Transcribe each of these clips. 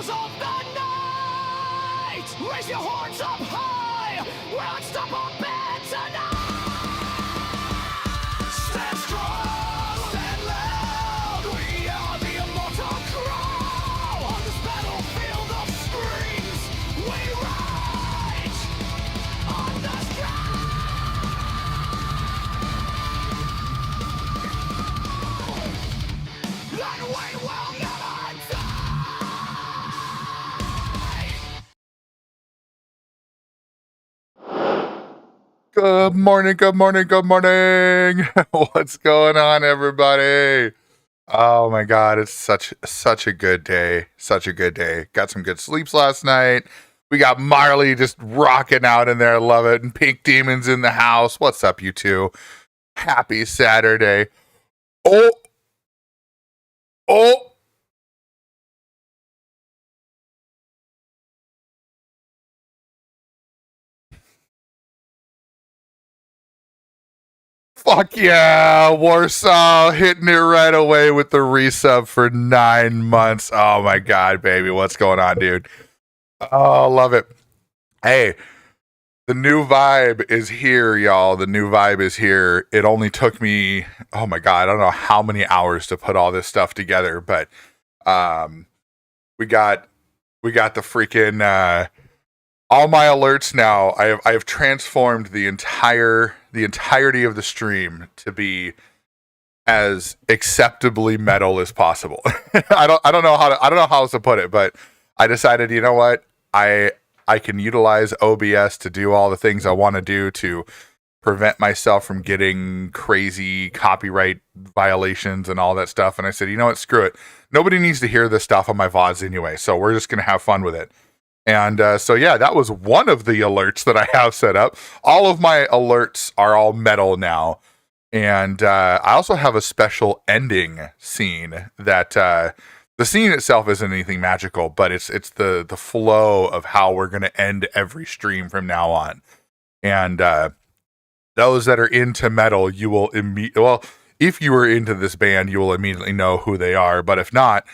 echoes of the night. Raise your horns up high. We're unstoppable tonight. Stand strong, stand loud. We are the immortal crow. On this battlefield of screams, we rise on the sky. And we will never die. Good morning, good morning, good morning. What's going on, everybody? Oh my god, it's such a good day. Such a good day. Got some good sleeps last night. We got Marley just rocking out in there. Love it. And Pink Demon's in the house. What's up, you two? Happy Saturday. Oh. Fuck yeah, Warsaw hitting it right away with the resub for 9 months. Oh my god, baby, what's going on, dude? Oh, love it. Hey, the new vibe is here, y'all. The new vibe is here. It only took me, oh my god, I don't know how many hours to put all this stuff together, but we got the freaking all my alerts now. I have transformed the entirety of the stream to be as acceptably metal as possible. I don't know how else to put it, but I decided, you know what? I can utilize OBS to do all the things I want to do to prevent myself from getting crazy copyright violations and all that stuff. And I said, you know what? Screw it. Nobody needs to hear this stuff on my VODs anyway, so we're just going to have fun with it. And so, yeah, that was one of the alerts that I have set up. All of my alerts are all metal now. And I also have a special ending scene that the scene itself isn't anything magical, but it's the flow of how we're going to end every stream from now on. And those that are into metal, you will if you were into this band, you will immediately know who they are. But if not,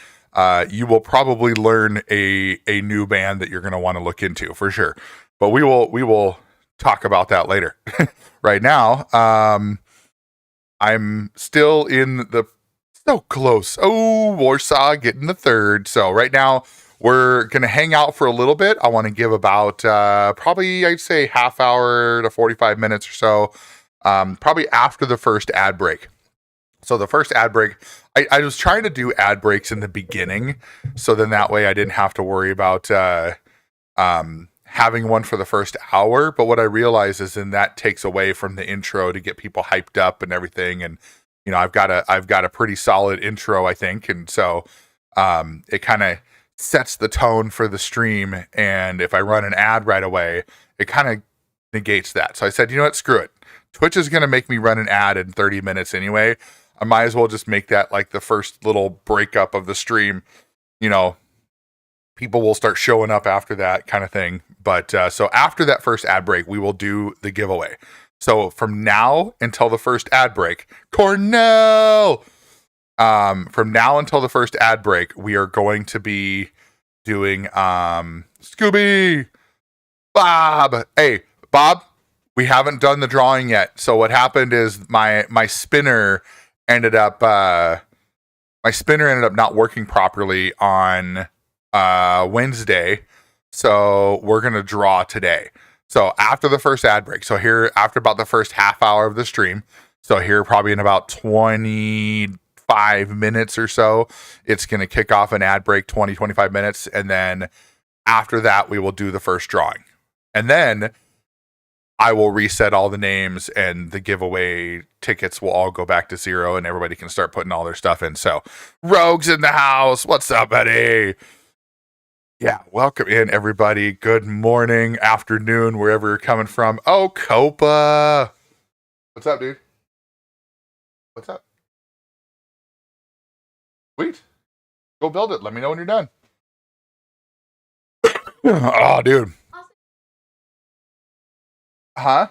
you will probably learn a new band that you're going to want to look into for sure. But we will talk about that later. Right now, I'm still in the so close. Oh, Warsaw getting the third. So right now we're going to hang out for a little bit. I want to give about probably, I'd say, half hour to 45 minutes or so, probably after the first ad break. So the first ad break, I was trying to do ad breaks in the beginning, so then that way I didn't have to worry about having one for the first hour. But what I realized is then that takes away from the intro to get people hyped up and everything. And you know, I've got a pretty solid intro, I think, and so it kind of sets the tone for the stream. And if I run an ad right away, it kind of negates that. So I said, you know what, screw it. Twitch is going to make me run an ad in 30 minutes anyway. I might as well just make that like the first little breakup of the stream. You know, people will start showing up after that kind of thing. But so after that first ad break, we will do the giveaway. So from now until the first ad break, Cornell, from now until the first ad break, we are going to be doing Scooby, Bob. Hey, Bob, we haven't done the drawing yet. So what happened is my spinner ended up not working properly on Wednesday. So we're going to draw today. So after the first ad break, so here after about the first half hour of the stream, so here probably in about 25 minutes or so, it's going to kick off an ad break, 25 minutes. And then after that, we will do the first drawing. And then I will reset all the names and the giveaway tickets will all go back to zero and everybody can start putting all their stuff in. So Rogue's in the house. What's up, buddy? Yeah, welcome in, everybody. Good morning, afternoon, wherever you're coming from. Oh, Copa. What's up, dude? What's up? Sweet. Go build it. Let me know when you're done. Oh, dude. Huh?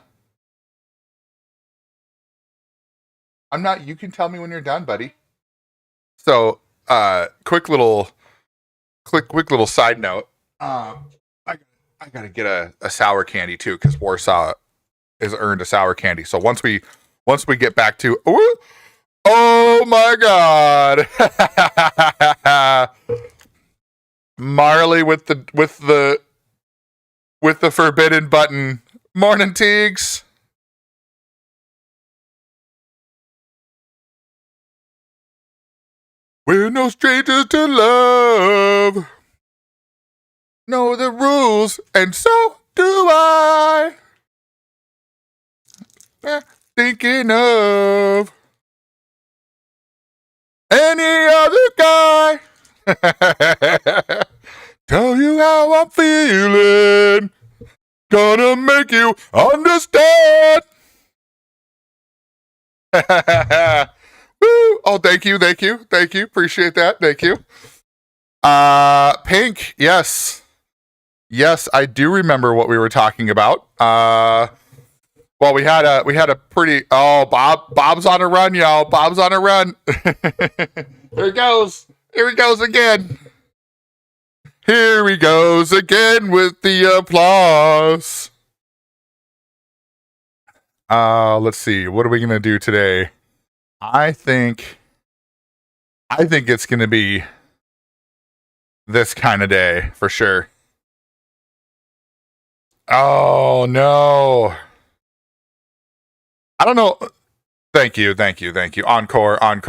I'm not. You can tell me when you're done, buddy. So, quick little quick little side note. I gotta get a sour candy too, because Warsaw has earned a sour candy. So once we get back to oh my god, Marley with the forbidden button. Morning, Teagues. We're no strangers to love. Know the rules, and so do I. Thinking of any other guy. Tell you how I'm feeling. Gonna make you understand. Woo! Oh, thank you. Appreciate that. Thank you. Pink, yes. Yes, I do remember what we were talking about. Well, we had a pretty Bob's on a run, y'all. Bob's on a run. Here he goes. Here he goes again. Here he goes again with the applause. Let's see. What are we gonna do today? I think it's gonna be this kind of day for sure. Oh no. I don't know. Thank you. Encore. I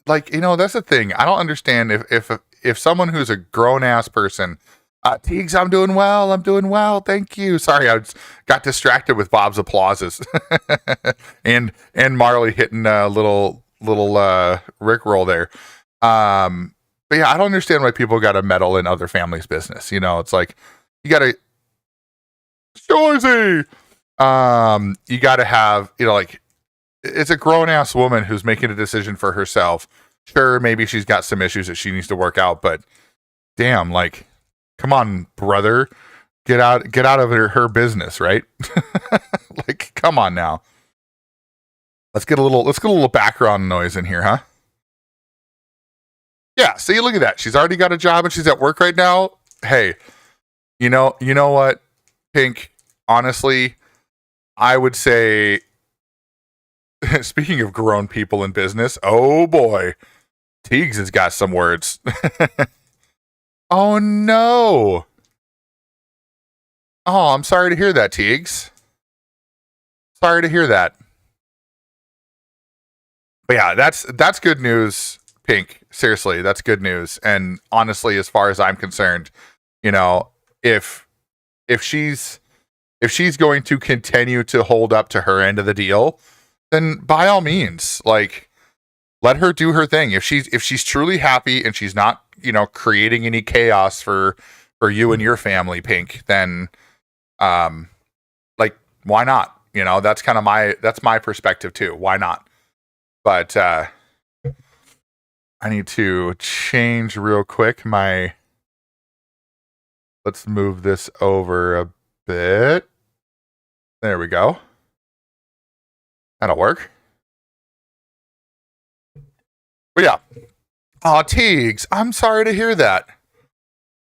like, that's the thing. I don't understand if someone who's a grown ass person, Teagues, I'm doing well. Thank you. Sorry, I got distracted with Bob's applauses and Marley hitting a little Rickroll there. But yeah, I don't understand why people got to meddle in other families' business. It's like you got to. Shorzy! You got to have, like, it's a grown ass woman who's making a decision for herself. Sure, maybe she's got some issues that she needs to work out, but damn, like, come on, brother, get out of her business, right? Like, come on now. Let's get a little background noise in here, huh? Yeah, see, look at that. She's already got a job and she's at work right now. Hey, you know what, Pink? Honestly, I would say, speaking of grown people in business, oh boy, Teagues has got some words. Oh no. Oh, I'm sorry to hear that, Teagues. Sorry to hear that. But yeah, that's good news, Pink. Seriously, that's good news. And honestly, as far as I'm concerned, if she's going to continue to hold up to her end of the deal, then by all means, like, let her do her thing. If she's truly happy and she's not, creating any chaos for you and your family, Pink, then like, why not? That's kind of that's my perspective too. Why not? But I need to change real quick let's move this over a bit. There we go. That'll work. But yeah. Aw, Teagues, I'm sorry to hear that.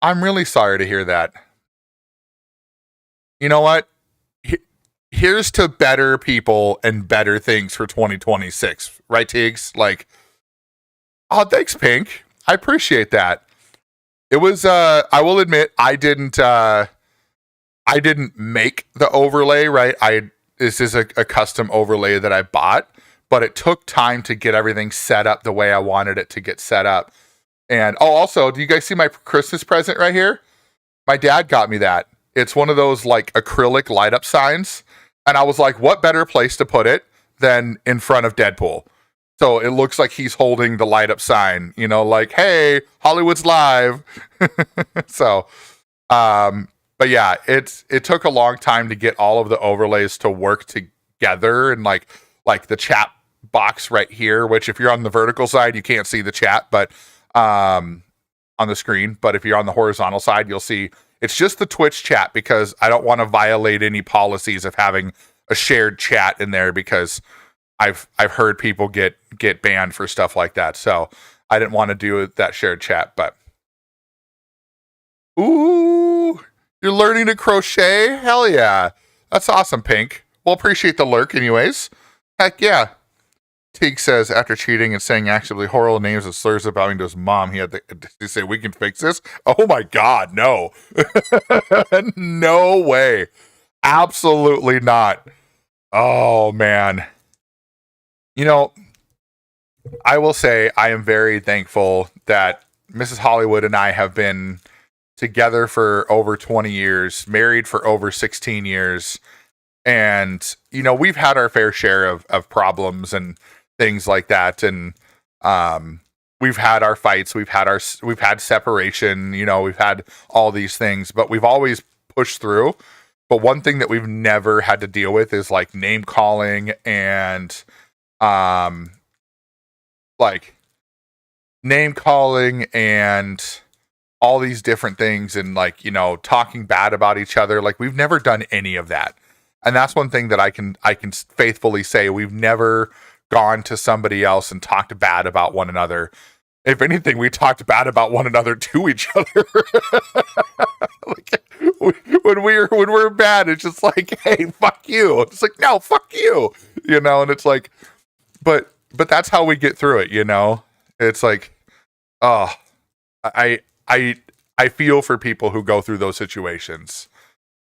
I'm really sorry to hear that. You know what? Here's to better people and better things for 2026. Right, Teagues? Like, oh, thanks, Pink. I appreciate that. It was, I will admit, I didn't make the overlay, right? This is a custom overlay that I bought, but it took time to get everything set up the way I wanted it to get set up. And also, do you guys see my Christmas present right here? My dad got me that. It's one of those like acrylic light up signs. And I was like, what better place to put it than in front of Deadpool? So it looks like he's holding the light up sign, like, hey, Hollywood's live. So, but yeah, it took a long time to get all of the overlays to work together, and like the chat box right here, which if you're on the vertical side, you can't see the chat, but on the screen. But if you're on the horizontal side, you'll see it's just the Twitch chat, because I don't want to violate any policies of having a shared chat in there, because I've heard people get banned for stuff like that. So I didn't want to do that shared chat, but ooh, you're learning to crochet? Hell yeah. That's awesome, Pink. Well, appreciate the lurk anyways. Heck yeah. Teague says, after cheating and saying actively horrible names and slurs about me to his mom, he had to say, we can fix this? Oh my God, no. No way. Absolutely not. Oh, man. You know, I will say I am very thankful that Mrs. Hollywood and I have been together for over 20 years, married for over 16 years. And, you know, we've had our fair share of problems and things like that. And we've had our fights, we've had separation, you know, we've had all these things, but we've always pushed through. But one thing that we've never had to deal with is like name calling and like name calling and all these different things and like, you know, talking bad about each other. Like we've never done any of that. And that's one thing that I can faithfully say. We've never gone to somebody else and talked bad about one another. If anything, we talked bad about one another to each other. Like, when we're bad, it's just like, hey, fuck you. It's like, no, fuck you. You know, and it's like, but that's how we get through it, you know? It's like, oh, I feel for people who go through those situations.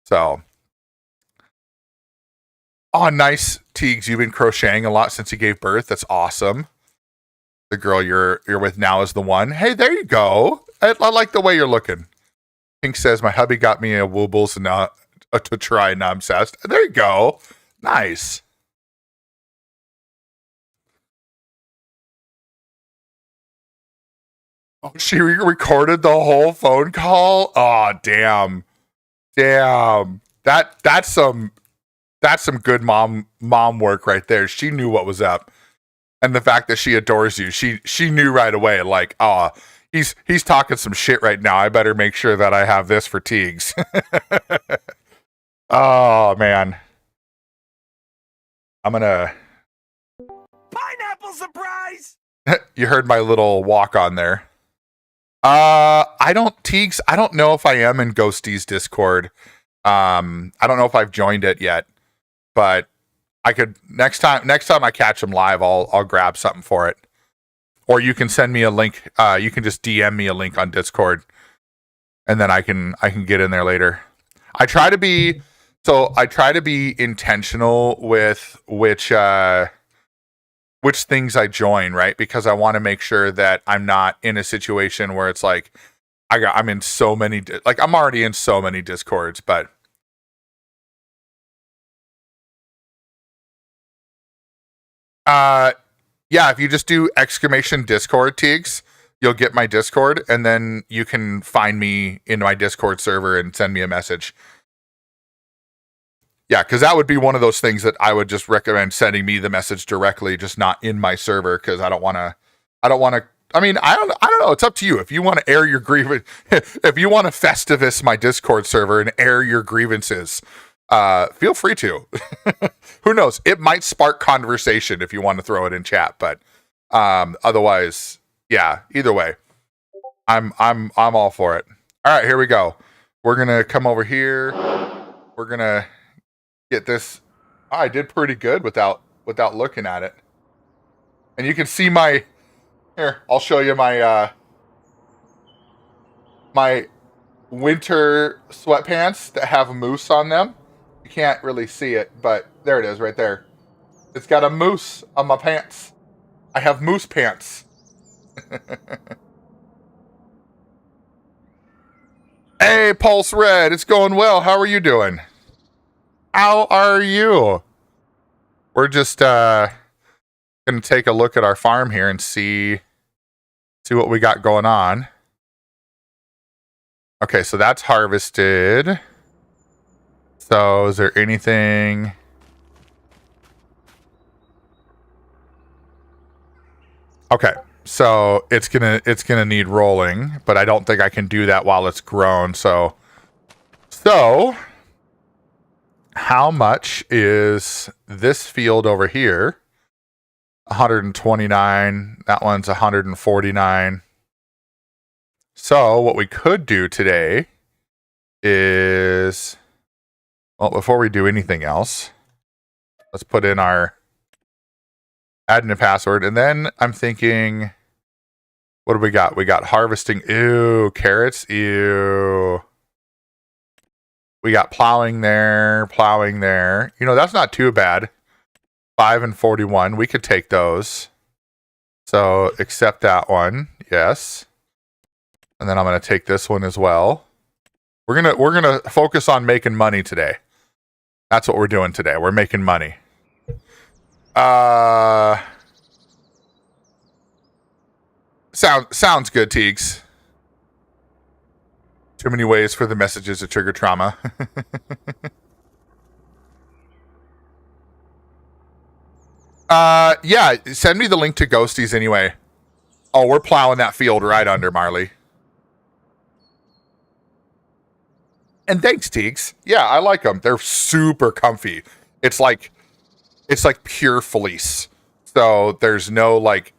So, oh, nice, Teagues. You've been crocheting a lot since you gave birth. That's awesome. The girl you're with now is the one. Hey, there you go. I like the way you're looking. Pink says, my hubby got me a Woobles and to try, and now I'm obsessed. There you go. Nice. Oh, she recorded the whole phone call? Oh, damn. Damn. That's some good mom work right there. She knew what was up. And the fact that she adores you, she knew right away, like, oh, he's talking some shit right now. I better make sure that I have this for Teagues. Oh, man. I'm gonna... Pineapple surprise! You heard my little walk on there. Teagues, I don't know if I am in Ghosty's Discord. I don't know if I've joined it yet, but I could next time I catch him live, I'll grab something for it. Or you can send me a link. You can just DM me a link on Discord, and then I can get in there later. I try to be intentional with which things I join, right? Because I want to make sure that I'm not in a situation where it's like I'm in so many, like I'm already in so many Discords, but yeah, if you just do exclamation Discord, Teagues, you'll get my Discord, and then you can find me in my Discord server and send me a message. Yeah, because that would be one of those things that I would just recommend sending me the message directly, just not in my server, because I don't want to. I mean, I don't know. It's up to you. If you want to air your grievance, if you want to Festivus my Discord server and air your grievances, feel free to. Who knows? It might spark conversation if you want to throw it in chat, but otherwise, yeah. Either way, I'm all for it. All right, here we go. We're gonna come over here. We're gonna get this. Oh, I did pretty good without looking at it. And you can see my here. I'll show you my my winter sweatpants that have a moose on them. You can't really see it, but there it is right there. It's got a moose on my pants. I have moose pants. Hey, Pulse Red, it's going well. How are you doing? How are you? We're just gonna take a look at our farm here and see what we got going on. Okay, so that's harvested. So is there anything? Okay, so it's gonna need rolling, but I don't think I can do that while it's grown. So how much is this field over here? 129. That one's 149. So what we could do today is, well, before we do anything else, let's put in our admin password. And then I'm thinking, what do we got? We got harvesting. Ew, carrots. Ew. We got plowing there, plowing there. You know, that's not too bad. 5 and 41. We could take those. So accept that one. Yes. And then I'm going to take this one as well. We're going to focus on making money today. That's what we're doing today. We're making money. Sounds good, Teagues. Too many ways for the messages to trigger trauma. Yeah, send me the link to Ghosties anyway. Oh, we're plowing that field right under, Marley. And thanks, Teagues. Yeah, I like them. They're super comfy. It's like pure fleece. So there's no like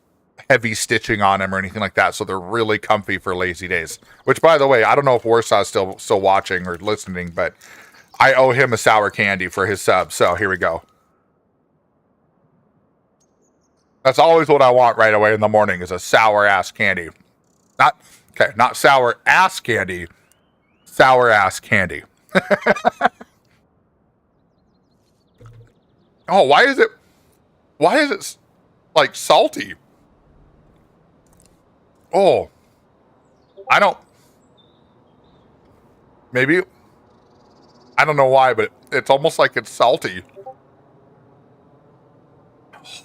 heavy stitching on them or anything like that. So they're really comfy for lazy days. Which, by the way, I don't know if Warsaw's still watching or listening, but I owe him a sour candy for his sub. So here we go. That's always what I want right away in the morning is a sour ass candy. Not sour ass candy. Sour ass candy. Oh, why is it like salty? Oh, maybe, I don't know why, but it's almost like it's salty.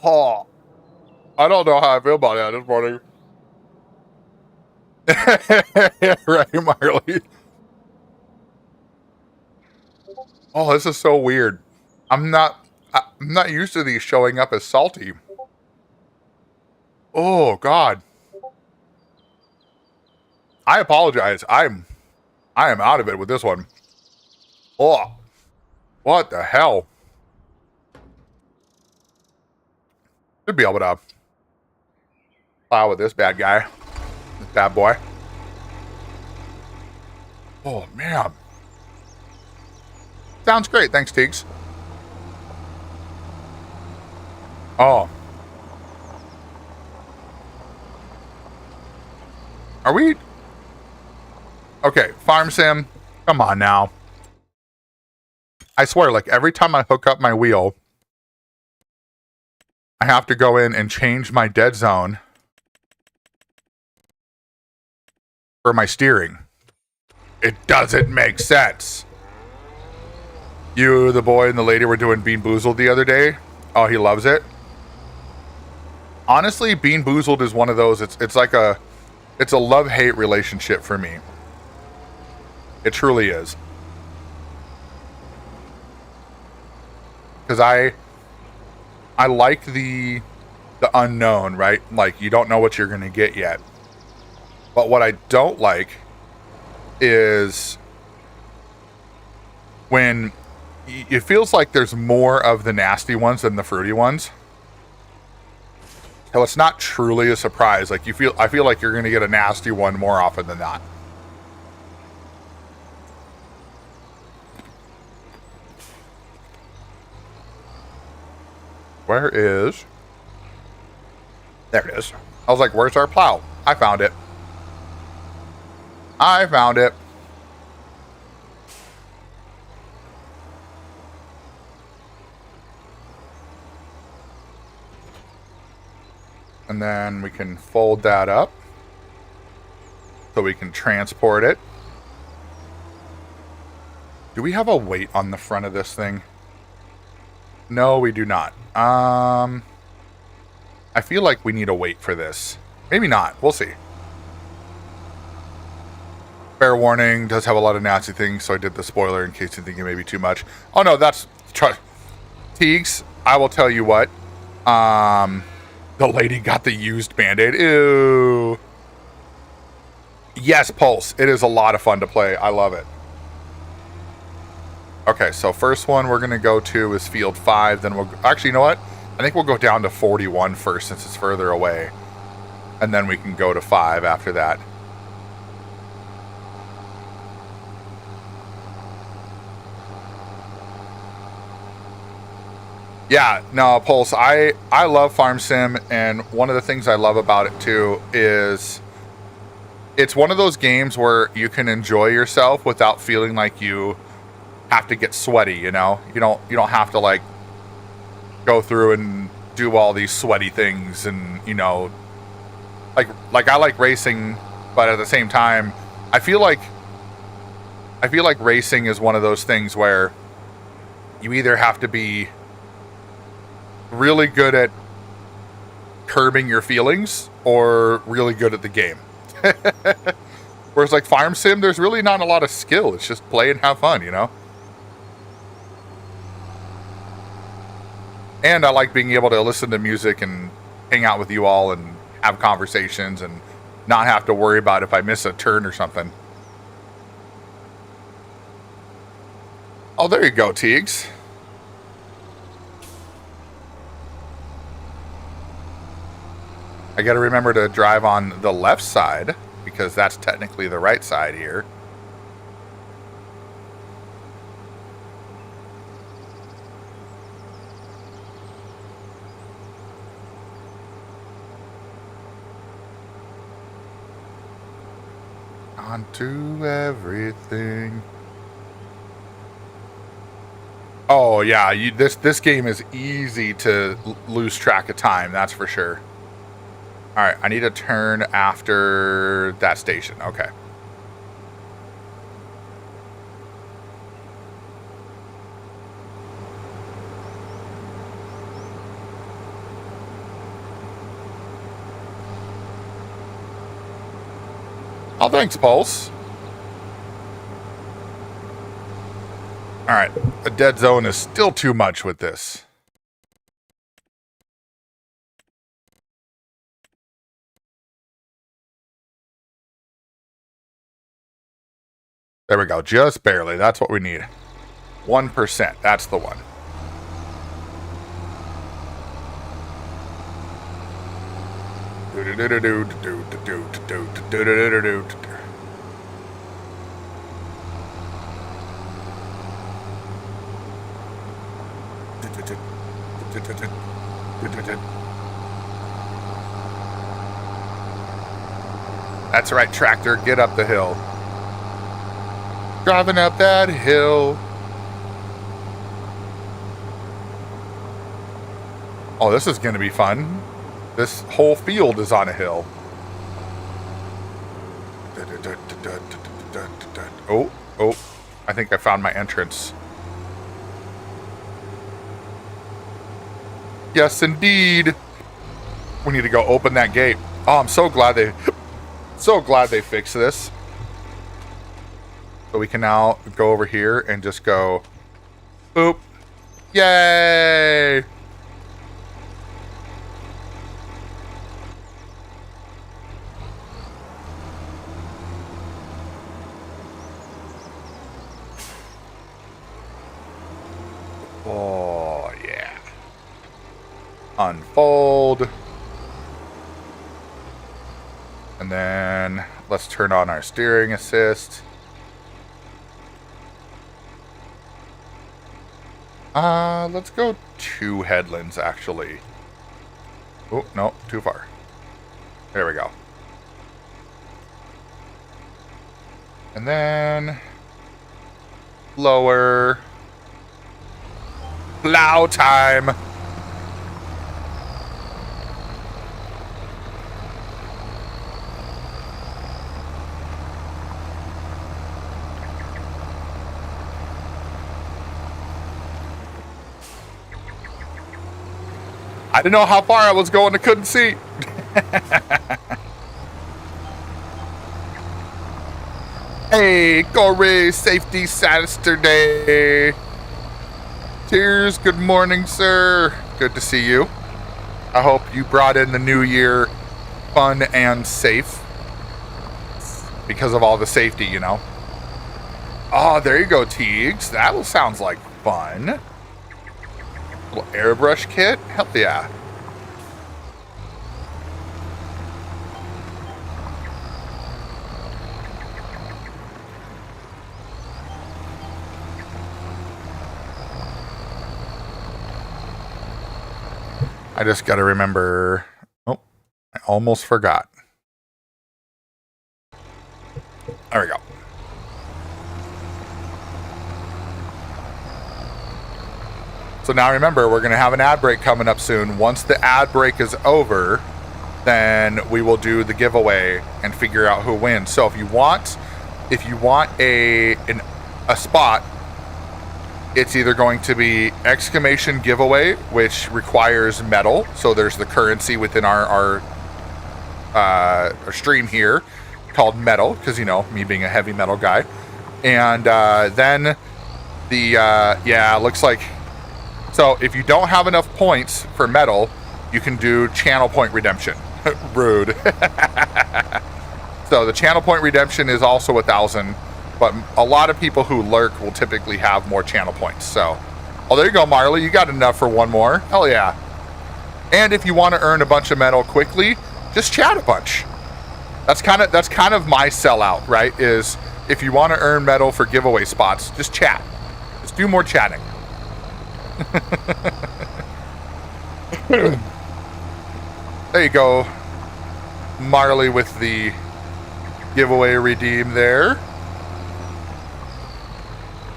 Oh, I don't know how I feel about that this morning. Right, Marley. Oh, this is so weird. I'm not used to these showing up as salty. Oh, God. I apologize. I am out of it with this one. Oh, what the hell? Should be able to plow with this bad guy. This bad boy. Oh, man. Sounds great. Thanks, Teagues. Oh. Are we... Okay, Farm Sim. Come on now. I swear, like, every time I hook up my wheel, I have to go in and change my dead zone for my steering. It doesn't make sense. You, the boy, and the lady were doing Bean Boozled the other day. Oh, he loves it. Honestly, Bean Boozled is one of those. It's like a love-hate relationship for me. It truly is. Because I like the unknown, right? Like, you don't know what you're going to get yet. But what I don't like is when it feels like there's more of the nasty ones than the fruity ones. So it's not truly a surprise. Like, I feel like you're going to get a nasty one more often than not. Where is... There it is. I was like, where's our plow? I found it. I found it. And then we can fold that up so we can transport it. Do we have a weight on the front of this thing? No, we do not. I feel like we need a weight for this. Maybe not. We'll see. Fair warning, does have a lot of nasty things, so I did the spoiler in case you think it may be too much. Oh no, that's... Teagues, I will tell you what. The lady got the used Band-Aid. Ew. Yes, Pulse. It is a lot of fun to play. I love it. Okay, so first one we're going to go to is Field 5. Then we'll... Actually, you know what? I think we'll go down to 41 first since it's further away. And then we can go to 5 after that. Yeah, no, Pulse, I love Farm Sim, and one of the things I love about it too is it's one of those games where you can enjoy yourself without feeling like you have to get sweaty, you know? You don't have to like go through and do all these sweaty things, and you know, like I like racing, but at the same time, I feel like racing is one of those things where you either have to be really good at curbing your feelings or really good at the game. Whereas like Farm Sim, there's really not a lot of skill. It's just play and have fun, you know? And I like being able to listen to music and hang out with you all and have conversations and not have to worry about if I miss a turn or something. Oh, there you go, Teagues. I got to remember to drive on the left side because that's technically the right side here. Onto everything. Oh yeah, this game is easy to lose track of time, that's for sure. All right, I need to turn after that station. Okay. Oh, thanks, Pulse. All right, a dead zone is still too much with this. There we go, just barely. That's what we need. 1%, that's the one. That's right, tractor, get up the hill. Driving up that hill. Oh, this is going to be fun. This whole field is on a hill. Oh, I think I found my entrance. Yes, indeed. We need to go open that gate. Oh, I'm so glad they fixed this. So we can now go over here and just go, boop. Yay! Oh, yeah. Unfold. And then let's turn on our steering assist. Let's go 2 headlands, actually. Oh, no, too far. There we go. And then lower. Plow time. I didn't know how far I was going, I couldn't see. Hey, Corey, safety Saturday. Tears, good morning, sir. Good to see you. I hope you brought in the new year fun and safe. Because of all the safety, you know. Oh, there you go, Teagues. That sounds like fun. Little airbrush kit? Hell yeah. I just got to remember. Oh, I almost forgot. There we go. So now remember, we're going to have an ad break coming up soon. Once the ad break is over, then we will do the giveaway and figure out who wins. So if you want a spot, it's either going to be exclamation giveaway, which requires metal. So there's the currency within our stream here called metal, because, you know, me being a heavy metal guy. And then the, looks like, so if you don't have enough points for metal, you can do channel point redemption. Rude. So the channel point redemption is also 1,000. But a lot of people who lurk will typically have more channel points. So, oh, there you go, Marley. You got enough for one more. Hell yeah. And if you want to earn a bunch of metal quickly, just chat a bunch. That's kind of my sellout, right? Is if you want to earn metal for giveaway spots, just chat. Just do more chatting. There you go, Marley, with the giveaway redeem there.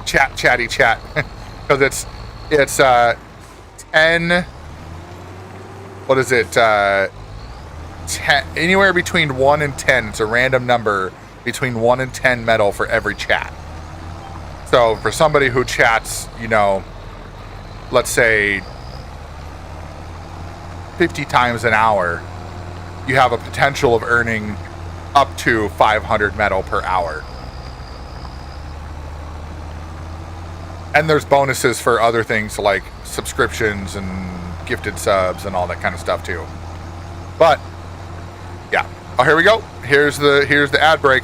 Chatty chat, because it's 10. What is it? 10, anywhere between 1 and 10. It's a random number between 1 and 10 metal for every chat. So for somebody who chats, you know, let's say 50 times an hour, you have a potential of earning up to 500 metal per hour. And there's bonuses for other things like subscriptions and gifted subs and all that kind of stuff too. But yeah. Oh, here we go. Here's the ad break.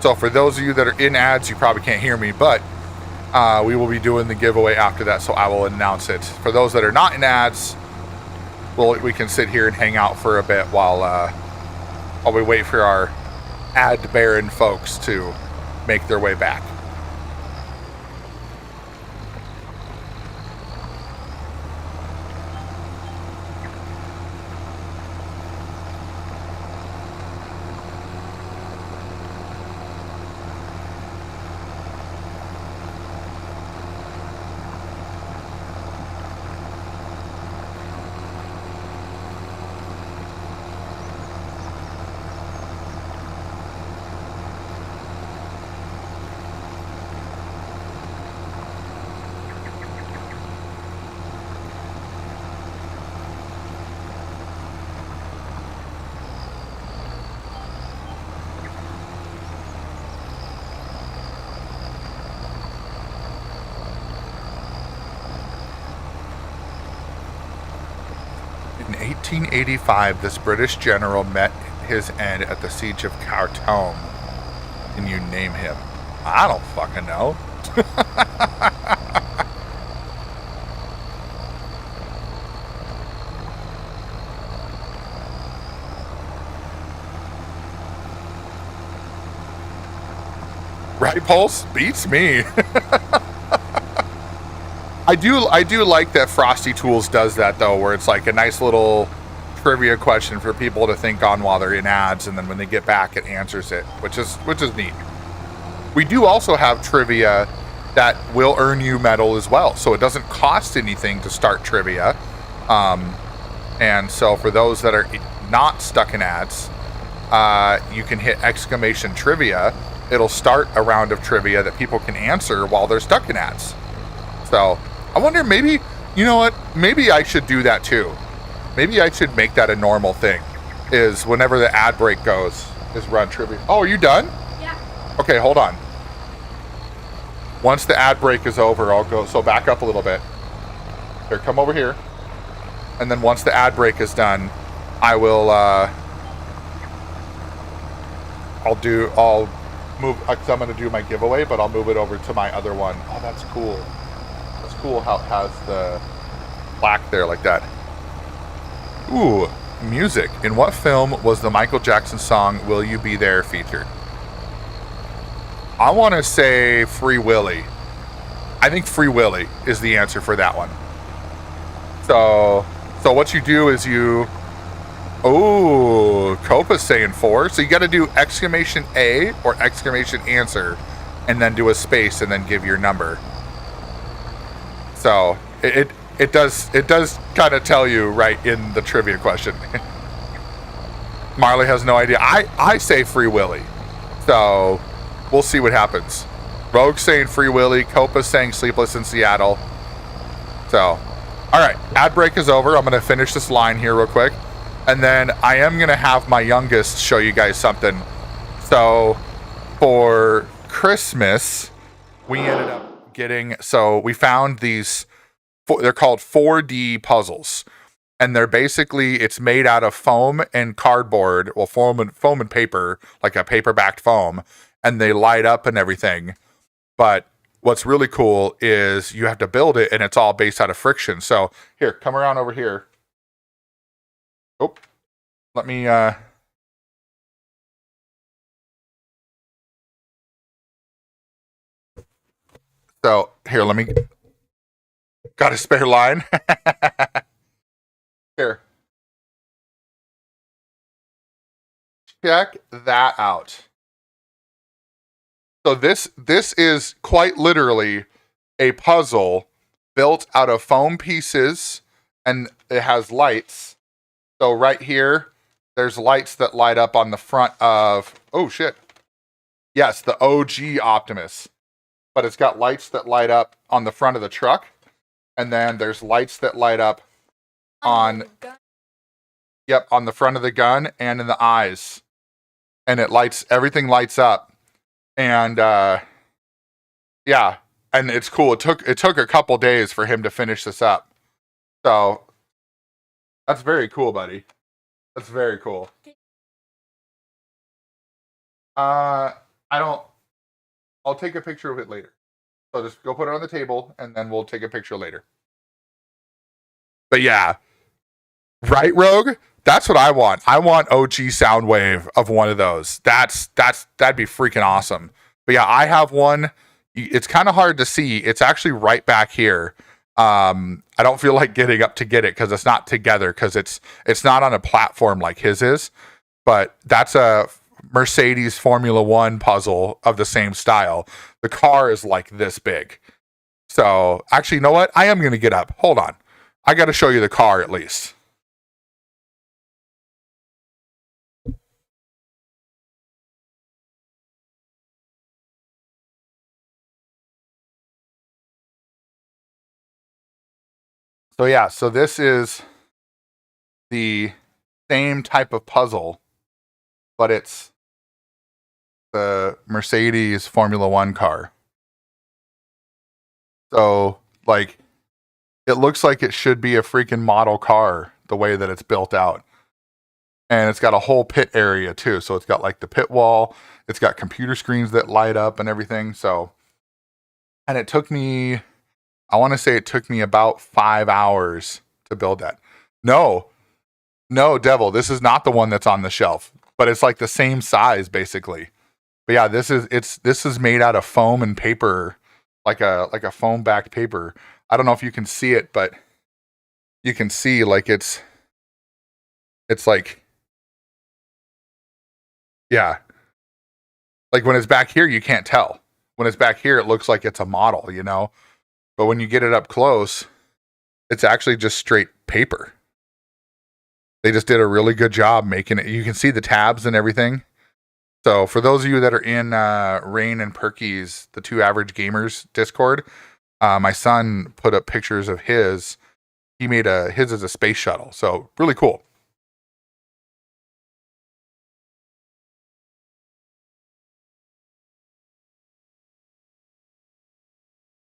So for those of you that are in ads, you probably can't hear me, but we will be doing the giveaway after that, so I will announce it. For those that are not in ads, we can sit here and hang out for a bit while we wait for our ad baron folks to make their way back. In 1885, this British general met his end at the siege of Khartoum. Can you name him? I don't fucking know. Right, Pulse? Beats me. I do like that Frosty Tools does that though, where it's like a nice little trivia question for people to think on while they're in ads, and then when they get back, it answers it, which is neat. We do also have trivia that will earn you metal as well, so it doesn't cost anything to start trivia. And so for those that are not stuck in ads, you can hit exclamation trivia. It'll start a round of trivia that people can answer while they're stuck in ads. So I wonder, maybe, you know what, maybe I should do that too. Maybe I should make that a normal thing, is whenever the ad break goes, is run trivia. Oh, are you done? Yeah. Okay, hold on. Once the ad break is over, I'll go, so back up a little bit. Here, come over here. And then once the ad break is done, I will, I'll move, because I'm going to do my giveaway, but I'll move it over to my other one. Oh, that's cool. That's cool how it has plaque there like that. Ooh, music. In what film was the Michael Jackson song Will You Be There featured? I want to say Free Willy. I think Free Willy is the answer for that one. So what you do is you... Oh, Copa's saying 4. So you got to do exclamation A or exclamation answer and then do a space and then give your number. So it does kind of tell you right in the trivia question. Marley has no idea. I say Free Willy. So we'll see what happens. Rogue saying Free Willy. Copa's saying Sleepless in Seattle. So, all right. Ad break is over. I'm going to finish this line here real quick. And then I am going to have my youngest show you guys something. So for Christmas, we ended up getting... So we found these... They're called 4D puzzles. And they're basically... It's made out of foam and cardboard. Well, foam and paper. Like a paper-backed foam. And they light up and everything. But what's really cool is you have to build it, and it's all based out of friction. So here, come around over here. Oh, let me, so here, let me, got a spare line. Here. Check that out. So this is quite literally a puzzle built out of foam pieces, and it has lights. So right here, there's lights that light up on the front of... Oh, shit. Yes, the OG Optimus. But it's got lights that light up on the front of the truck. And then there's lights that light up on... Yep, on the front of the gun and in the eyes. And it lights... Everything lights up. And, yeah. And it's cool. It took a couple days for him to finish this up. So... That's very cool, buddy. That's very cool. I don't... I'll take a picture of it later. So just go put it on the table, and then we'll take a picture later. But yeah. Right, Rogue? That's what I want. I want OG Soundwave of one of those. That'd be freaking awesome. But yeah, I have one. It's kind of hard to see. It's actually right back here. I don't feel like getting up to get it because it's not together, because it's not on a platform like his is. But that's a Mercedes Formula One puzzle of the same style. The car is like this big. So actually, you know what? I am going to get up. Hold on. I got to show you the car at least. So yeah, so this is the same type of puzzle, but it's the Mercedes Formula One car. So, like, it looks like it should be a freaking model car, the way that it's built out. And it's got a whole pit area too. So it's got like the pit wall, it's got computer screens that light up and everything. So, and it took me, I want to say it took me about 5 hours to build that. No, Devil, this is not the one that's on the shelf, but it's like the same size basically. But yeah, this is made out of foam and paper, like a foam backed paper. I don't know if you can see it, but you can see like it's like, yeah. Like when it's back here, you can't tell. When it's back here, it looks like it's a model, you know? But when you get it up close, it's actually just straight paper. They just did a really good job making it. You can see the tabs and everything. So for those of you that are in Rain and Perky's, the Two Average Gamers Discord, my son put up pictures of his. He made his as a space shuttle. So really cool.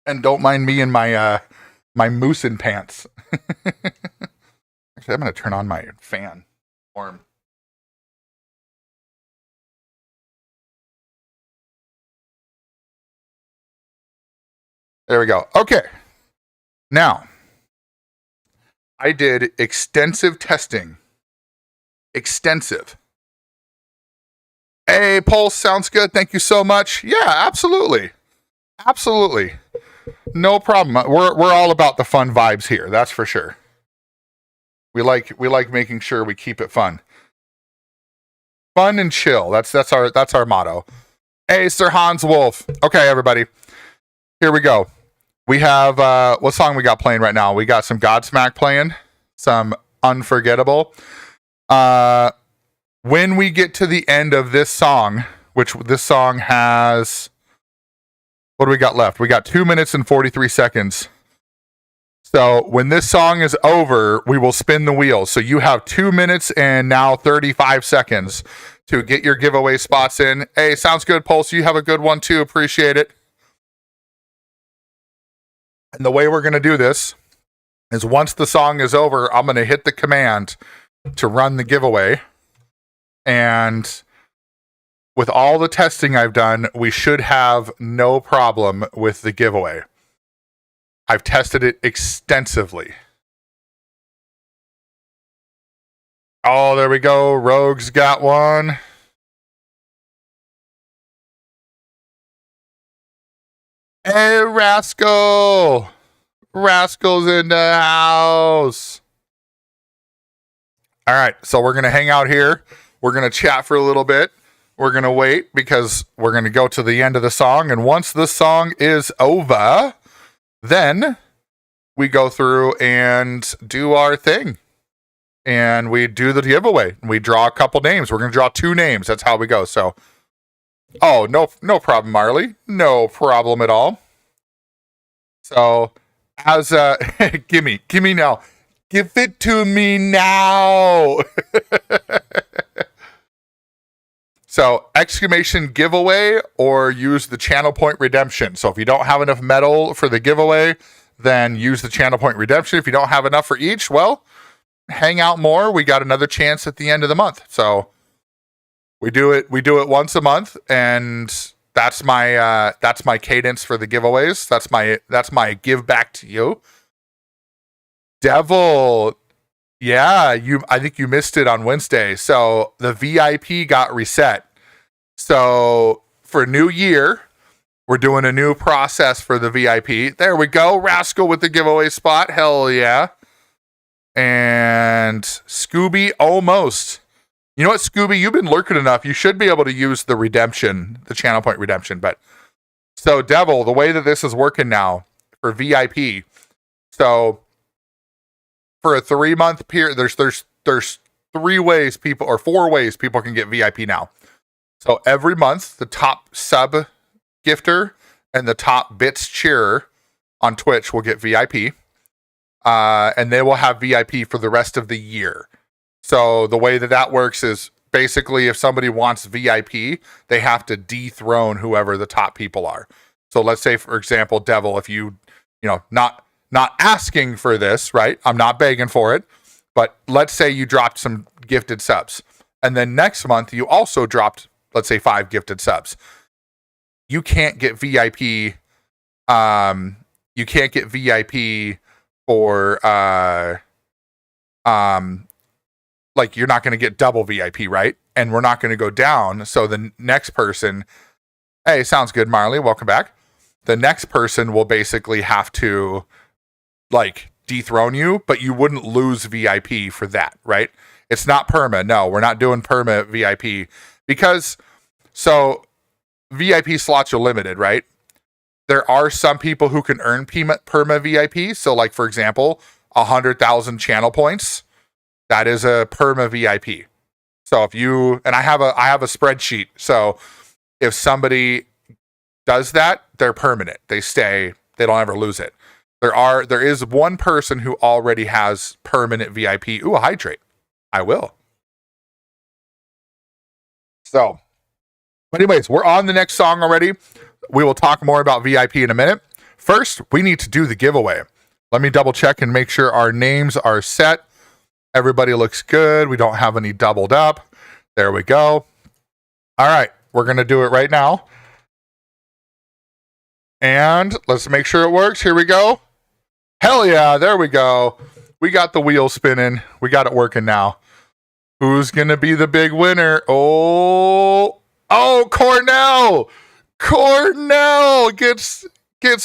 And don't mind me in my my Moosin pants. Actually, I'm going to turn on my fan. Warm. There we go. Okay. Now, I did extensive testing. Extensive. Hey, Pulse, sounds good. Thank you so much. Yeah, absolutely. Absolutely. No problem. We're all about the fun vibes here. That's for sure. We like making sure we keep it fun. Fun and chill. That's our motto. Hey, Sir Hans Wolf. Okay, everybody. Here we go. We have what song we got playing right now? We got some Godsmack playing, some Unforgettable. When we get to the end of this song, which this song has, what do we got left? We got 2 minutes and 43 seconds. So when this song is over, we will spin the wheel. So you have 2 minutes and now 35 seconds to get your giveaway spots in. Hey, sounds good, Pulse. You have a good one too. Appreciate it. And the way we're going to do this is once the song is over, I'm going to hit the command to run the giveaway. And with all the testing I've done, we should have no problem with the giveaway. I've tested it extensively. Oh, there we go. Rogue's got one. Hey, Rascal. Rascal's in the house. All right, so we're going to hang out here. We're going to chat for a little bit. We're going to wait because we're going to go to the end of the song. And once the song is over, then we go through and do our thing. And we do the giveaway. We draw a couple names. We're going to draw 2 names. That's how we go. So, oh, no problem, Marley. No problem at all. So, as gimme now. Give it to me now. So, exclamation giveaway or use the channel point redemption. So if you don't have enough metal for the giveaway, then use the channel point redemption. If you don't have enough for each, well, hang out more. We got another chance at the end of the month. So we do it once a month, and that's my cadence for the giveaways. That's my give back to you. Devil, yeah, I think you missed it on Wednesday. So the VIP got reset. So for New Year, we're doing a new process for the VIP. There we go. Rascal with the giveaway spot. Hell yeah. And Scooby almost. You know what, Scooby? You've been lurking enough. You should be able to use the redemption, the channel point redemption. But so Devil, the way that this is working now for VIP. So for a 3-month period, there's 3 ways people, or 4 ways people can get VIP now. So every month, the top sub gifter and the top bits cheerer on Twitch will get VIP. And they will have VIP for the rest of the year. So the way that works is basically if somebody wants VIP, they have to dethrone whoever the top people are. So let's say, for example, Devil, if you not asking for this, right? I'm not begging for it, but let's say you dropped some gifted subs, and then next month you also dropped, let's say, 5 gifted subs. You can't get VIP. You can't get VIP for like you're not going to get double VIP, right? And we're not going to go down. So the next person, hey, sounds good, Marley. Welcome back. The next person will basically have to like dethrone you, but you wouldn't lose VIP for that, right? It's not perma. No, we're not doing perma VIP because so VIP slots are limited, right? There are some people who can earn perma VIP. So like, for example, 100,000 channel points, that is a perma VIP. So if you, and I have a spreadsheet. So if somebody does that, they're permanent. They stay, they don't ever lose it. There is one person who already has permanent VIP. Ooh, a hydrate. I will. So, but anyways, we're on the next song already. We will talk more about VIP in a minute. First, we need to do the giveaway. Let me double check and make sure our names are set. Everybody looks good. We don't have any doubled up. There we go. All right, we're going to do it right now. And let's make sure it works. Here we go. Hell yeah, there we go. We got the wheel spinning. We got it working now. Who's gonna be the big winner? Oh, Cornell! Cornell gets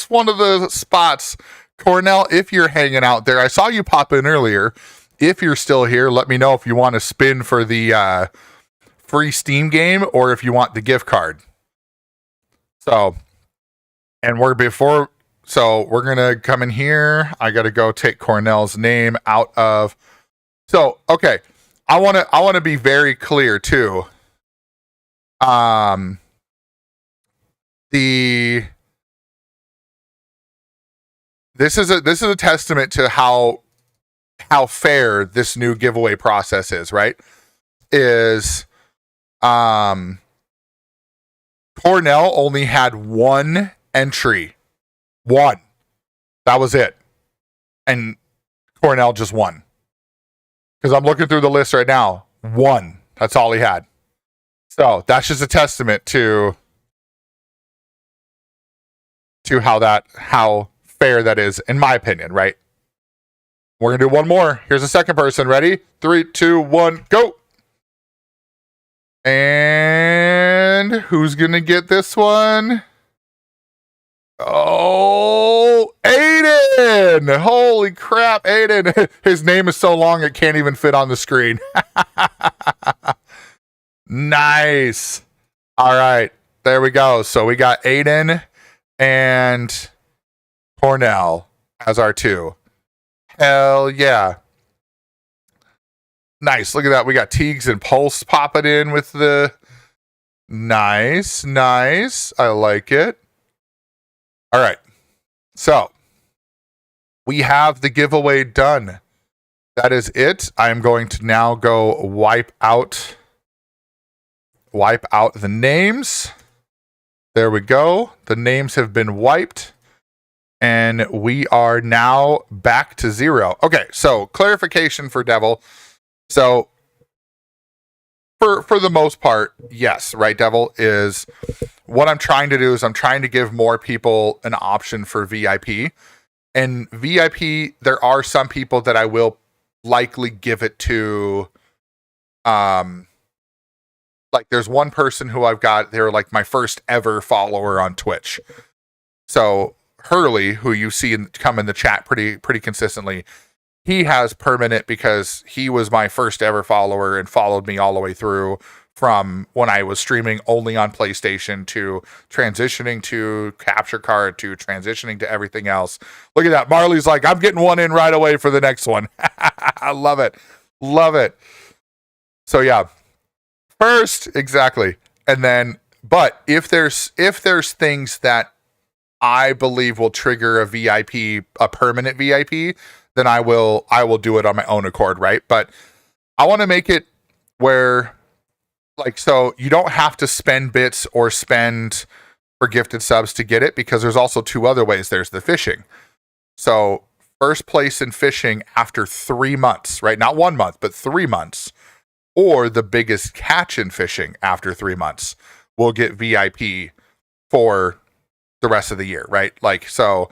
one of the spots. Cornell, if you're hanging out there, I saw you pop in earlier. If you're still here, let me know if you want to spin for the free Steam game or if you want the gift card. So we're gonna come in here. I gotta go take Cornell's name out of. So okay, I wanna be very clear too. This is a testament to how fair this new giveaway process is, right? Cornell only had one entry. One. That was it. And Cornell just won. Because I'm looking through the list right now. One. That's all he had. So that's just a testament to how fair that is, in my opinion, right? We're gonna do one more. Here's the second person. Ready? 3, 2, 1, go. And who's gonna get this one? Oh, Aiden! Holy crap, Aiden! His name is so long it can't even fit on the screen. Nice. All right, there we go. So we got Aiden and Cornell as our two. Hell yeah. Nice. Look at that. We got Teagues and Pulse popping in with the nice. I like it. All right. So we have the giveaway done. That is it. I'm going to now go wipe out the names. There we go. The names have been wiped. And we are now back to 0. Okay, so clarification for Devil. So for the most part, yes, right, Devil, is what I'm trying to do is I'm trying to give more people an option for VIP. And VIP, there are some people that I will likely give it to. Like there's one person who I've got, they're like my first ever follower on Twitch. So Hurley, who you see come in the chat pretty consistently, he has permanent because he was my first ever follower and followed me all the way through from when I was streaming only on PlayStation to transitioning to capture card to transitioning to everything else. Look at that. Marley's like, I'm getting one in right away for the next one. I love it. So yeah, first, exactly. And then, but if there's things that I believe will trigger a permanent VIP, then I will do it on my own accord, right? But I want to make it where, like, so you don't have to spend bits or spend for gifted subs to get it, because there's also two other ways. There's the fishing. So first place in fishing after 3 months, right? Not 1 month, but 3 months, or the biggest catch in fishing after 3 months will get VIP for the rest of the year, right? Like, so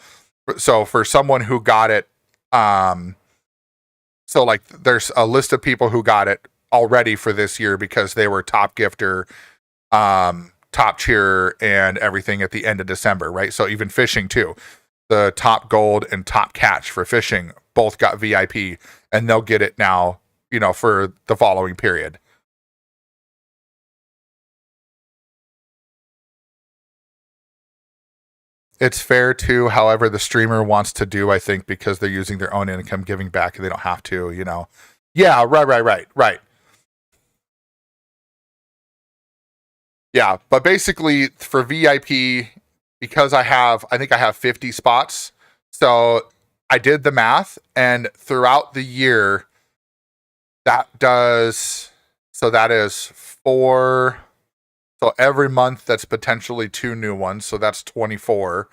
for someone who got it, so like there's a list of people who got it already for this year because they were top gifter, top cheerer, and everything at the end of December, right? So even fishing too, the top gold and top catch for fishing both got VIP, and they'll get it now, for the following period. It's fair too, however the streamer wants to do, I think, because they're using their own income giving back and they don't have to, Yeah, right. Yeah, but basically for VIP, because I think I have 50 spots, so I did the math, and throughout the year, that is 4. So every month, that's potentially 2 new ones. So that's 24.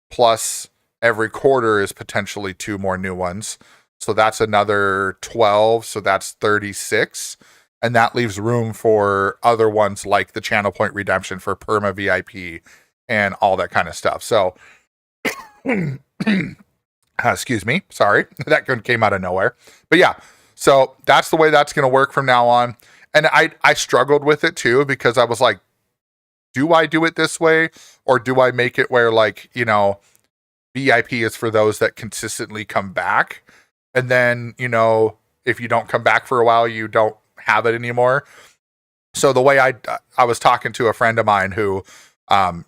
Plus every quarter is potentially 2 more new ones. So that's another 12. So that's 36. And that leaves room for other ones like the Channel Point Redemption for Perma VIP and all that kind of stuff. So Excuse me. Sorry. That came out of nowhere. But yeah, so that's the way that's going to work from now on. And I struggled with it too, because I was like, do I do it this way? Or do I make it where, like, you know, VIP is for those that consistently come back. And then, you know, if you don't come back for a while, you don't have it anymore. So the way I was talking to a friend of mine who,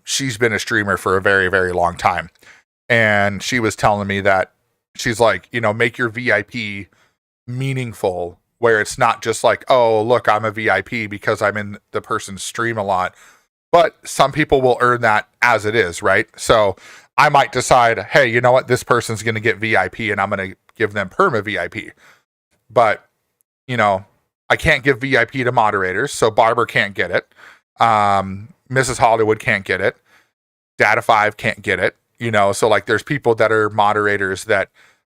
she's been a streamer for a very, very long time. And she was telling me that she's like, you know, make your VIP meaningful, where it's not just like, oh, look, I'm a VIP because I'm in the person's stream a lot. But some people will earn that as it is, right? So I might decide, hey, you know what? This person's going to get VIP and I'm going to give them perma VIP. But, you know, I can't give VIP to moderators. So Barber can't get it. Mrs. Hollywood can't get it. Data5 can't get it. You know, so like there's people that are moderators that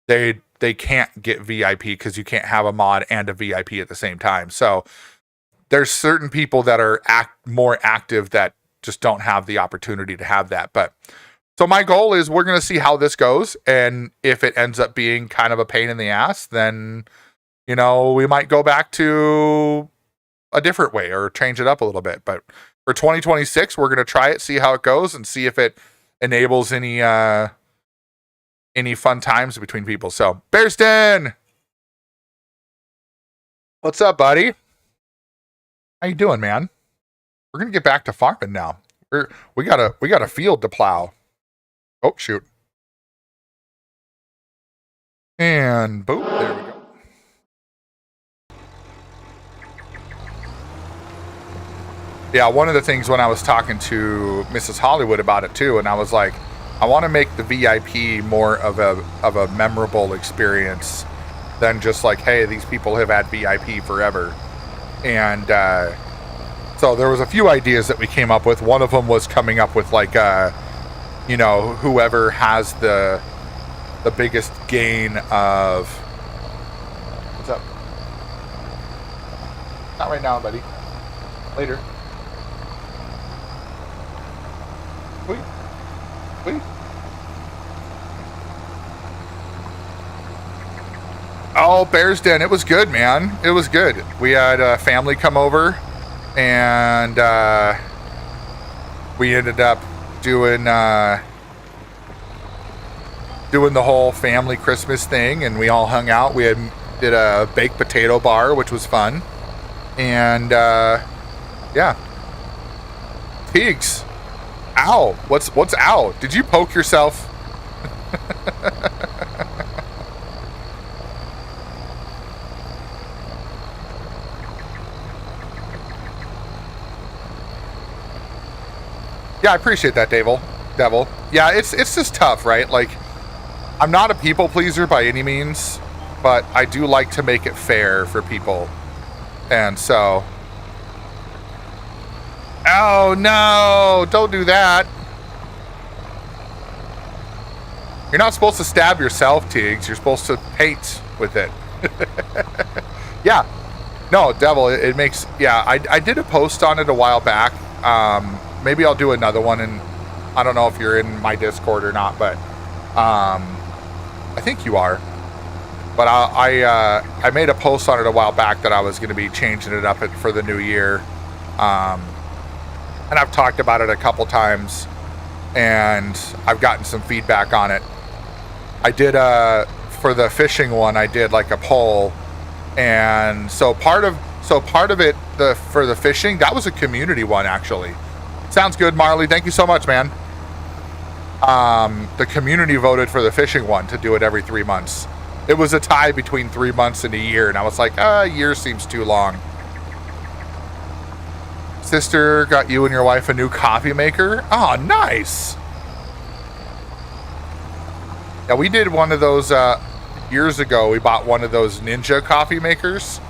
they can't get VIP because you can't have a mod and a VIP at the same time. So there's certain people that are more active that just don't have the opportunity to have that. But so my goal is we're going to see how this goes. And if it ends up being kind of a pain in the ass, then, you know, we might go back to a different way or change it up a little bit. But for 2026, we're going to try it, see how it goes, and see if it enables any fun times between people. So Bearsden, what's up, buddy? How you doing, man? We're gonna get back to farming now. We got a field to plow. Oh shoot! And boom, there we go. Yeah, one of the things when I was talking to Mrs. Hollywood about it too, and I was like, I want to make the VIP more of a memorable experience than just like, hey, these people have had VIP forever. And so there was a few ideas that we came up with. One of them was coming up with like, you know, whoever has the biggest gain of. What's up? Not right now, buddy. Later. Wait. Oh, Bears Den. It was good, man. It was good. We had a family come over, and we ended up doing the whole family Christmas thing, and we all hung out. We did a baked potato bar, which was fun, and yeah. Pigs. Ow! What's ow? Did you poke yourself? Yeah, I appreciate that, Devil. Yeah, it's just tough, right? Like, I'm not a people pleaser by any means, but I do like to make it fair for people. And so... Oh, no! Don't do that! You're not supposed to stab yourself, Tiggs. You're supposed to paint with it. Yeah. No, Devil, it makes... Yeah, I did a post on it a while back. Maybe I'll do another one, and I don't know if you're in my Discord or not, but I think you are. But I made a post on it a while back that I was going to be changing it up for the new year. And I've talked about it a couple times, and I've gotten some feedback on it. I did for the fishing one, I did like a poll, and so part of it for the fishing, that was a community one actually. Sounds good, Marley. Thank you so much, man. The community voted for the fishing one to do it every 3 months. It was a tie between 3 months and a year, and I was like, a year seems too long. Sister got you and your wife a new coffee maker. Oh, nice. Yeah, we did one of those years ago. We bought one of those Ninja coffee makers,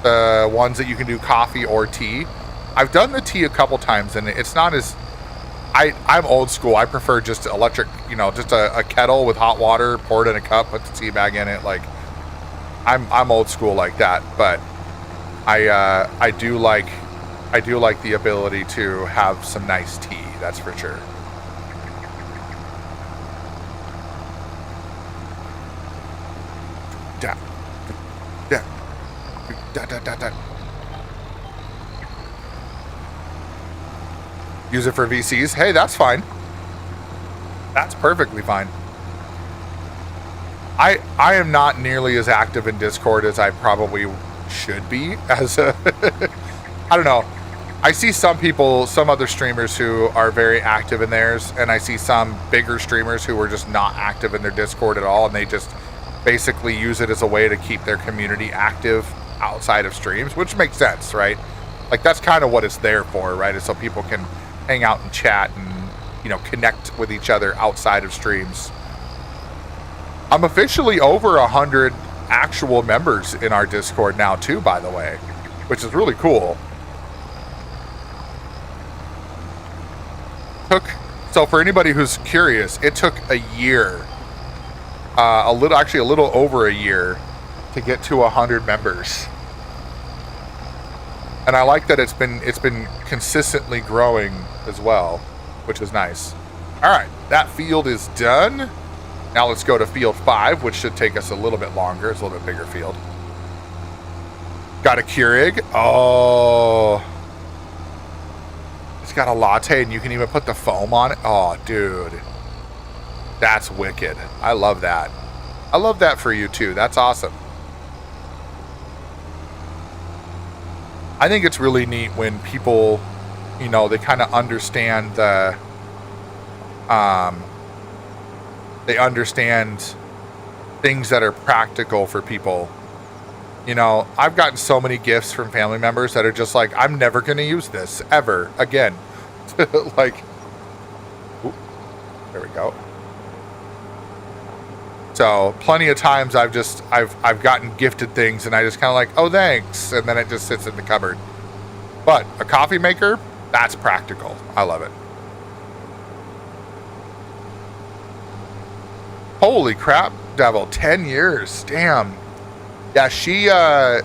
the ones that you can do coffee or tea. I've done the tea a couple times, and it's not as... I'm old school. I prefer just electric, you know, just a kettle with hot water, pour it in a cup, put the tea bag in it. Like, I'm old school like that, but I do like the ability to have some nice tea, that's for sure. da, da, da, da, da, da. Use it for VCs. Hey, that's fine. That's perfectly fine. I am not nearly as active in Discord as I probably should be. As a I don't know. I see some people, some other streamers who are very active in theirs, and I see some bigger streamers who are just not active in their Discord at all, and they just basically use it as a way to keep their community active outside of streams, which makes sense, right? Like, that's kind of what it's there for, right? Is so people can hang out and chat and, you know, connect with each other outside of streams. I'm officially over 100 actual members in our Discord now too, by the way, which is really cool. So for anybody who's curious, it took a year, a little over a year to get to 100 members. And I like that it's been consistently growing as well, which is nice. All right, that field is done. Now let's go to field 5, which should take us a little bit longer. It's a little bit bigger field. Got a Keurig. Oh, it's got a latte, and you can even put the foam on it. Oh, dude, that's wicked. I love that. I love that for you too. That's awesome. I think it's really neat when people, you know, they kind of understand the, they understand things that are practical for people. You know, I've gotten so many gifts from family members that are just like, I'm never going to use this ever again. Like, ooh, there we go. So plenty of times I've gotten gifted things and I just kind of like, oh, thanks. And then it just sits in the cupboard. But a coffee maker, that's practical. I love it. Holy crap, Devil, 10 years. Damn. Yeah,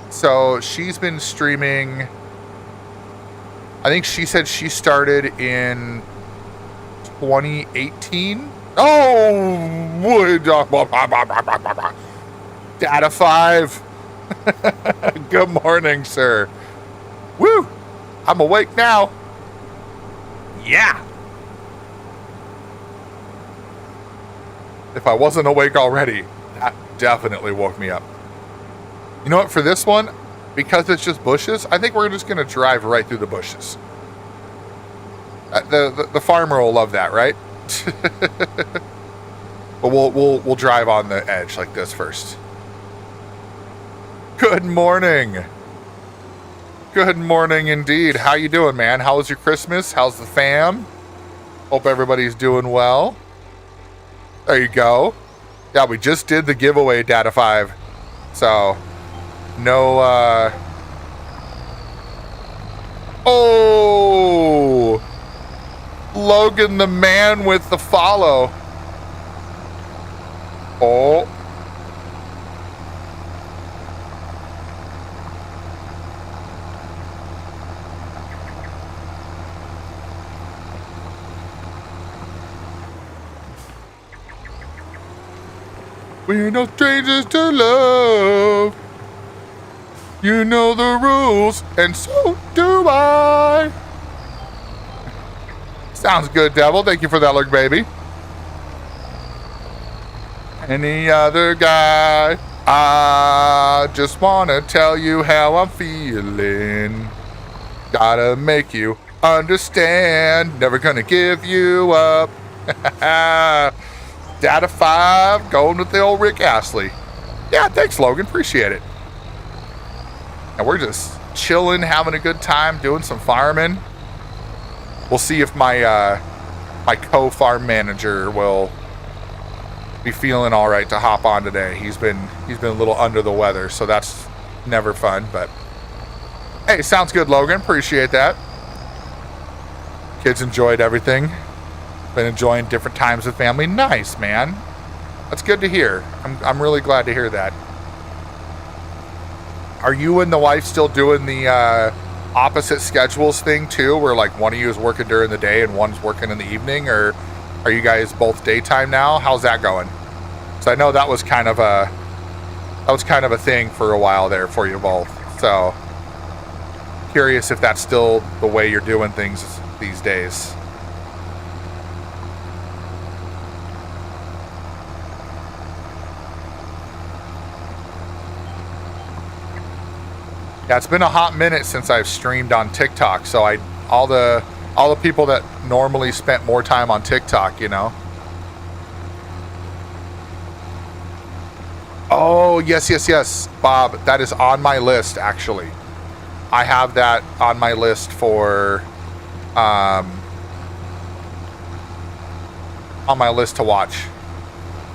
so she's been streaming. I think she said she started in 2018. Oh, Data 5. Good morning, sir. Woo, I'm awake now. Yeah. If I wasn't awake already, that definitely woke me up. You know what, for this one, because it's just bushes, I think we're just going to drive right through the bushes. The farmer will love that, right? But we'll drive on the edge like this first. Good morning. Good morning indeed. How you doing, man? How was your Christmas? How's the fam? Hope everybody's doing well. There you go. Yeah, we just did the giveaway, Data 5. So, no, oh! Logan the man with the follow. Oh. We're no strangers to love. You know the rules, and so do I. Sounds good, Devil. Thank you for that look, baby. Any other guy? I just wanna tell you how I'm feeling. Gotta make you understand. Never gonna give you up. Data 5, going with the old Rick Astley. Yeah, thanks, Logan. Appreciate it. And we're just chilling, having a good time, doing some farming. We'll see if my my co-farm manager will be feeling all right to hop on today. He's been a little under the weather, so that's never fun. But hey, sounds good, Logan. Appreciate that. Kids enjoyed everything. Been enjoying different times with family. Nice, man. That's good to hear. I'm really glad to hear that. Are you and the wife still doing the opposite schedules thing too, where like one of you is working during the day and one's working in the evening, or are you guys both daytime now? How's that going? So I know that was kind of a That was kind of a thing for a while there for you both. So, curious if that's still the way you're doing things these days. Yeah, it's been a hot minute since I've streamed on TikTok, so all the people that normally spent more time on TikTok, you know. Oh, yes, Bob, that is on my list, actually. I have that on my list for, on my list to watch.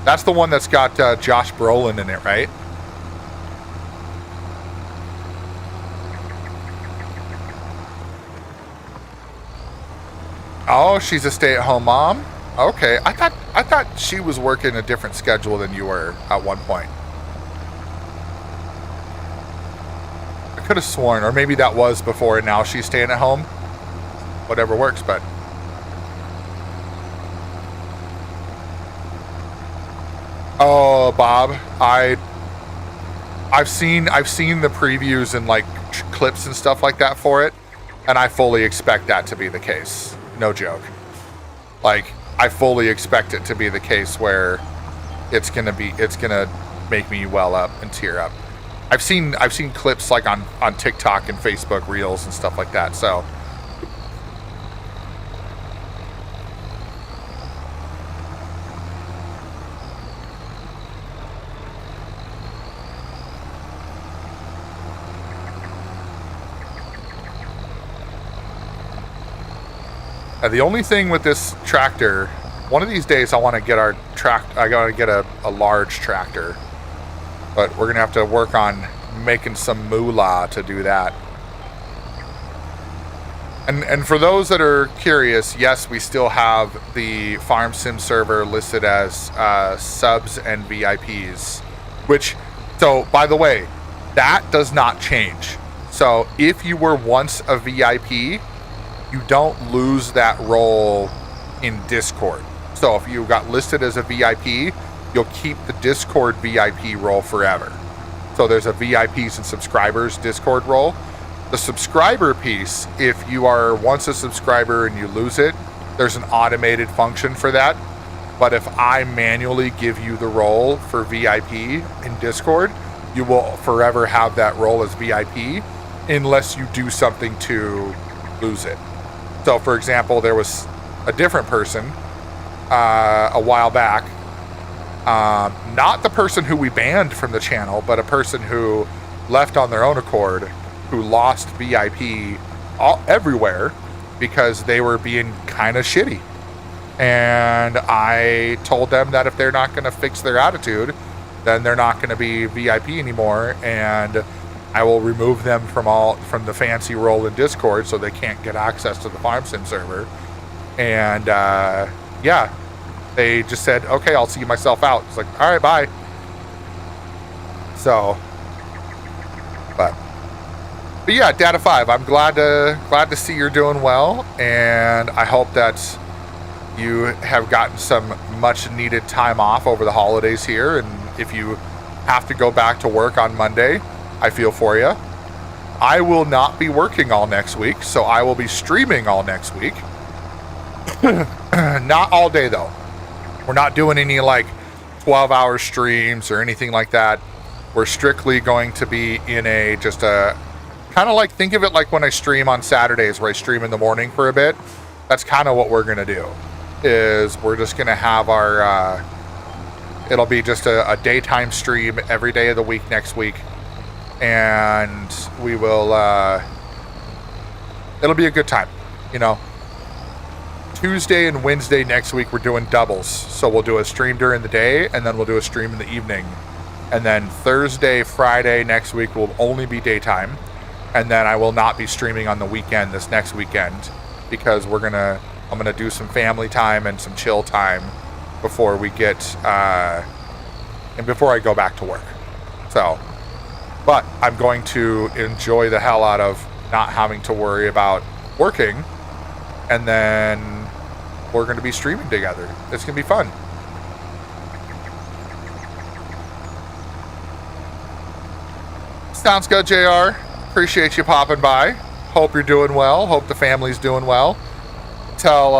That's the one that's got Josh Brolin in it, right? Oh, she's a stay-at-home mom? Okay, I thought she was working a different schedule than you were at one point. I could have sworn, or maybe that was before and now she's staying at home. Whatever works, but... Oh, Bob, I've seen the previews and like clips and stuff like that for it, and I fully expect that to be the case. No joke. Like, I fully expect it to be the case where it's gonna make me well up and tear up. I've seen clips like on TikTok and Facebook Reels and stuff like that. So the only thing with this tractor, one of these days I want to get I gotta get a large tractor, but we're gonna have to work on making some moolah to do that. And for those that are curious, yes, we still have the Farm Sim server listed as subs and VIPs, which, so by the way, that does not change. So if you were once a VIP, you don't lose that role in Discord. So if you got listed as a VIP, you'll keep the Discord VIP role forever. So there's a VIPs and subscribers Discord role. The subscriber piece, if you are once a subscriber and you lose it, there's an automated function for that. But if I manually give you the role for VIP in Discord, you will forever have that role as VIP unless you do something to lose it. So for example, there was a different person a while back, not the person who we banned from the channel, but a person who left on their own accord, who lost VIP everywhere because they were being kind of shitty. And I told them that if they're not going to fix their attitude, then they're not going to be VIP anymore, and I will remove them from the fancy role in Discord so they can't get access to the Farm Sim server. And yeah, they just said, okay, I'll see myself out. It's like, all right, bye. So, but yeah, Data 5, I'm glad to see you're doing well, and I hope that you have gotten some much needed time off over the holidays here. And if you have to go back to work on Monday, I feel for you. I will not be working all next week, so I will be streaming all next week. Not all day though. We're not doing any like 12-hour streams or anything like that. We're strictly going to be in just a kind of like, think of it like when I stream on Saturdays where I stream in the morning for a bit. That's kind of what we're going to do. Is we're just going to have our it'll be just a daytime stream every day of the week next week, and we will it'll be a good time, you know. Tuesday and Wednesday next week we're doing doubles, so we'll do a stream during the day and then we'll do a stream in the evening, and then Thursday, Friday next week will only be daytime, and then I will not be streaming on the weekend this next weekend because I'm gonna do some family time and some chill time before we get and before I go back to work. So, but I'm going to enjoy the hell out of not having to worry about working, and then we're going to be streaming together. It's going to be fun. Sounds good, JR. Appreciate you popping by. Hope you're doing well. Hope the family's doing well. Tell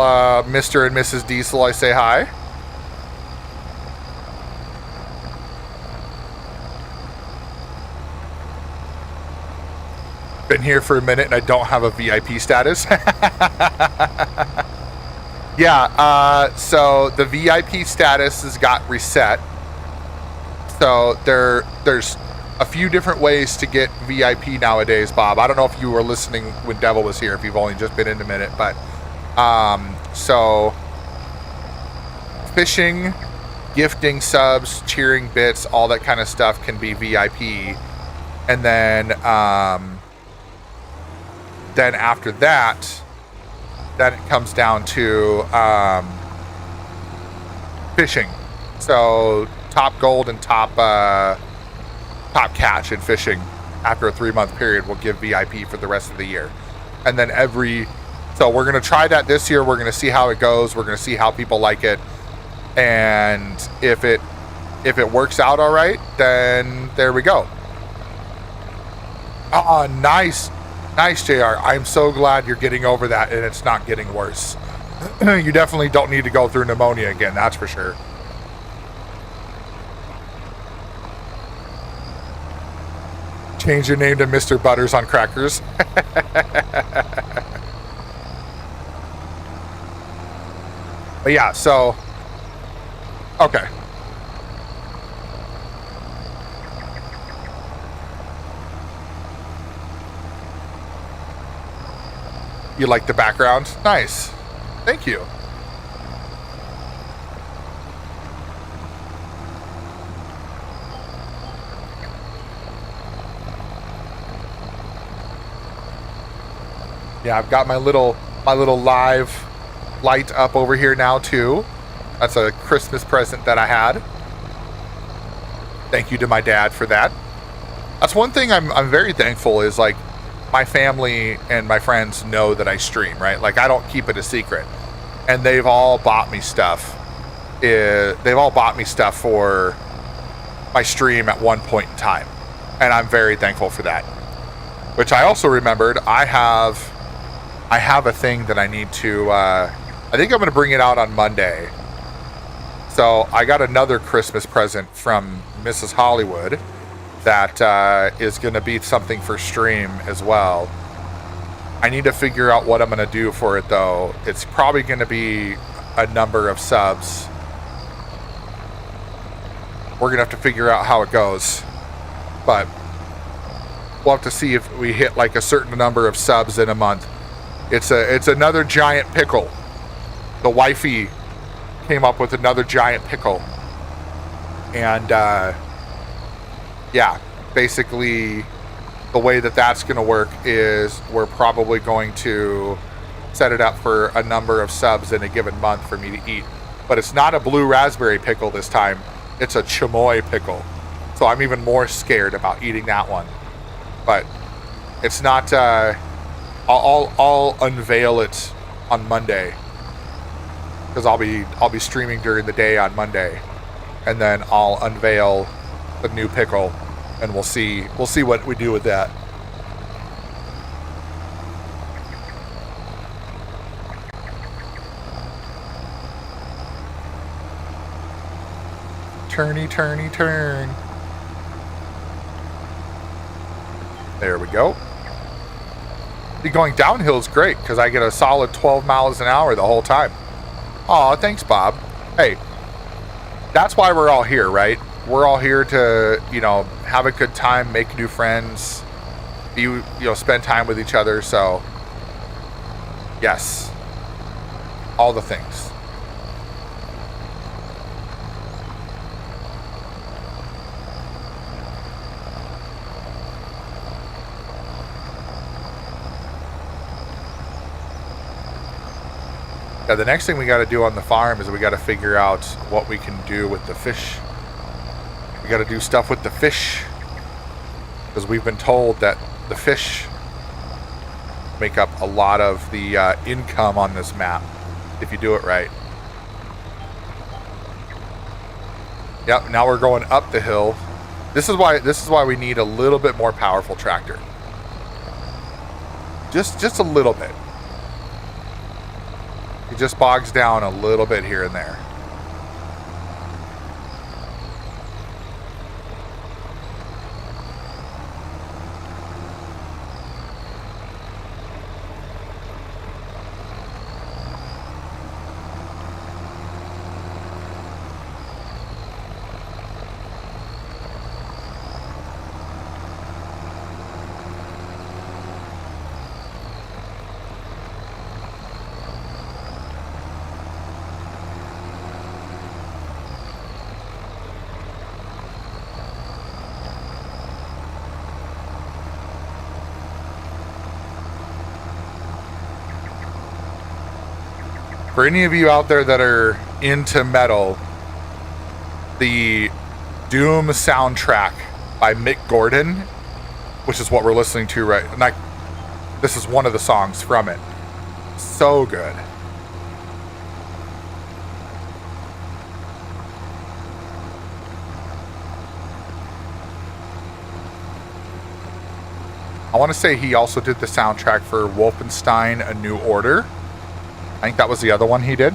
Mr. and Mrs. Diesel I say hi. Been here for a minute and I don't have a VIP status. Yeah, so the VIP status has got reset. So there's a few different ways to get VIP nowadays, Bob. I don't know if you were listening when Devil was here, if you've only just been in a minute, but so fishing, gifting subs, cheering bits, all that kind of stuff can be VIP. And then after that, then it comes down to fishing. So top gold and top catch in fishing after a 3-month period will give VIP for the rest of the year. And then so we're going to try that this year. We're going to see how it goes. We're going to see how people like it. And if it works out all right, then there we go. Oh, nice. Nice, JR. I'm so glad you're getting over that and it's not getting worse. You definitely don't need to go through pneumonia again, that's for sure. Change your name to Mr. Butters on crackers. But yeah, so... Okay. You like the background? Nice. Thank you. Yeah, I've got my little live light up over here now too. That's a Christmas present that I had. Thank you to my dad for that. That's one thing I'm very thankful is, like, my family and my friends know that I stream, right? Like, I don't keep it a secret. And they've all bought me stuff. They've all bought me stuff for my stream at one point in time. And I'm very thankful for that. Which I also remembered, I have a thing that I need to, I think I'm going to bring it out on Monday. So I got another Christmas present from Mrs. Hollywood that is going to be something for stream as well. I need to figure out what I'm going to do for it, though. It's probably going to be a number of subs. We're going to have to figure out how it goes. But we'll have to see if we hit like a certain number of subs in a month. It's another giant pickle. The wifey came up with another giant pickle. And yeah, basically the way that that's going to work is we're probably going to set it up for a number of subs in a given month for me to eat. But it's not a blue raspberry pickle this time. It's a chamoy pickle. So I'm even more scared about eating that one. But it's not... I'll unveil it on Monday, because I'll be streaming during the day on Monday, and then I'll unveil the new pickle, and we'll see what we do with that. Turny, turny, turn. There we go. Going downhill is great because I get a solid 12 miles an hour the whole time. Aw, thanks, Bob. Hey, that's why we're all here, right? We're all here to, have a good time, make new friends, spend time with each other. So, yes, all the things. Yeah, the next thing we got to do on the farm is we got to figure out what we can do with the fish. We got to do stuff with the fish, because we've been told that the fish make up a lot of the income on this map if you do it right. Yep, now we're going up the hill This is why we need a little bit more powerful tractor. Just a little bit. It just bogs down a little bit here and there. For any of you out there that are into metal, the Doom soundtrack by Mick Gordon, which is what we're listening to right now, this is one of the songs from it. So good. I want to say he also did the soundtrack for Wolfenstein: A New Order. I think that was the other one he did.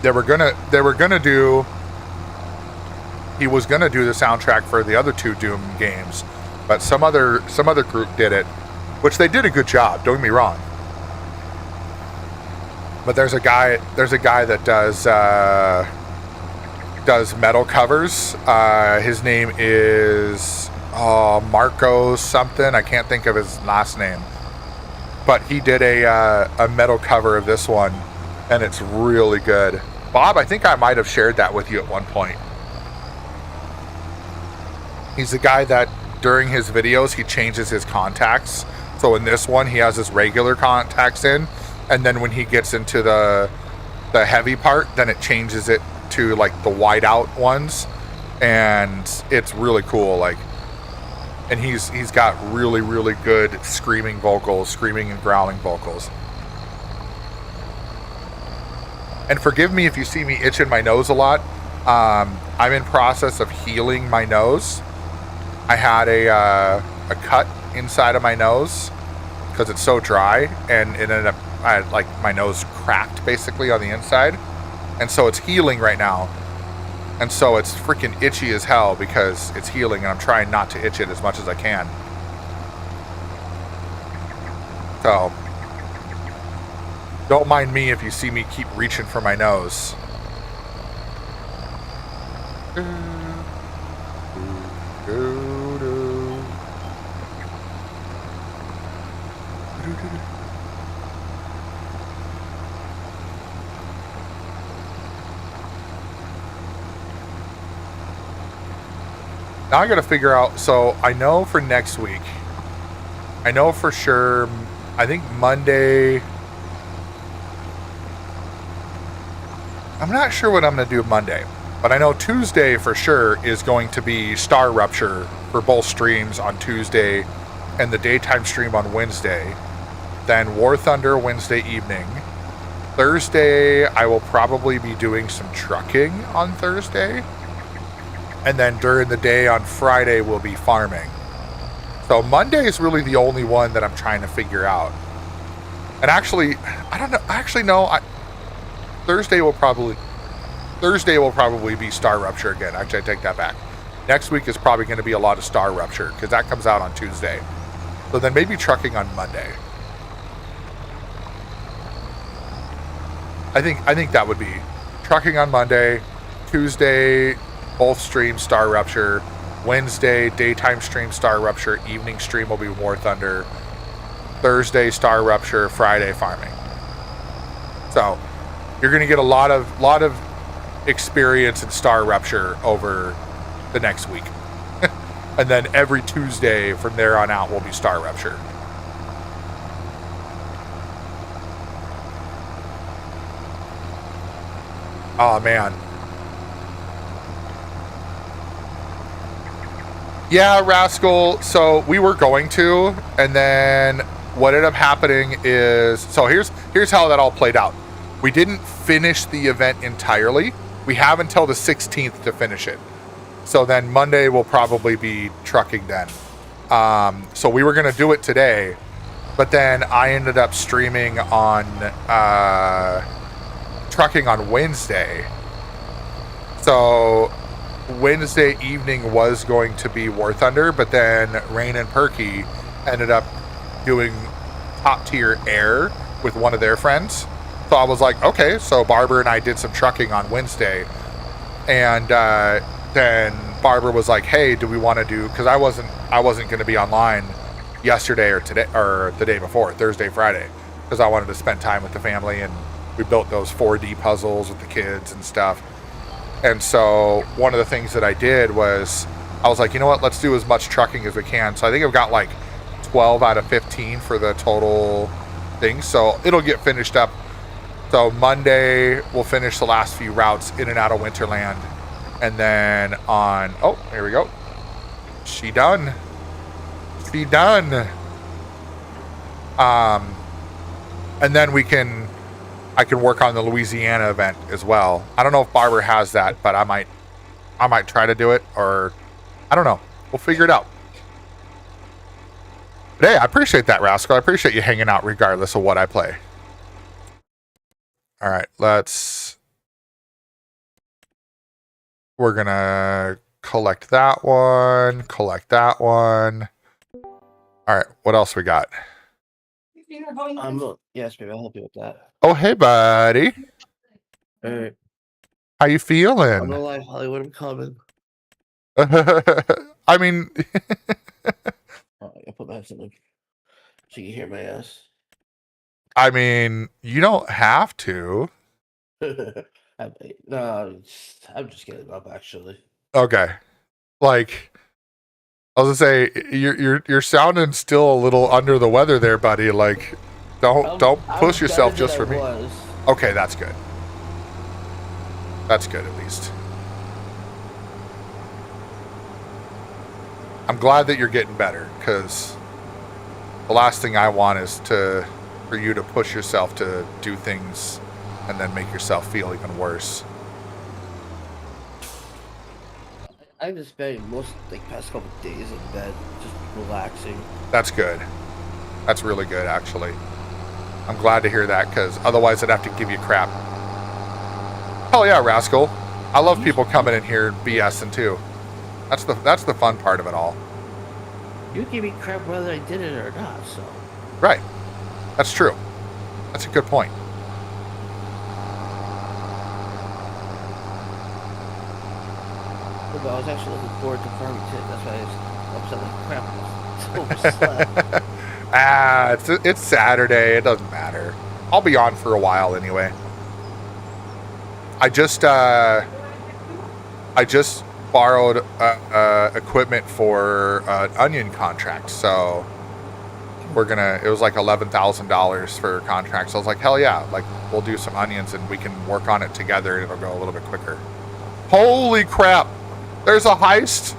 He was gonna do the soundtrack for the other two Doom games, but some other group did it, which they did a good job, don't get me wrong. But there's a guy that does metal covers. His name is Marco something. I can't think of his last name. But he did a metal cover of this one, and it's really good. Bob, I think I might have shared that with you at one point. He's the guy that during his videos he changes his contacts. So in this one he has his regular contacts in, and then when he gets into the heavy part, then it changes it to like the whiteout ones, and it's really cool. Like, and he's got really good screaming and growling vocals. And forgive me if you see me itching my nose a lot. I'm in process of healing my nose. I had a cut inside of my nose because it's so dry, and it ended up, I had like my nose cracked basically on the inside, and so it's healing right now. And so it's freaking itchy as hell because it's healing, and I'm trying not to itch it as much as I can. So don't mind me if you see me keep reaching for my nose. Now I gotta figure out, so I know for next week, I know for sure, I think Monday, I'm not sure what I'm gonna do Monday, but I know Tuesday for sure is going to be Star Rupture for both streams on Tuesday and the daytime stream on Wednesday. Then War Thunder Wednesday evening. Thursday, I will probably be doing some trucking on Thursday. And then during the day on Friday, we'll be farming. So Monday is really the only one that I'm trying to figure out. And actually, I don't know. Actually, no. Thursday will probably be Star Rupture again. Actually, I take that back. Next week is probably going to be a lot of Star Rupture because that comes out on Tuesday. So then maybe trucking on Monday. I think that would be trucking on Monday, Tuesday, both streams Star Rupture, Wednesday daytime stream Star Rupture, evening stream will be War Thunder, Thursday Star Rupture, Friday farming. So you're going to get a lot of experience in Star Rupture over the next week. And then every Tuesday from there on out will be Star Rupture. Oh man. Yeah, Rascal. So we were going to, and then what ended up happening is, so here's how that all played out. We didn't finish the event entirely. We have until the 16th to finish it. So then Monday will probably be trucking then. So we were going to do it today, but then I ended up streaming on trucking on Wednesday. So Wednesday evening was going to be War Thunder, but then Rain and Perky ended up doing top tier air with one of their friends. So I was like, okay, so Barbara and I did some trucking on Wednesday, and then Barbara was like, hey, do we want to do, because I wasn't going to be online yesterday or today or the day before, Thursday, Friday, because I wanted to spend time with the family, and we built those 4D puzzles with the kids and stuff. And so one of the things that I did was I was like, you know what, let's do as much trucking as we can. So I think I've got like 12 out of 15 for the total thing, so it'll get finished up. So Monday we'll finish the last few routes in and out of Winterland, and then on, oh, here we go, she done. And then I can work on the Louisiana event as well. I don't know if Barbara has that, but I might try to do it, or I don't know. We'll figure it out. But hey, I appreciate that, Rascal. I appreciate you hanging out regardless of what I play. All right, we're gonna collect that one. All right, what else we got? Yes, maybe I'll help you with that. Oh, hey, buddy. Alright. How you I'm feeling? no life, Hollywood, I'm coming. I mean, I'll put my headset in so you can hear my ass. I mean, you don't have to. No, I'm just getting up actually. Okay. Like, I was gonna say, you're sounding still a little under the weather there, buddy. Like, don't push yourself just for me. Okay, that's good. That's good, at least. I'm glad that you're getting better, because the last thing I want is for you to push yourself to do things and then make yourself feel even worse. I've just spent most past couple days in bed, just relaxing. That's good. That's really good, actually. I'm glad to hear that, because otherwise I'd have to give you crap. Hell yeah, Rascal. I love people coming in here and BSing too. That's the fun part of it all. You give me crap whether I did it or not, so. Right. That's true. That's a good point. But I was actually looking forward to Farming Tit. That's why I was upset like crap. It's Saturday. It doesn't matter. I'll be on for a while anyway. I just borrowed equipment for an onion contract, so it was like $11,000 for a contract. So I was like, hell yeah, like we'll do some onions and we can work on it together and it'll go a little bit quicker. Holy crap! There's a heist.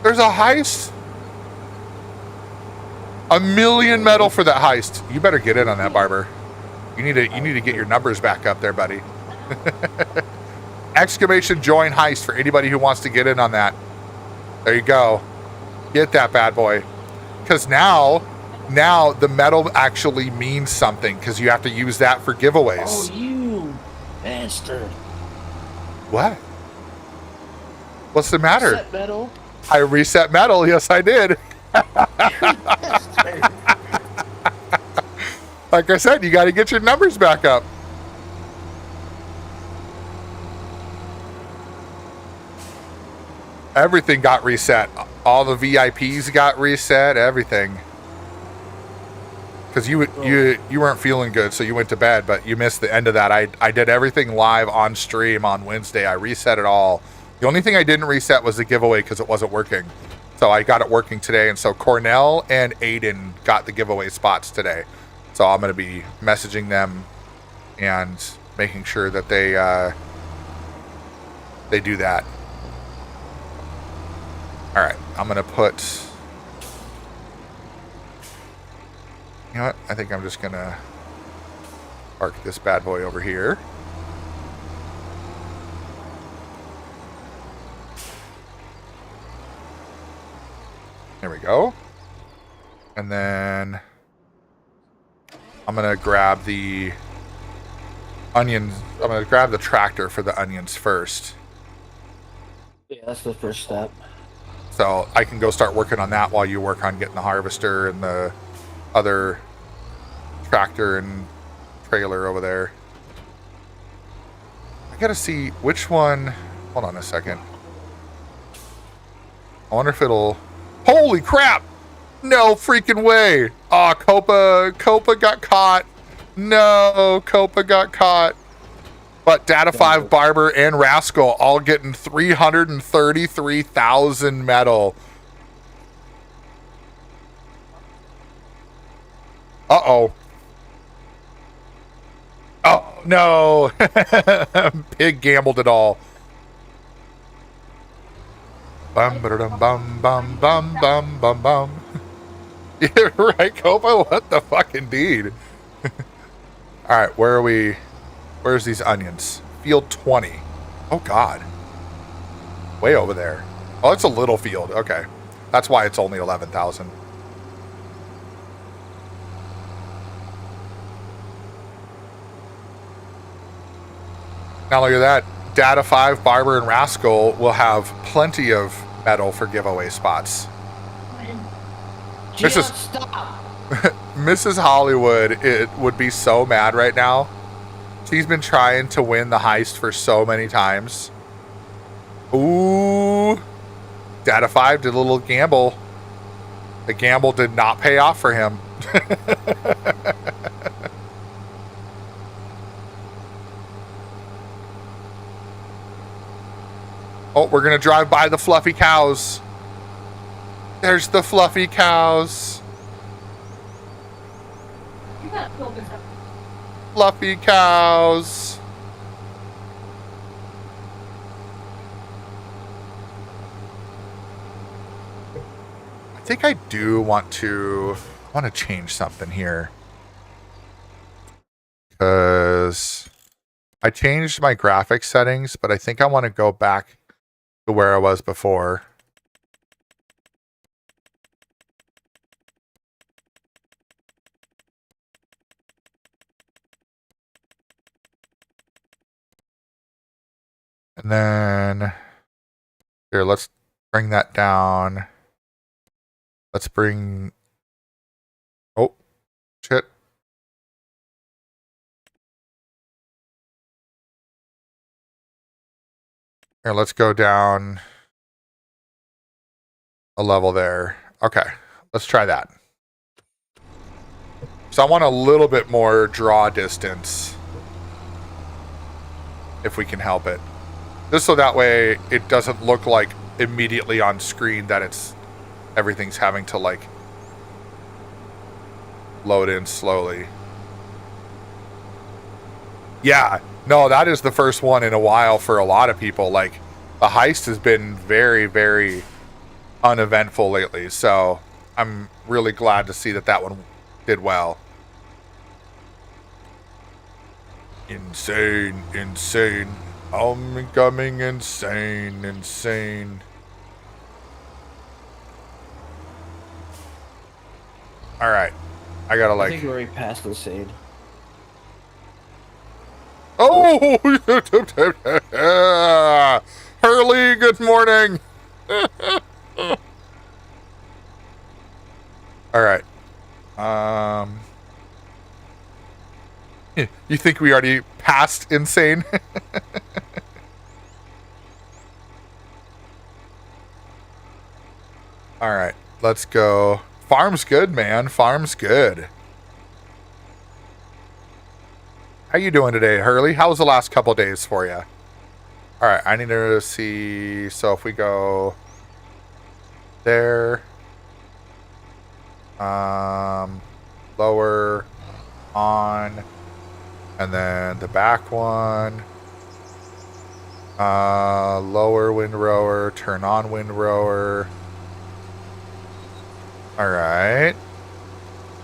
$1 million metal for that heist. You better get in on that, Barber. You need to get your numbers back up there, buddy. Exclamation join heist for anybody who wants to get in on that. There you go. Get that bad boy. Because now the metal actually means something, because you have to use that for giveaways. Oh, you bastard. What? What's the matter? Reset metal. I reset metal. Yes, I did. Like I said, you got to get your numbers back up. Everything got reset. All the VIPs got reset. Everything. Because you weren't feeling good, so you went to bed, but you missed the end of that. I did everything live on stream on Wednesday. I reset it all. The only thing I didn't reset was the giveaway because it wasn't working. So I got it working today, and so Cornell and Aiden got the giveaway spots today. So I'm going to be messaging them and making sure that they do that. All right, I'm going to put... You know what? I think I'm just going to Park this bad boy over here. There we go. And then I'm going to grab the onions. I'm going to grab the tractor for the onions first. Yeah, that's the first step. So I can go start working on that while you work on getting the harvester and the other tractor and trailer over there. I gotta see which one. Hold on a second. I wonder if it'll. Holy crap! No freaking way! Aw, Copa got caught. No, Copa got caught. But Data 5, Barber, and Rascal all getting 333,000 metal. Uh-oh. Oh, no. Pig gambled it all. Bum, ba-da-dum, bum, bum, bum, bum, bum, bum. You're right, Copa? What the fucking deed? Alright, where are we? Where's these onions? Field 20. Oh, God. Way over there. Oh, it's a little field. Okay. That's why it's only 11,000. Now look at that. Data 5, Barber, and Rascal will have plenty of metal for giveaway spots. Gian, stop! Mrs. Hollywood would be so mad right now. She's been trying to win the heist for so many times. Ooh. Data 5 did a little gamble. The gamble did not pay off for him. Oh, we're going to drive by the fluffy cows. There's the fluffy cows. You gotta pull this up. Fluffy cows. I think I do want to change something here. Because I changed my graphics settings, but I think I want to go back to where I was before. And then here, let's bring that down. Let's bring, oh, shit. Here, let's go down a level there. Okay, let's try that. So I want a little bit more draw distance, if we can help it. Just so that way it doesn't look like immediately on screen that everything's having to like load in slowly. Yeah, no, that is the first one in a while for a lot of people. Like, the heist has been very, very uneventful lately, so I'm really glad to see that that one did well. Insane, insane. I'm becoming insane, insane. All right, I gotta I think like. we're already past insane. Oh, Hurley, good morning. All right. You think we already passed insane? All right, let's go. Farm's good, man. Farm's good. How you doing today, Hurley? How was the last couple days for you? All right, I need to see. So if we go there, lower, on, and then the back one, lower windrower, turn on windrower. All right,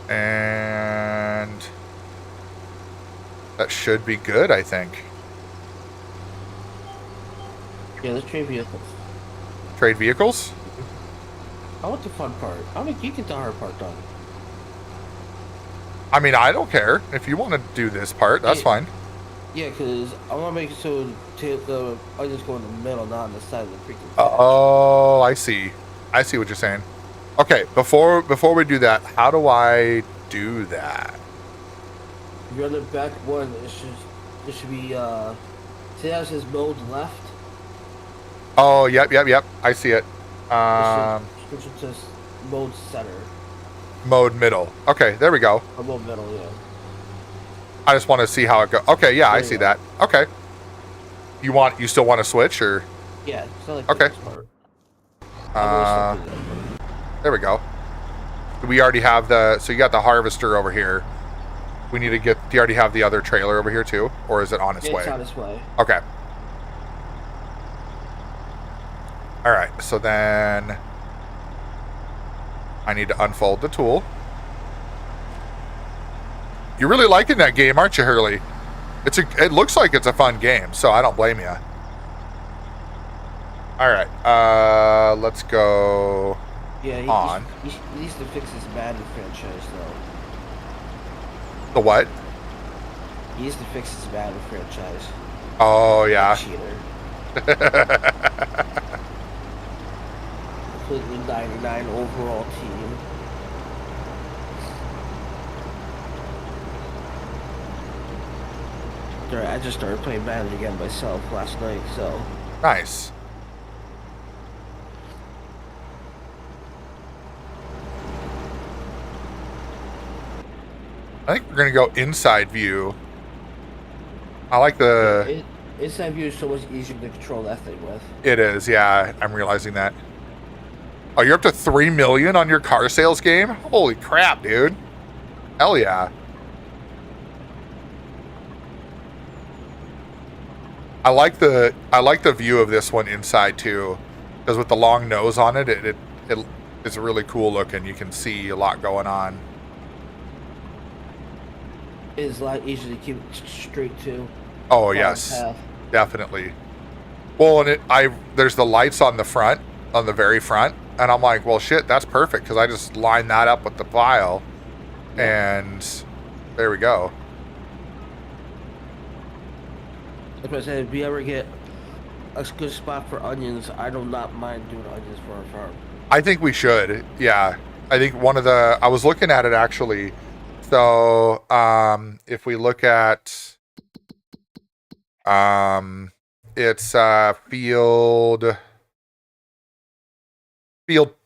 and That should be good, I think. Yeah, let's trade vehicles. Trade vehicles? I want the fun part. I mean, you get the hard part done. I mean, I don't care. If you want to do this part, that's Yeah. fine. Yeah, because I want to make it so the onions go in the middle, not on the side of the freaking patch. Oh, I see. I see what you're saying. Okay, before we do that, how do I do that? If you're on the back one, it should be, see how it says mode left? Oh, yep. I see it. It should just mode center. Mode middle. Okay, there we go. Or mode middle, yeah. I just want to see how it goes. Okay, yeah, I There you see go. that. Okay. You still want to switch, or? Yeah, it's not like Okay. this part. Uh, there we go. We already have so you got the harvester over here. We need to do you already have the other trailer over here too? Or is it on its way? It's on its way. Okay. Alright, so then I need to unfold the tool. You're really liking that game, aren't you, Hurley? It looks like it's a fun game, so I don't blame you. Alright, let's go Yeah, on. He needs to fix his Madden franchise, though. The what? He needs to fix his Madden franchise. Oh, yeah. Cheater. Completely 99 overall team. Sorry, I just started playing Madden again myself last night, so... Nice. I think we're going to go inside view. I like the... Inside view is so much easier to control that thing with. It is, yeah. I'm realizing that. Oh, you're up to 3 million on your car sales game? Holy crap, dude. Hell yeah. I like the view of this one inside too, because with the long nose on it, it's really cool looking. You can see a lot going on. It's a lot easier to keep it straight too. Oh Long yes, path. definitely. Well, and there's the lights on the front, on the very front, and I'm like, well, shit, that's perfect because I just line that up with the file, and there we go. Like I said, if we ever get a good spot for onions, I do not mind doing onions for our farm. I think we should. Yeah. I think I was looking at it actually. So, if we look at, it's, field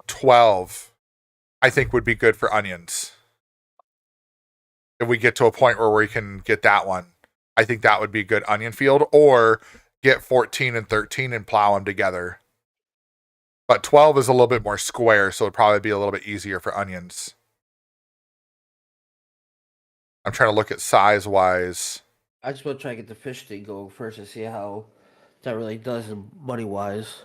12, I think would be good for onions. If we get to a point where we can get that one, I think that would be a good onion field, or get 14 and 13 and plow them together. But 12 is a little bit more square, so it'd probably be a little bit easier for onions. I'm trying to look at size-wise. I just want to try to get the fish thing going first and see how that really does money-wise.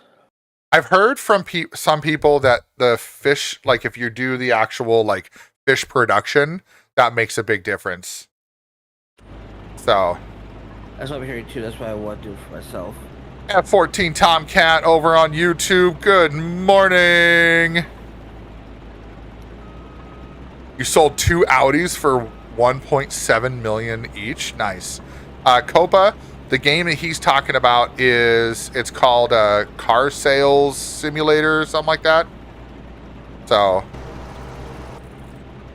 I've heard from some people that the fish, like if you do the actual like fish production, that makes a big difference. So, That's what I'm hearing too. That's what I want to do for myself. F14 Tomcat over on YouTube. Good morning. You sold 2 Audis for 1.7 million each. Nice. Copa, the game that he's talking about it's called Car Sales Simulator or something like that. So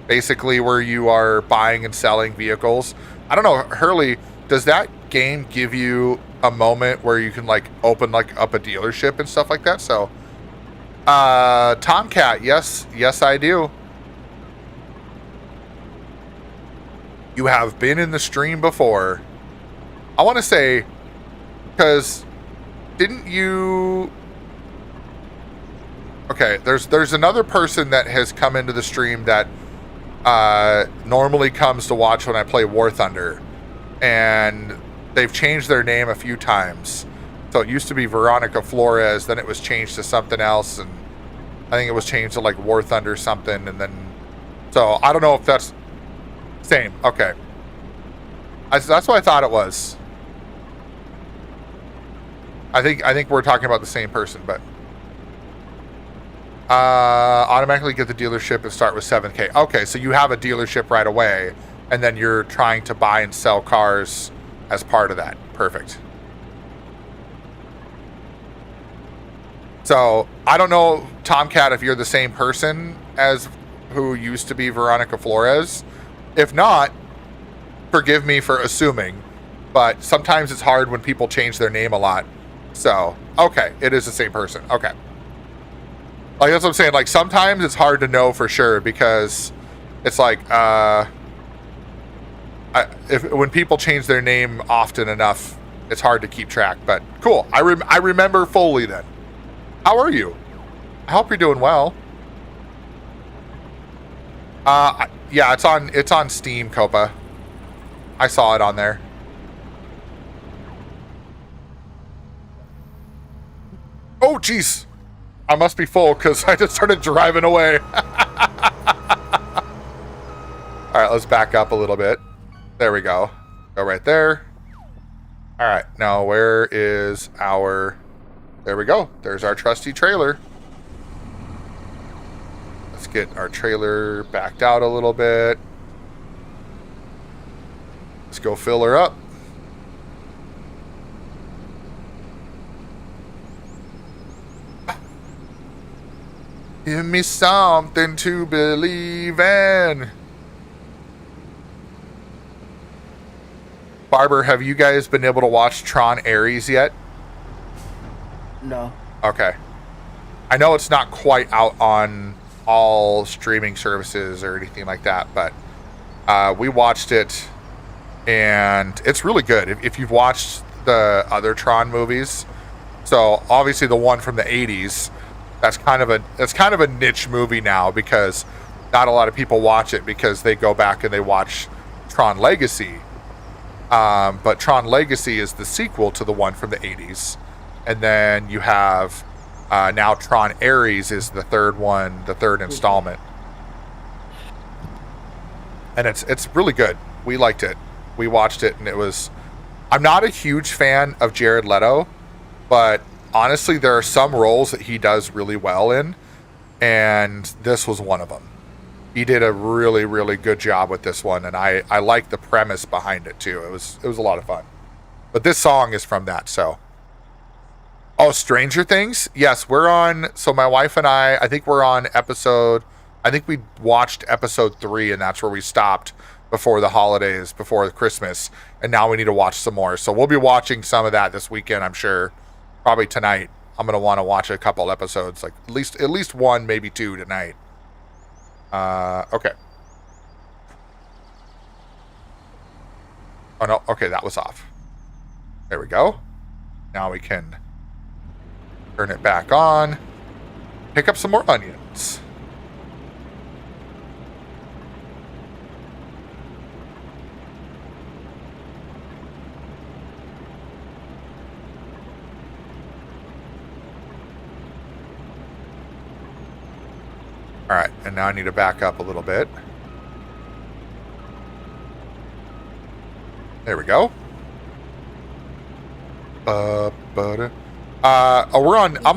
basically where you are buying and selling vehicles. I don't know, Hurley, does that game give you a moment where you can like open like up a dealership and stuff like that? So Tomcat, yes I do. You have been in the stream before. I want to say, because didn't you... Okay, there's another person that has come into the stream that normally comes to watch when I play War Thunder, and they've changed their name a few times. So it used to be Veronica Flores, then it was changed to something else, and I think it was changed to like War Thunder something, and then... So I don't know if that's... Same, okay. That's what I thought it was. I think we're talking about the same person, but automatically get the dealership and start with 7K. Okay, so you have a dealership right away, and then you're trying to buy and sell cars as part of that. Perfect. So I don't know, Tomcat, if you're the same person as who used to be Veronica Flores. If not, forgive me for assuming, but sometimes it's hard when people change their name a lot. So, okay, it is the same person. Okay. Like, that's what I'm saying. Like, sometimes it's hard to know for sure because it's like, when people change their name often enough, it's hard to keep track. But cool. I remember fully then. How are you? I hope you're doing well. Yeah, it's on Steam, Copa. I saw it on there. Oh, jeez. I must be full because I just started driving away. All right, let's back up a little bit. There we go. Go right there. All right, now where is our... There we go. There's our trusty trailer. Let's get our trailer backed out a little bit. Let's go fill her up. Give me something to believe in. Barber, have you guys been able to watch Tron Ares yet? No. Okay. I know it's not quite out on all streaming services or anything like that, but we watched it, and it's really good. If you've watched the other Tron movies, so obviously the one from the 80s, that's kind of a niche movie now because not a lot of people watch it because they go back and they watch Tron Legacy. But Tron Legacy is the sequel to the one from the 80s. And then you have now Tron Ares is the third one, the third installment. And it's really good. We liked it. We watched it, and it was... I'm not a huge fan of Jared Leto, but honestly, there are some roles that he does really well in, and this was one of them. He did a really, really good job with this one, and I like the premise behind it too. It was a lot of fun. But this song is from that, so... Oh, Stranger Things? Yes, we're on... So my wife and I think we're on episode... I think we watched episode 3, and that's where we stopped before the holidays, before Christmas. And now we need to watch some more. So we'll be watching some of that this weekend, I'm sure. Probably tonight. I'm going to want to watch a couple episodes. Like, at least one, maybe two tonight. Okay. Oh, no. Okay, that was off. There we go. Now we can... turn it back on. Pick up some more onions. All right, and now I need to back up a little bit. There we go. I'm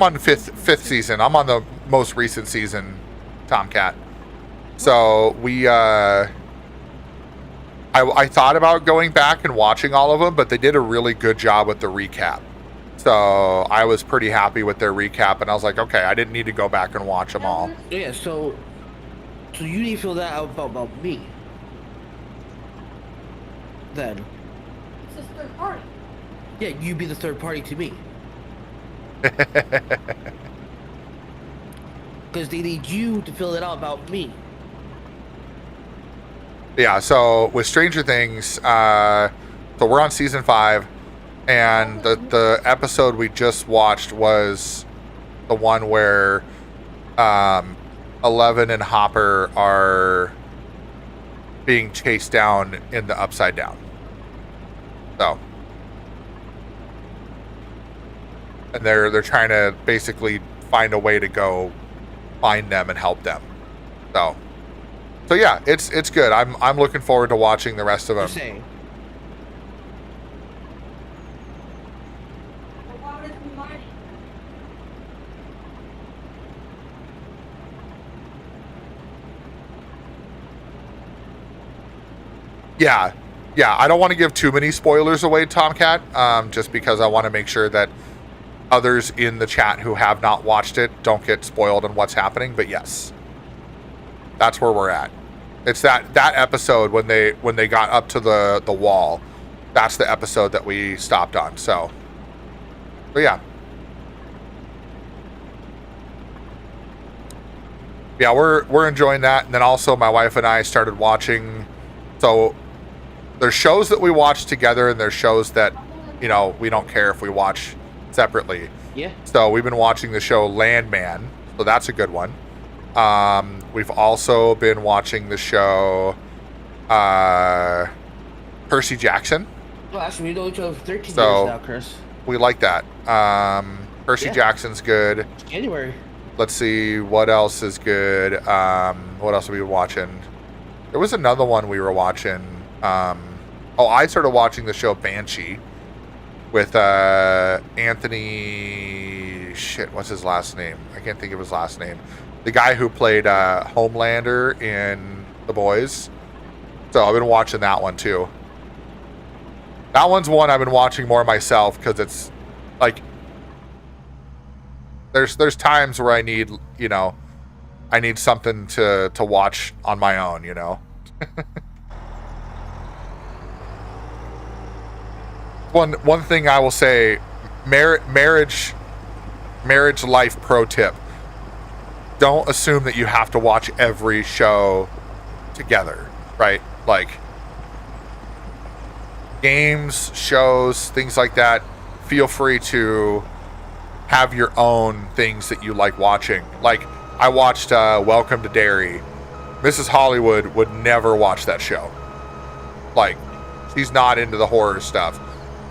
on fifth season. I'm on the most recent season, Tomcat. So we I thought about going back and watching all of them, but they did a really good job with the recap. So I was pretty happy with their recap, and I was like, okay, I didn't need to go back and watch them all. Yeah, so you need to feel that out about me. Then. It's his third party. Yeah, you be the third party to me. Because they need you to fill it out about me. Yeah, so with Stranger Things, so we're on season 5, and the episode we just watched was the one where Eleven and Hopper are being chased down in the Upside Down. So, and they're trying to basically find a way to go find them and help them. So yeah, it's good. I'm looking forward to watching the rest of them. Just saying. yeah, I don't want to give too many spoilers away, Tomcat, just because I want to make sure that others in the chat who have not watched it don't get spoiled on what's happening. But yes, that's where we're at. It's that episode when they got up to the wall. That's the episode that we stopped on. So, but yeah. Yeah, we're enjoying that. And then also my wife and I started watching. So there's shows that we watch together, and there's shows that, you know, we don't care if we watch separately. Yeah. So we've been watching the show Landman. So that's a good one. We've also been watching the show Percy Jackson. Well, actually, we know each other for 13 So- years now, Chris. We like that. Percy Yeah. Jackson's good. January. Let's see what else is good. What else are we watching? There was another one we were watching. I started watching the show Banshee with Anthony. Shit, what's his last name? I can't think of his last name. The guy who played Homelander in The Boys. So I've been watching that one too. That one's one I've been watching more myself because it's like there's times where I need, you know, I need something to watch on my own, you know. One thing I will say, marriage life pro tip. Don't assume that you have to watch every show together, right? Like games, shows, things like that. Feel free to have your own things that you like watching. Like I watched Welcome to Derry. Mrs. Hollywood would never watch that show. Like she's not into the horror stuff.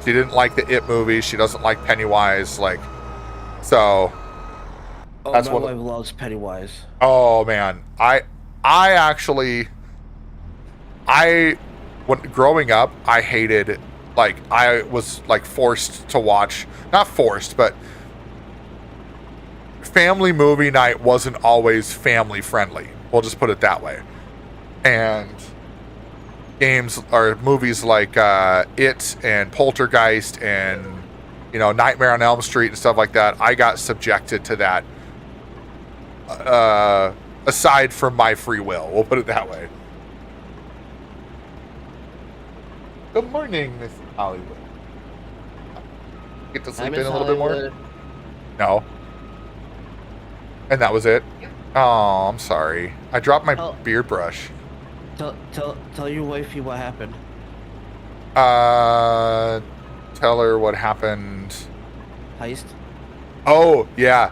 She didn't like the It movies. She doesn't like Pennywise. Like, so Oh, that's my what. wife loves Pennywise. Oh man, I actually, when growing up, I hated. Like I was like forced to watch, not forced, but family movie night wasn't always family friendly. We'll just put it that way. And games or movies like It and Poltergeist and, you know, Nightmare on Elm Street and stuff like that, I got subjected to that aside from my free will. We'll put it that way. Good morning, Miss Hollywood. Get to sleep in a little bit more? No. And that was it? Oh, I'm sorry. I dropped my Oh. beard brush. Tell your wifey what happened. Tell her what happened. Heist. Oh, yeah.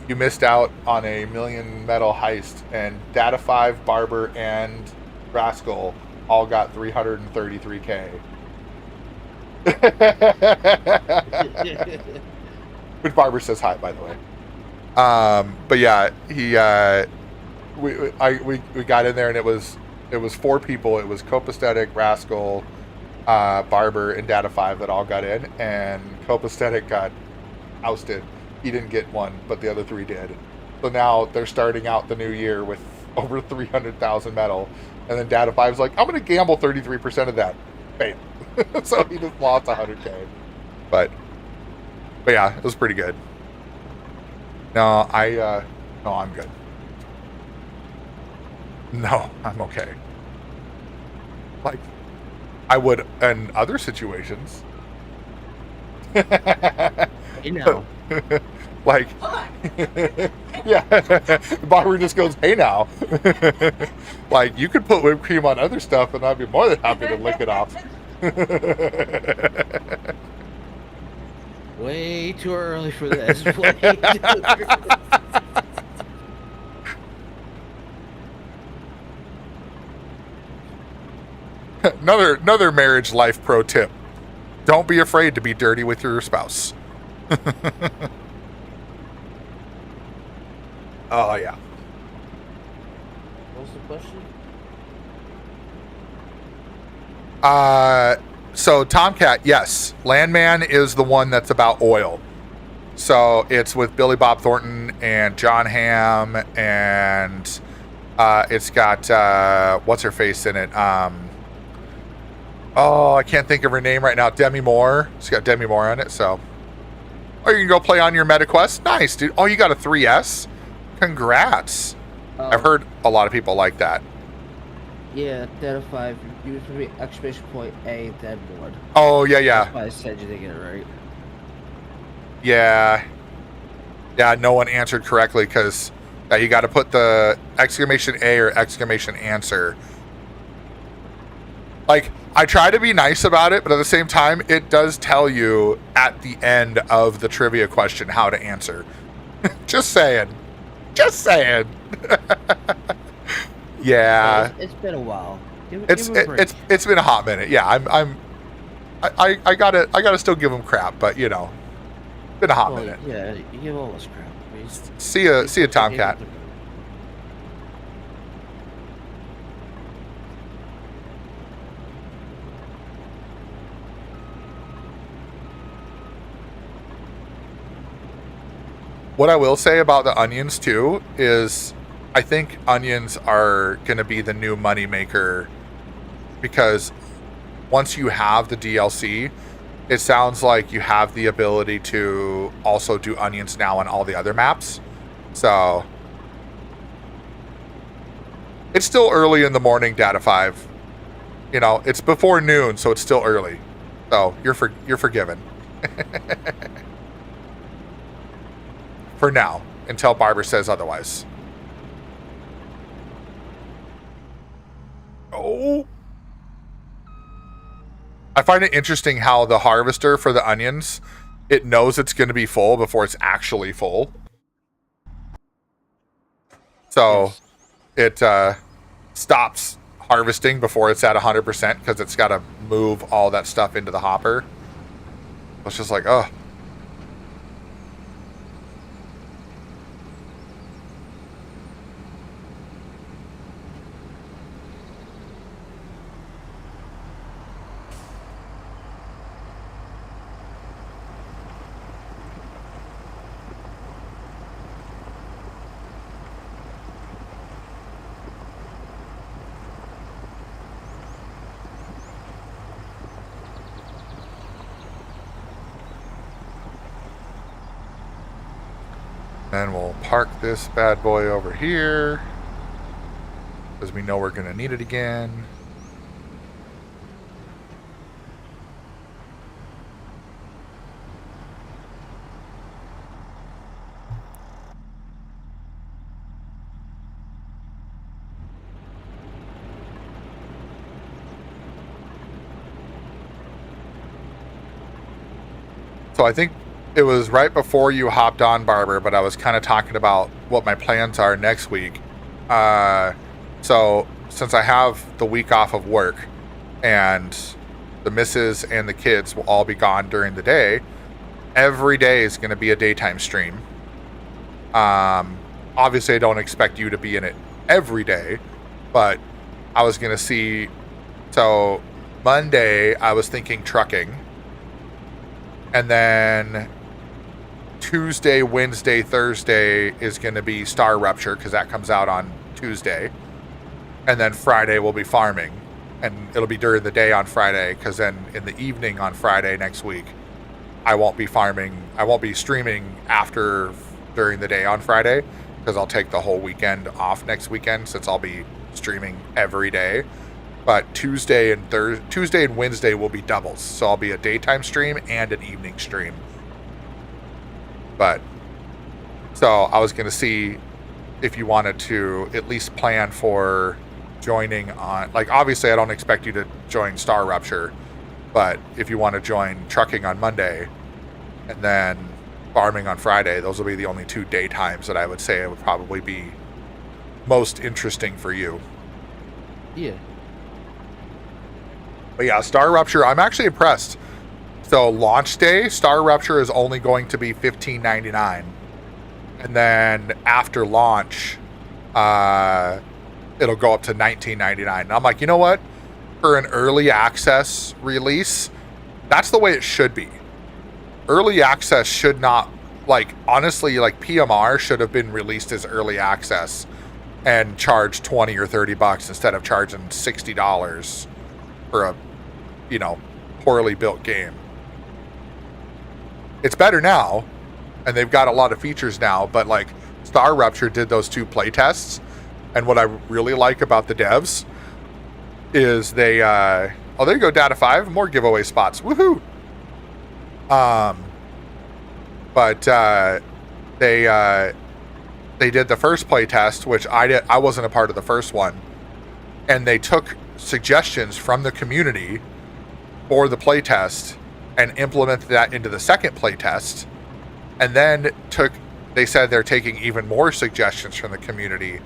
You missed out on a $1 million metal heist, and Data 5, Barber, and Rascal all got 333K. Which Barber says hi, by the way. But yeah, he we got in there, and it was 4 people. It was Copacetic, Rascal, Barber, and Data 5 that all got in, and Copacetic got ousted. He didn't get one, but the other 3 did. So now they're starting out the new year with over 300,000 metal, and then Data 5's like, I'm gonna gamble 33% of that. Bam. So he just lost 100K. But yeah, it was pretty good. No, I'm good. No, I'm okay. Like, I would in other situations. You know. Like, yeah, Barber just goes, hey now. Like, you could put whipped cream on other stuff, and I'd be more than happy to lick it off. Way too early for this. Way too early. Another marriage life pro tip. Don't be afraid to be dirty with your spouse. Oh, yeah. What's the question? So Tomcat, yes. Landman is the one that's about oil. So it's with Billy Bob Thornton and John Hamm and It's got what's her face in it? Oh, I can't think of her name right now. Demi Moore. It's got Demi Moore on it. So, oh, you can go play on your MetaQuest. Nice, dude. Oh, you got a 3S. Congrats. I've heard a lot of people like that. Yeah, Dead of 5. Use the exclamation point A, then board. Oh yeah, yeah. That's why I said you didn't get it right. Yeah. Yeah, no one answered correctly because you got to put the exclamation A or exclamation answer. Like, I try to be nice about it, but at the same time, it does tell you at the end of the trivia question how to answer. Just saying. Just saying. Yeah. It's been a while. Give It's him a break. it's been a hot minute. Yeah, I gotta still give him crap, but you know, been a hot Well, minute. yeah, you give all this crap. I mean, See ya, Tomcat. What I will say about the onions too is I think onions are going to be the new moneymaker because once you have the DLC, it sounds like you have the ability to also do onions now on all the other maps. So it's still early in the morning, Data 5. You know, it's before noon, so it's still early. So you're forgiven. For now, until Barber says otherwise. Oh. I find it interesting how the harvester for the onions, it knows it's going to be full before it's actually full. So it stops harvesting before it's at 100% because it's got to move all that stuff into the hopper. It's just like, oh. Then we'll park this bad boy over here because we know we're going to need it again. So I think it was right before you hopped on, Barber, but I was kind of talking about what my plans are next week. So since I have the week off of work and the missus and the kids will all be gone during the day, every day is going to be a daytime stream. Obviously, I don't expect you to be in it every day, but I was going to see. So Monday, I was thinking trucking. And then Tuesday, Wednesday, Thursday is going to be Star Rupture because that comes out on Tuesday. And then Friday will be farming. And it'll be during the day on Friday because then in the evening on Friday next week, I won't be farming. I won't be streaming during the day on Friday because I'll take the whole weekend off next weekend since I'll be streaming every day. But Tuesday and Wednesday will be doubles. So I'll be a daytime stream and an evening stream. But so I was going to see if you wanted to at least plan for joining on, like, obviously I don't expect you to join Star Rupture, but if you want to join trucking on Monday and then farming on Friday, those will be the only 2 daytimes that I would say would probably be most interesting for you. Yeah. But yeah, Star Rupture, I'm actually impressed. So launch day, Star Rupture is only going to be $15.99. And then after launch, it'll go up to $19.99. And I'm like, you know what? For an early access release, that's the way it should be. Early access should not, like, honestly, like PMR should have been released as early access and charge 20 or 30 bucks instead of charging $60 for a, poorly built game. It's better now, and they've got a lot of features now, but like Star Rupture did those 2 play tests, and what I really like about the devs is they there you go, Data 5, more giveaway spots. Woohoo! But they did the first play test, which I wasn't a part of the first one, and they took suggestions from the community for the play test and implemented that into the second play test, and then they said they're taking even more suggestions from the community,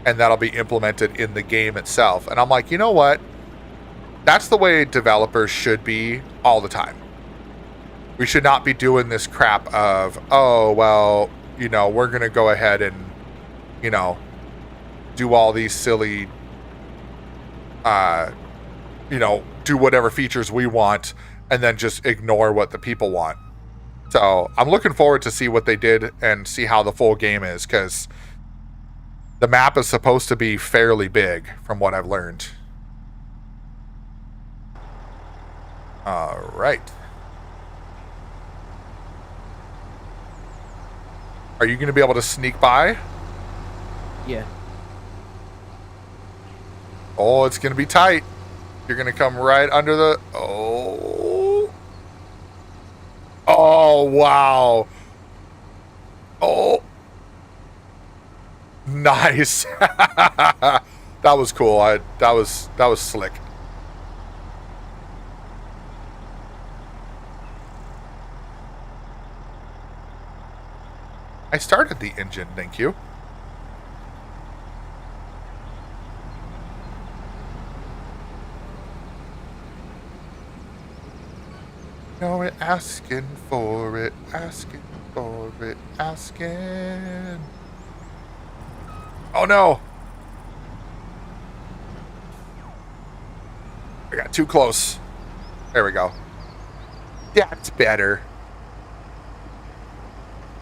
and that'll be implemented in the game itself. And I'm like, you know what? That's the way developers should be all the time. We should not be doing this crap of, oh, well, we're going to go ahead and, do all these silly, do whatever features we want and then just ignore what the people want. So I'm looking forward to see what they did and see how the full game is, because the map is supposed to be fairly big from what I've learned. All right. Are you going to be able to sneak by? Yeah. Oh, it's going to be tight. You're going to come right under the... Oh. Oh, wow. Oh. Nice. That was cool. That was slick. I started the engine, thank you. No, we're asking for it, asking for it, asking. Oh no! I got too close. There we go. That's better.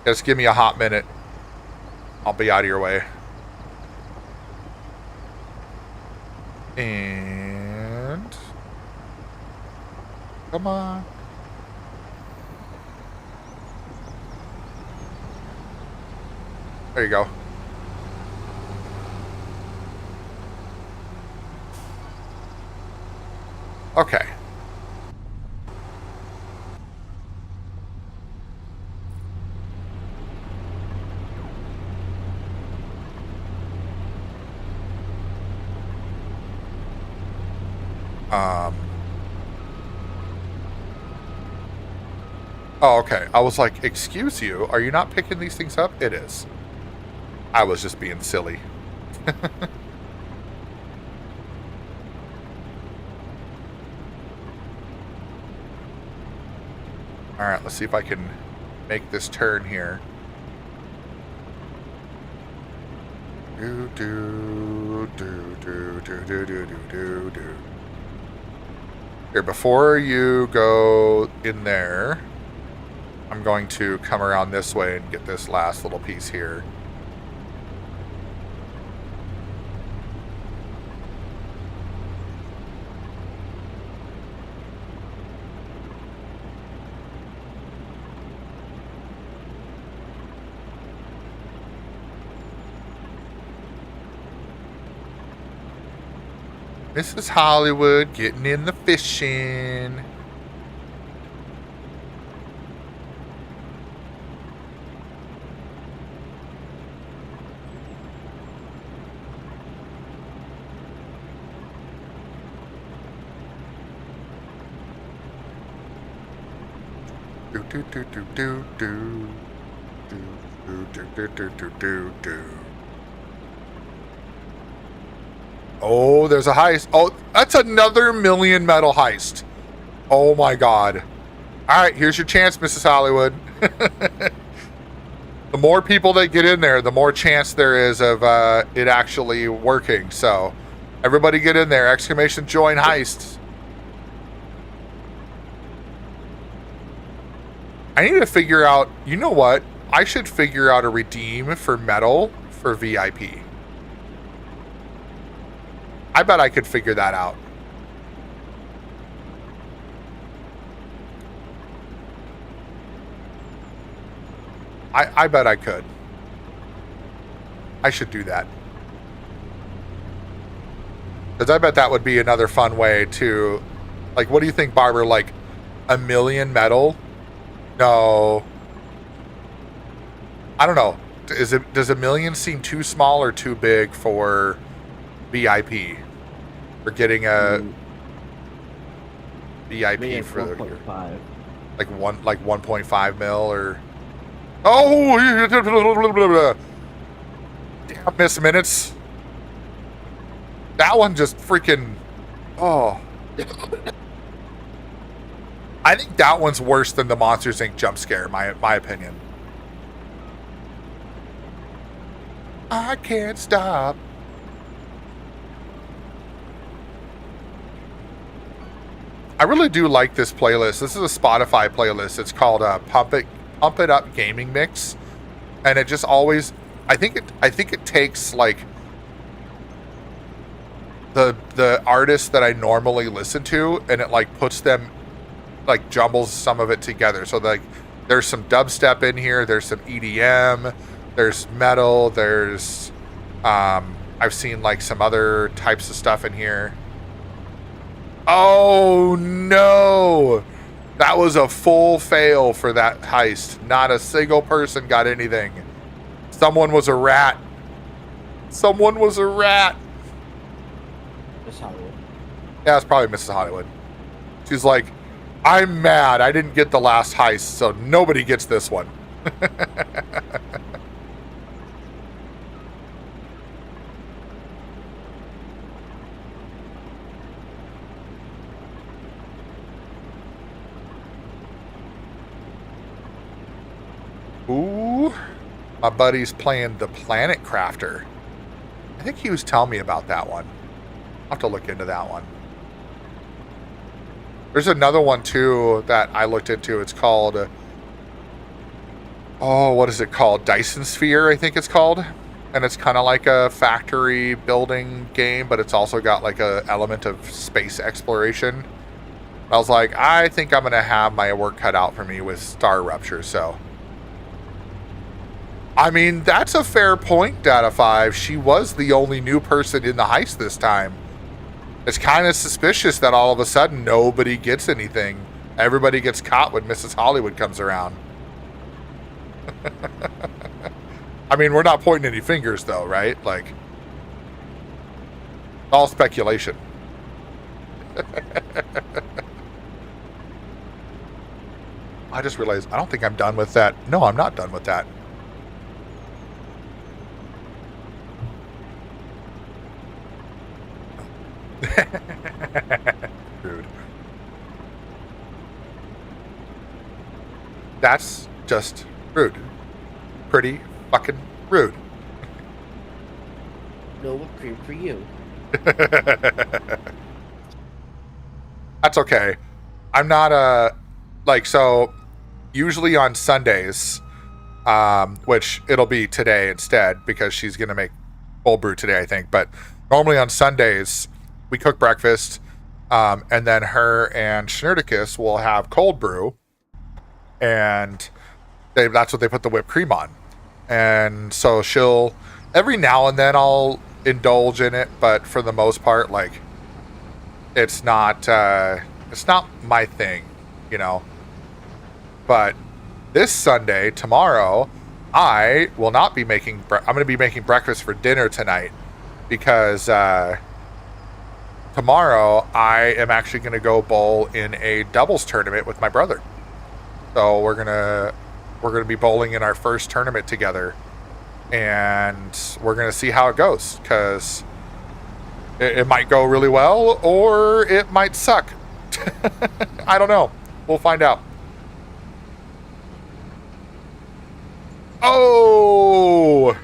Just give me a hot minute. I'll be out of your way. And... come on. There you go. Okay. Oh, okay. I was like, excuse you, are you not picking these things up? It is. I was just being silly. Alright, let's see if I can make this turn here. Do, do, do, do, do, do, do, do, do. Here, before you go in there, I'm going to come around this way and get this last little piece here. Mrs. Hollywood getting in the fishing. Do do do do do do do do do do do do do. Oh, there's a heist. Oh, that's another million metal heist. Oh my god. Alright, here's your chance, Mrs. Hollywood. The more people that get in there, the more chance there is of it actually working. So, everybody get in there. Exclamation join heist. I need to figure out, you know what? I should figure out a redeem for metal for VIP. I bet I could figure that out. I bet I could. I should do that. Because I bet that would be another fun way to... Like, what do you think, Barber? Like, 1 million metal? No. I don't know. Does 1 million seem too small or too big for VIP? For getting a VIP for the... 1.5. Like 1.5 mil or... Oh! Damn, miss minutes. That one just freaking... Oh. I think that one's worse than the Monsters Inc. jump scare, my opinion. I can't stop. I really do like this playlist. This is a Spotify playlist. It's called Pump It Up Gaming Mix, and it just always... I think it takes like the artists that I normally listen to, and it like puts them, like jumbles some of it together. So like there's some dubstep in here, there's some EDM, there's metal, there's I've seen like some other types of stuff in here. Oh no, that was a full fail for that heist. Not a single person got anything. Someone was a rat. Someone was a rat. Miss Hollywood. Yeah, it's probably Mrs. Hollywood. She's like, I'm mad. I didn't get the last heist, so nobody gets this one. Ooh. My buddy's playing the Planet Crafter. I think he was telling me about that one. I'll have to look into that one. There's another one, too, that I looked into. It's called... what is it called? Dyson Sphere, I think it's called. And it's kind of like a factory building game, but it's also got like a element of space exploration. I was like, I think I'm going to have my work cut out for me with Star Rupture, so... I mean, that's a fair point, Data 5. She was the only new person in the heist this time. It's kind of suspicious that all of a sudden nobody gets anything. Everybody gets caught when Mrs. Hollywood comes around. I mean, we're not pointing any fingers, though, right? Like, all speculation. I just realized I don't think I'm done with that. No, I'm not done with that. Rude. That's just rude. Pretty fucking rude. No whipped cream for you. That's okay. I'm not so usually on Sundays, which it'll be today instead because she's gonna make cold brew today, I think. But normally on Sundays we cook breakfast, and then her and Schnurticus will have cold brew, and that's what they put the whipped cream on. And so she'll, every now and then I'll indulge in it, but for the most part, like, it's not my thing, you know. But this Sunday, tomorrow, I will not be making, I'm going to be making breakfast for dinner tonight, because tomorrow I am actually going to go bowl in a doubles tournament with my brother. So we're gonna be bowling in our first tournament together, and we're gonna see how it goes, because it might go really well or it might suck. I don't know. We'll find out. Oh,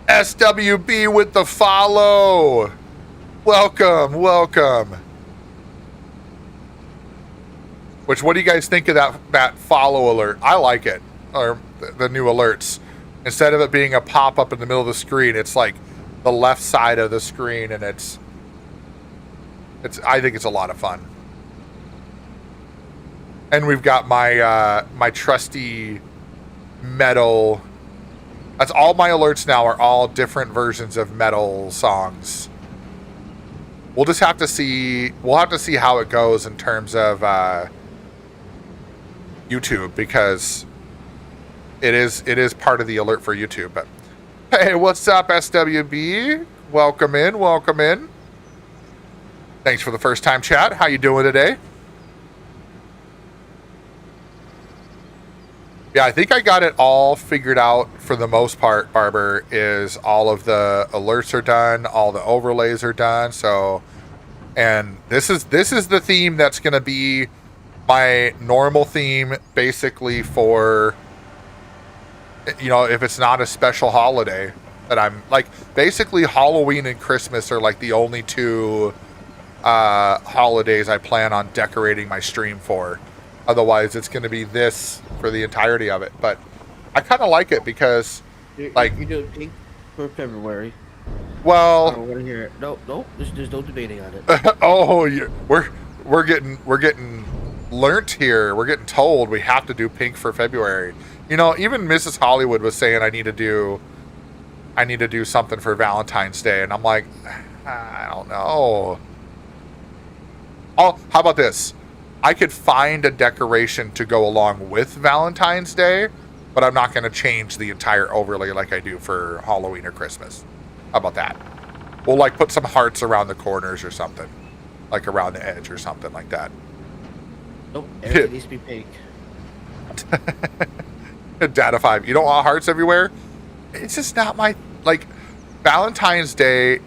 SWB with the follow. Welcome. Which, what do you guys think of that follow alert? I like it, or the new alerts. Instead of it being a pop-up in the middle of the screen, it's like the left side of the screen, and it's I think it's a lot of fun. And we've got my my trusty metal. That's all my alerts now are all different versions of metal songs. We'll just have to see. We'll have to see how it goes in terms of YouTube, because it is part of the alert for YouTube. But hey, what's up, SWB? Welcome in. Welcome in. Thanks for the first time chat. How you doing today? Yeah, I think I got it all figured out for the most part, Barber, is all of the alerts are done, all the overlays are done, so, and this is the theme that's going to be my normal theme, basically, for, you know, if it's not a special holiday, that I'm, like, basically Halloween and Christmas are, like, the only two holidays I plan on decorating my stream for. Otherwise, it's going to be this for the entirety of it. But I kind of like it because, like, you do it pink for February. well, I want to hear it. No, there's no debating on it. oh, we're getting learnt here. We're getting told we have to do pink for February. You know, even Mrs. Hollywood was saying I need to do something for Valentine's Day, and I'm like, I don't know. Oh, how about this? I could find a decoration to go along with Valentine's Day, but I'm not going to change the entire overlay like I do for Halloween or Christmas. How about that? We'll, like, put some hearts around the corners or something. Like around the edge or something like that. Nope, everything needs to be pink. Data 5. You don't want hearts everywhere? It's just not my... Like, Valentine's Day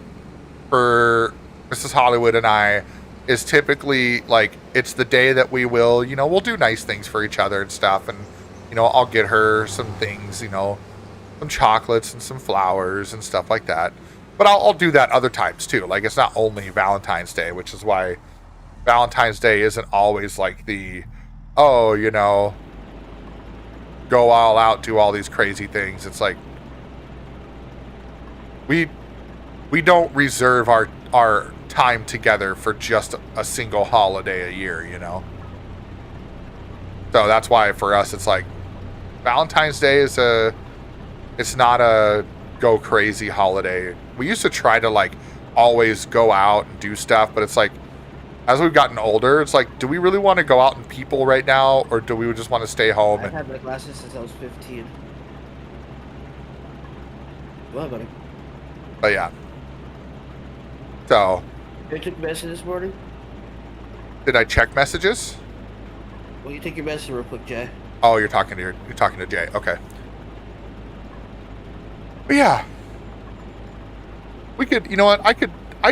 for Mrs. Hollywood and I is typically, like, it's the day that we will, you know, we'll do nice things for each other and stuff, and, you know, I'll get her some things, you know, some chocolates and some flowers and stuff like that. But I'll do that other times too. Like, it's not only Valentine's Day, which is why Valentine's Day isn't always like the, oh, you know, go all out, do all these crazy things. It's like, we don't reserve our time together for just a single holiday a year, you know? So that's why for us it's like Valentine's Day is it's not a go crazy holiday. We used to try to, like, always go out and do stuff, but it's like as we've gotten older, it's like, do we really want to go out and people right now, or do we just want to stay home? I've had my glasses since I was 15. Go ahead, buddy. But yeah. So, You took your message this morning? did I check messages? Well, you take your message real quick, Jay. Oh, you're talking to Jay. Okay. But yeah. We could, you know what? I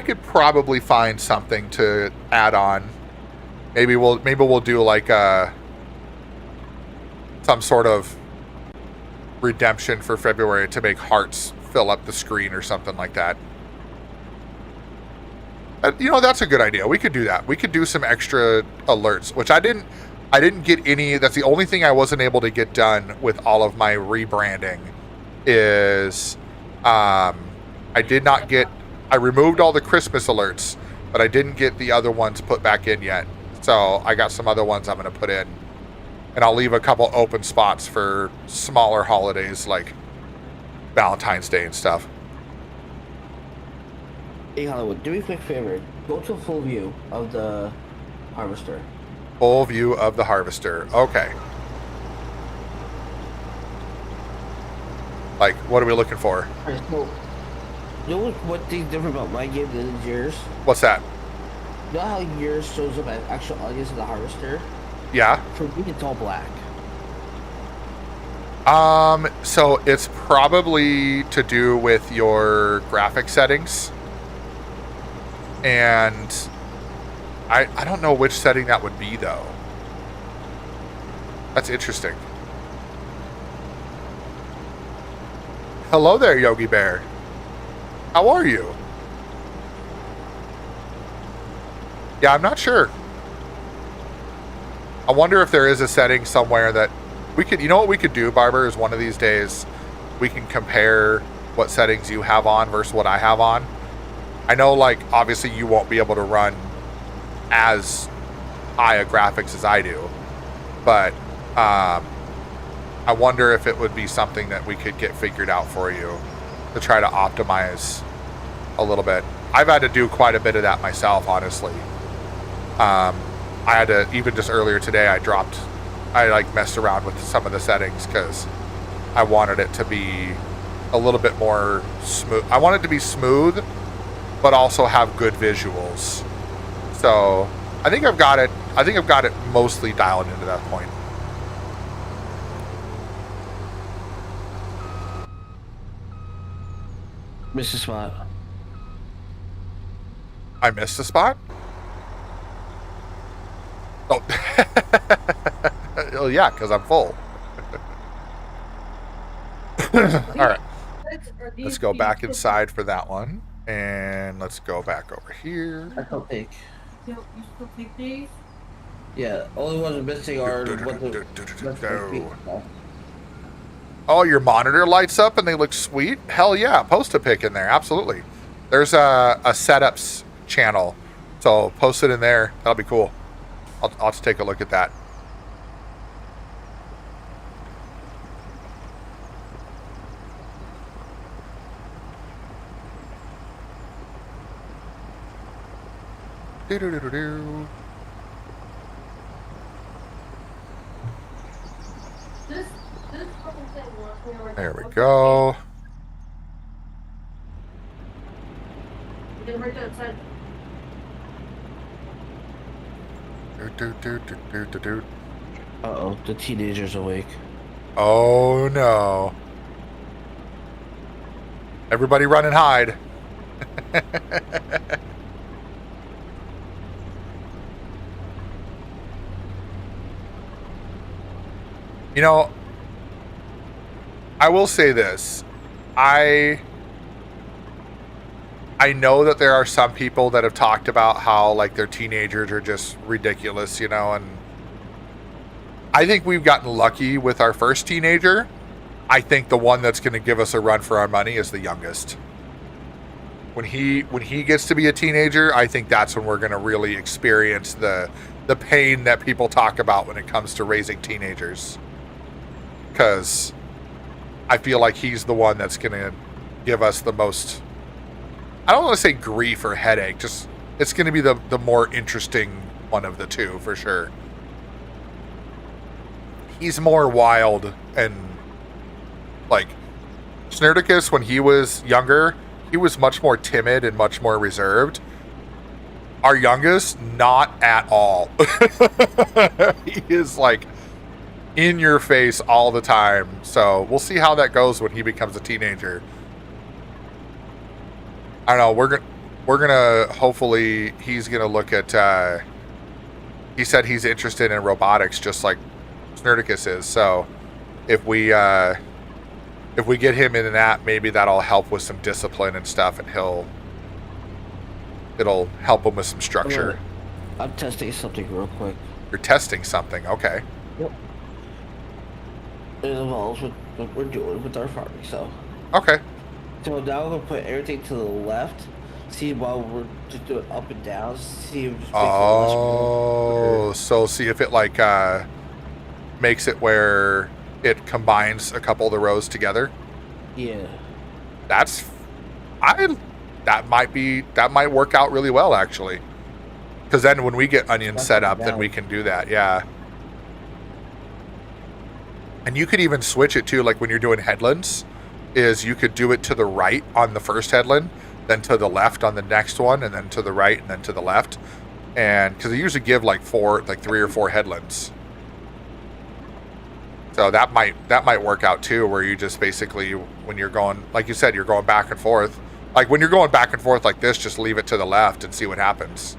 could probably find something to add on. Maybe we'll do like some sort of redemption for February to make hearts fill up the screen or something like that. You know, that's a good idea. We could do that. We could do some extra alerts, which I didn't get any. That's the only thing I wasn't able to get done with all of my rebranding is I removed all the Christmas alerts, but I didn't get the other ones put back in yet. So I got some other ones I'm going to put in, and I'll leave a couple open spots for smaller holidays like Valentine's Day and stuff. Hey, Hollywood, do me a quick favor. Go to full view of the harvester. Full view of the harvester. Okay. Like, what are we looking for? Alright, so, you know what thing's different about my game than yours? What's that? You know how yours shows up as actual audience of the harvester? Yeah. For me, it's all black. So it's probably to do with your graphic settings. And I don't know which setting that would be, though. That's interesting. Hello there, Yogi Bear. How are you? Yeah, I'm not sure. I wonder if there is a setting somewhere that we could, you know what we could do, Barber, is one of these days we can compare what settings you have on versus what I have on. I know, like, obviously you won't be able to run as high a graphics as I do, but I wonder if it would be something that we could get figured out for you to try to optimize a little bit. I've had to do quite a bit of that myself, honestly. I had to, even just earlier today, I messed around with some of the settings because I wanted it to be a little bit more smooth. I want it to be smooth, but also have good visuals. So I think I've got it mostly dialed into that point. Missed a spot. I missed a spot? Oh. Oh yeah, because I'm full. Alright. Let's go back inside for that one. And let's go back over here. I still take. You still take these? Yeah, only ones missing are what the. Oh, your monitor lights up and they look sweet? Hell yeah, post a pic in there, absolutely. There's a setups channel, so post it in there. That'll be cool. I'll just take a look at that. Do-do-do-do-do. This fucking thing wants me over There we go. Get right outside. Do-do-do-do-do-do. Uh-oh, the teenager's awake. Oh no. Everybody run and hide. You know, I will say this. I know that there are some people that have talked about how like their teenagers are just ridiculous, you know, and I think we've gotten lucky with our first teenager. I think the one that's going to give us a run for our money is the youngest. When he gets to be a teenager, I think that's when we're going to really experience the pain that people talk about when it comes to raising teenagers. Because I feel like he's the one that's going to give us the most, I don't want to say grief or headache, just it's going to be the more interesting one of the two for sure. He's more wild and like Snurdicus, when he was younger, he was much more timid and much more reserved. Our youngest, not at all. He is like in your face all the time. So we'll see how that goes when he becomes a teenager. I don't know. We're gonna hopefully he's gonna look at. He said he's interested in robotics just like Snurdicus is. So if we get him in that, maybe that'll help with some discipline and stuff, and it'll help him with some structure. I'm testing something real quick. You're testing something, okay? Yep. It involves what we're doing with our farming, so. Okay. So now we're gonna put everything to the left. See while we're just doing up and down. See if it just makes Oh, so see if it like makes it where it combines a couple of the rows together. Yeah. That might work out really well actually. Because then when we get onions set up, then we can do that. Yeah. And you could even switch it too, like when you're doing headlands, is you could do it to the right on the first headland, then to the left on the next one, and then to the right and then to the left. And because they usually give like 3 or 4 headlands. So that might work out too, where you just basically, when you're going, like you said, you're going back and forth. Like when you're going back and forth like this, just leave it to the left and see what happens.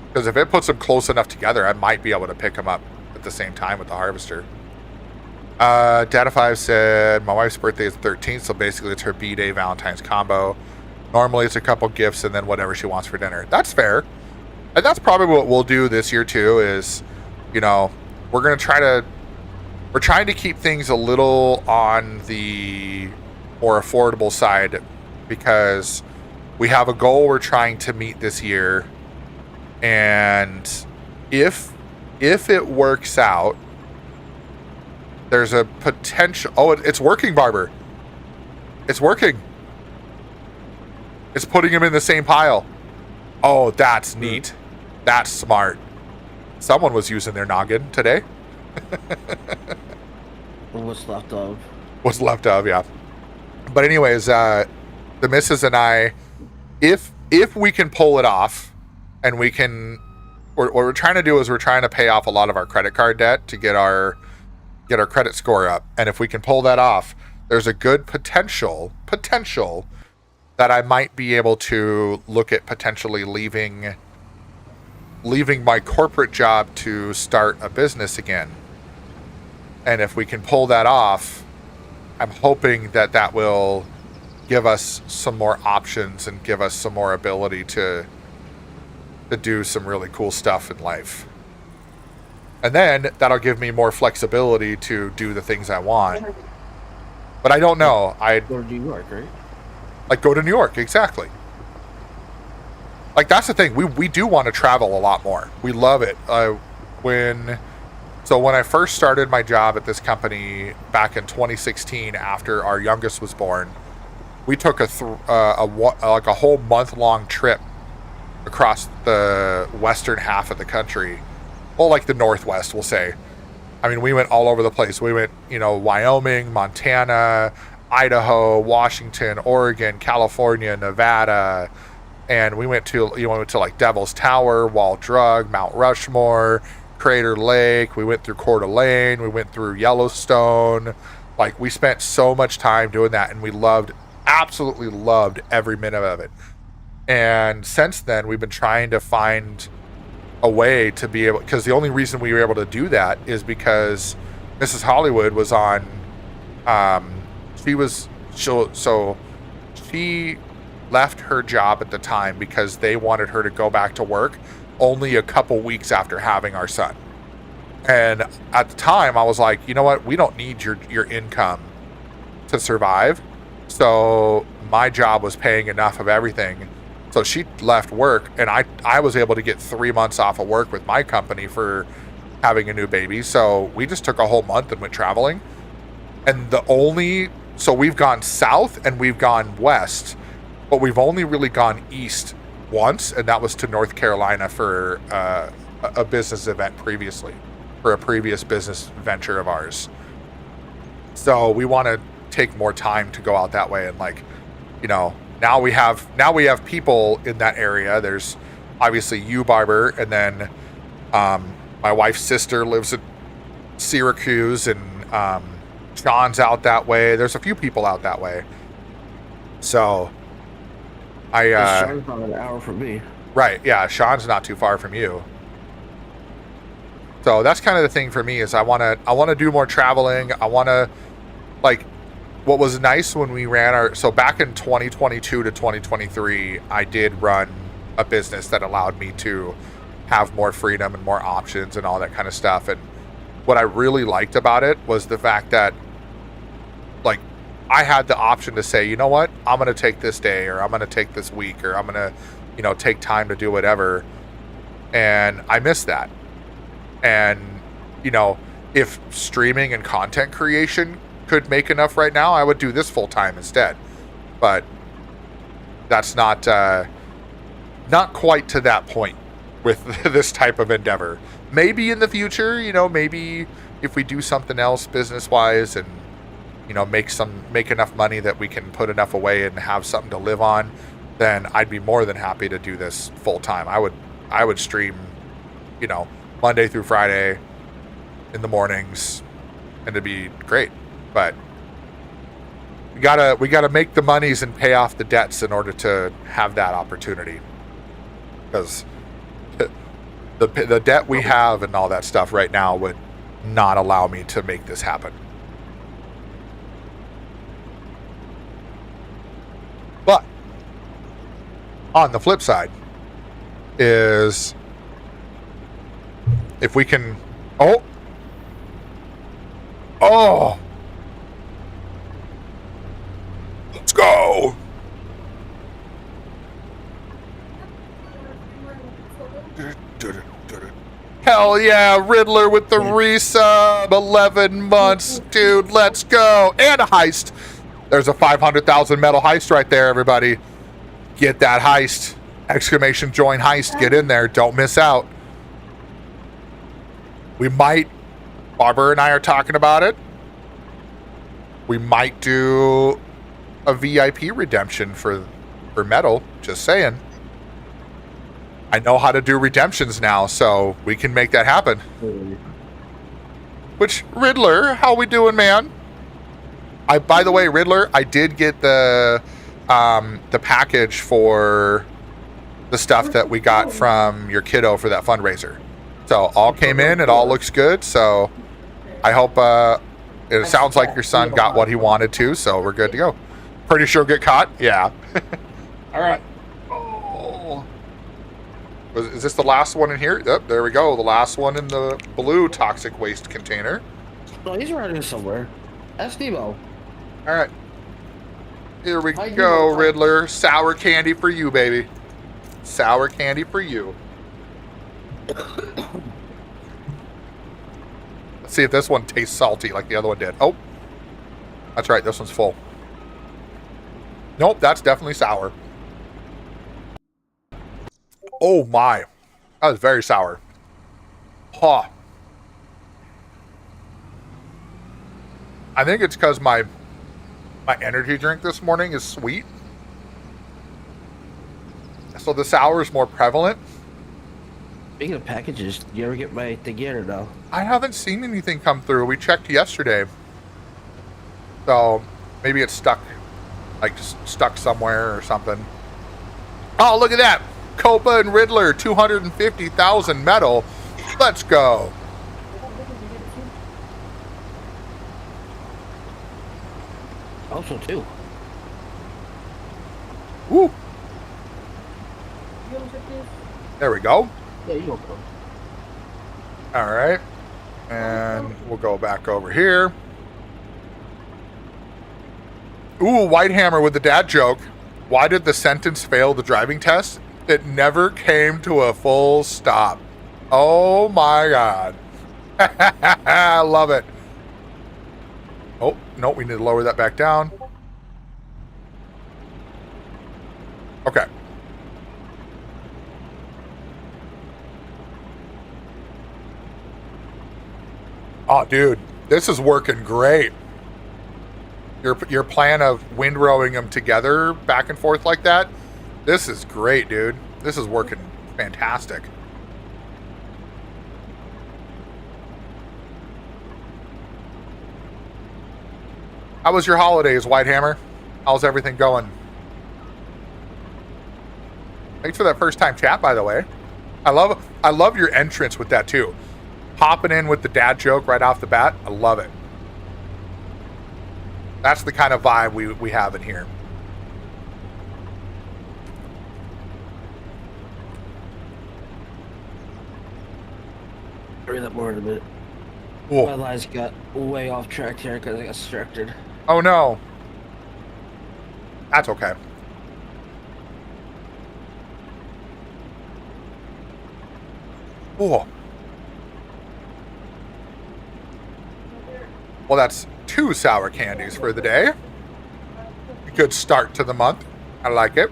Because if it puts them close enough together, I might be able to pick them up at the same time with the harvester. Data5 said, my wife's birthday is the 13th, so basically it's her B-Day Valentine's combo. Normally it's a couple gifts and then whatever she wants for dinner. That's fair. And that's probably what we'll do this year too, is, you know, we're trying to keep things a little on the more affordable side because we have a goal we're trying to meet this year. And if it works out, there's a potential. Oh, it's working, Barber. It's working. It's putting him in the same pile. Oh, that's neat. That's smart. Someone was using their noggin today. What's left of? What's left of, yeah. But anyways, the missus and I, if we can pull it off, and we can, what we're trying to do is we're trying to pay off a lot of our credit card debt to get our credit score up. And if we can pull that off, there's a good potential that I might be able to look at potentially leaving my corporate job to start a business again. And if we can pull that off, I'm hoping that will give us some more options and give us some more ability to do some really cool stuff in life. And then that'll give me more flexibility to do the things I want. But I don't know. I'd Go to New York, right? like go to New York, exactly. Like that's the thing. We do want to travel a lot more. We love it. When I first started my job at this company back in 2016, after our youngest was born, we took a whole month-long trip across the western half of the country. Well, like the Northwest, we'll say. I mean, we went all over the place. We went, Wyoming, Montana, Idaho, Washington, Oregon, California, Nevada, and we went to like Devil's Tower, Wall Drug, Mount Rushmore, Crater Lake. We went through Coeur d'Alene. We went through Yellowstone. Like, we spent so much time doing that, and we absolutely loved every minute of it. And since then, we've been trying to find a way to be able, because the only reason we were able to do that is because Mrs. Hollywood was on, she left her job at the time because they wanted her to go back to work only a couple weeks after having our son. And at the time I was like, you know what, we don't need your income to survive. So my job was paying enough of everything. So she left work, and I was able to get 3 months off of work with my company for having a new baby. So we just took a whole month and went traveling. And so we've gone south and we've gone west, but we've only really gone east once, and that was to North Carolina for a business event previously, for a previous business venture of ours. So we want to take more time to go out that way, and now we have people in that area. There's obviously you, Barber, and then my wife's sister lives in Syracuse, and Sean's out that way. There's a few people out that way. So Sean's about an hour from me. Right, yeah, Sean's not too far from you. So that's kind of the thing for me, is I want to do more traveling. I want to, what was nice when we ran so back in 2022 to 2023, I did run a business that allowed me to have more freedom and more options and all that kind of stuff. And what I really liked about it was the fact that, I had the option to say, you know what, I'm going to take this day, or I'm going to take this week, or I'm going to, take time to do whatever. And I miss that. And, if streaming and content creation could make enough right now, I would do this full time instead. But that's not quite to that point with this type of endeavor. Maybe in the future, maybe if we do something else business wise and make enough money that we can put enough away and have something to live on, then I'd be more than happy to do this full time. I would stream, Monday through Friday in the mornings, and it'd be great. But we gotta make the monies and pay off the debts in order to have that opportunity, because the debt we have and all that stuff right now would not allow me to make this happen. But on the flip side is, if we can, let's go. Hell yeah, Riddler with the resub. 11 months, dude. Let's go. And a heist. There's a 500,000 metal heist right there, everybody. Get that heist. Exclamation join heist. Get in there. Don't miss out. We might, Barbara and I are talking about it. We might do a VIP redemption for metal. Just saying. I know how to do redemptions now, so we can make that happen. Which, Riddler, how we doing, man? By the way, Riddler, I did get the package for the stuff that we got from your kiddo for that fundraiser. So all came in, it all looks good. So I hope it sounds like your son got what he wanted to, so we're good to go. Pretty sure get caught? Yeah. All right. Oh. Is this the last one in here? Yep, there we go. The last one in the blue toxic waste container. No, he's running somewhere. That's Nemo. All right. Here we go, Riddler. Sour candy for you, baby. Sour candy for you. Let's see if this one tastes salty like the other one did. Oh, that's right. This one's full. Nope, that's definitely sour. Oh my. That was very sour. Huh. I think it's because my energy drink this morning is sweet. So the sour is more prevalent. Speaking of packages, do you ever get my thing yet or no? I haven't seen anything come through. We checked yesterday. So maybe it's stuck, like stuck somewhere or something. Oh, look at that. Copa and Riddler, 250,000 metal. Let's go. Also, too. Woo. There we go. Yeah, you go. All right. And we'll go back over here. Ooh, Whitehammer with the dad joke. Why did the sentence fail the driving test? It never came to a full stop. Oh my God. I love it. Oh, no, we need to lower that back down. Okay. Oh, dude, this is working great. Your plan of windrowing them together back and forth like that, this is great, dude. This is working fantastic. How was your holidays, Whitehammer? How's everything going? Thanks for that first time chat, by the way. I love your entrance with that too. Hopping in with the dad joke right off the bat. I love it. That's the kind of vibe we have in here. Hurry that more in a minute. Cool. My lines got way off track here because I got distracted. Oh no. That's okay. Cool. Well, that's 2 sour candies for the day. A good start to the month. I like it.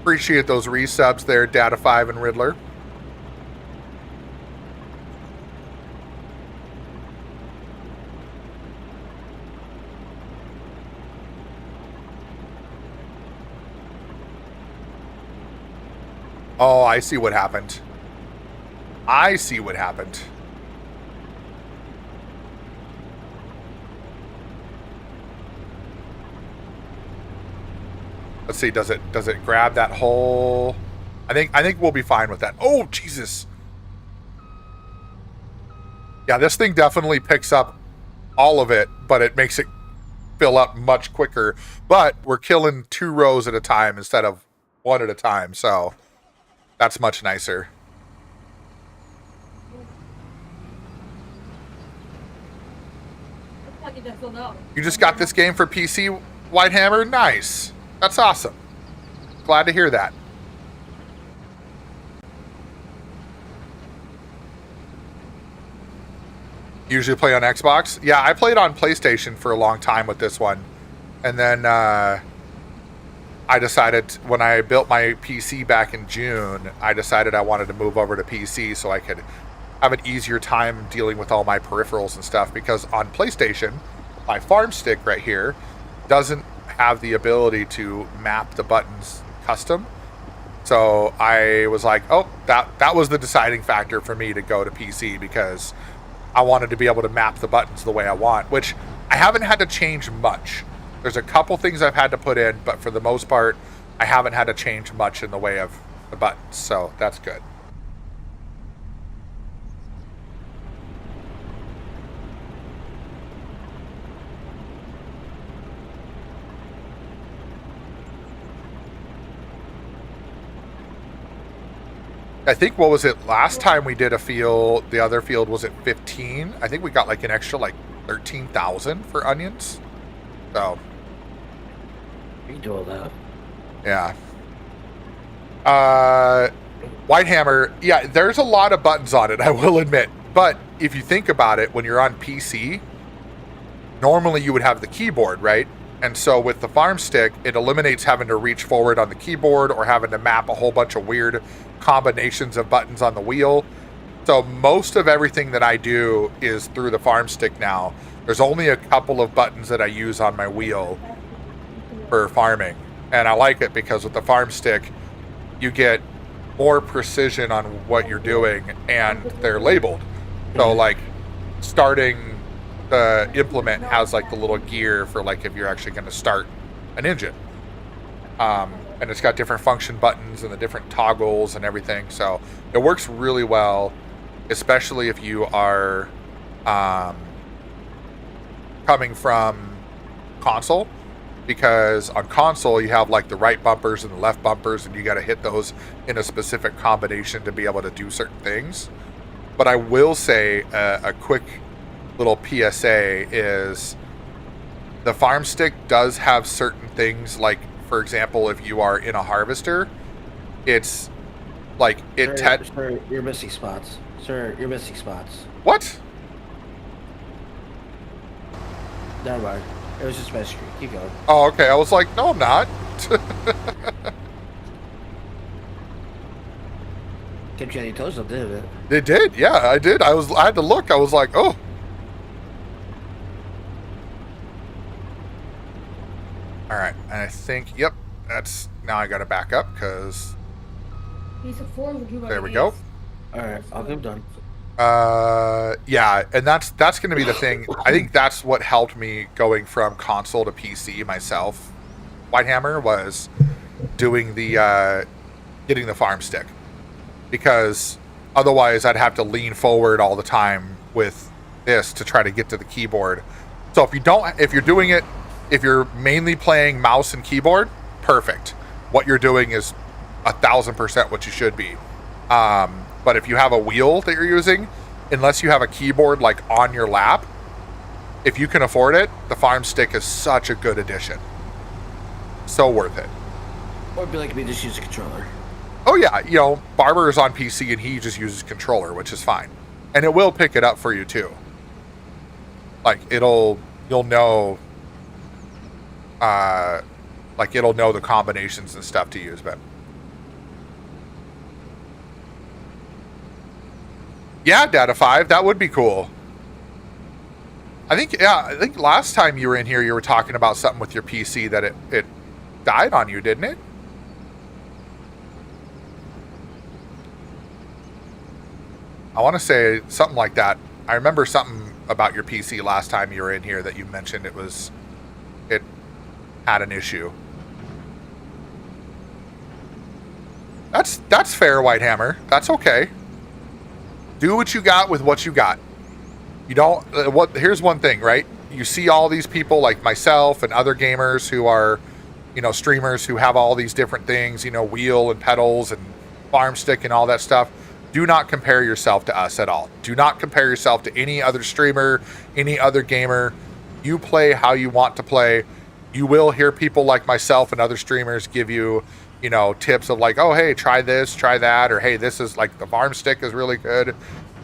Appreciate those resubs there, Data5 and Riddler. Oh, I see what happened. I see what happened. Let's see, does it grab that whole? I think we'll be fine with that. Oh, Jesus. Yeah, this thing definitely picks up all of it, but it makes it fill up much quicker. But we're killing 2 rows at a time instead of 1 at a time, so that's much nicer. You just got this game for PC, Whitehammer? Nice. That's awesome. Glad to hear that. Usually play on Xbox. Yeah, I played on PlayStation for a long time with this one, and then I decided when I built my PC back in June, I decided I wanted to move over to PC so I could have an easier time dealing with all my peripherals and stuff. Because on PlayStation, my Farm Stick right here doesn't have the ability to map the buttons custom. So I was like, oh, that was the deciding factor for me to go to PC, because I wanted to be able to map the buttons the way I want, which I haven't had to change much. There's a couple things I've had to put in, but for the most part, I haven't had to change much in the way of the buttons, so that's good. I think, what was it, last time we did a field, the other field was at 15. I think we got like an extra like 13,000 for onions. So You can do all that. yeah. Whitehammer, yeah, there's a lot of buttons on it, I will admit. But if you think about it, when you're on PC, normally you would have the keyboard, right? And so with the Farm Stick, it eliminates having to reach forward on the keyboard or having to map a whole bunch of weird combinations of buttons on the wheel. So most of everything that I do is through the Farm Stick now. There's only a couple of buttons that I use on my wheel for farming. And I like it because with the Farm Stick, you get more precision on what you're doing, and they're labeled. So like starting the implement has like the little gear for like if you're actually going to start an engine. And it's got different function buttons and the different toggles and everything. So it works really well, especially if you are coming from console, because on console you have like the right bumpers and the left bumpers, and you got to hit those in a specific combination to be able to do certain things. But I will say a quick little PSA is the Farm Stick does have certain things, like for example, if you are in a harvester, it's like it Sir, you're missing spots. Sir, you're missing spots. What? Never mind. It was just my screen. Keep going. Oh, okay. I was like, no, I'm not. Kept you on your toes, didn't it? It did, yeah, I did. I had to look. I was like, oh. All right, and I think, yep, that's, now I got to back up because there we go. All right, I'm done. Yeah, and that's going to be the thing. I think that's what helped me going from console to PC myself. Whitehammer was doing the getting the Farm Stick, because otherwise I'd have to lean forward all the time with this to try to get to the keyboard. So if you're doing it, if you're mainly playing mouse and keyboard, perfect. What you're doing is 1,000% what you should be. But if you have a wheel that you're using, unless you have a keyboard like on your lap, if you can afford it, the Farm Stick is such a good addition. So worth it. Or it'd be like me, just use a controller. Oh yeah, Barber is on PC and he just uses controller, which is fine. And it will pick it up for you too. Like you'll know, it'll know the combinations and stuff to use, but. Yeah, Data 5, that would be cool. I think last time you were in here, you were talking about something with your PC that it died on you, didn't it? I want to say something like that. I remember something about your PC last time you were in here that you mentioned it had an issue. That's fair, Whitehammer. That's okay. Do what you got with what you got. You don't. Here's one thing, right? You see all these people like myself and other gamers who are, streamers who have all these different things, wheel and pedals and Farm Stick and all that stuff. Do not compare yourself to us at all. Do not compare yourself to any other streamer, any other gamer. You play how you want to play. You will hear people like myself and other streamers give you, tips of like, oh, hey, try this, try that, or hey, this is like the Farm Stick is really good.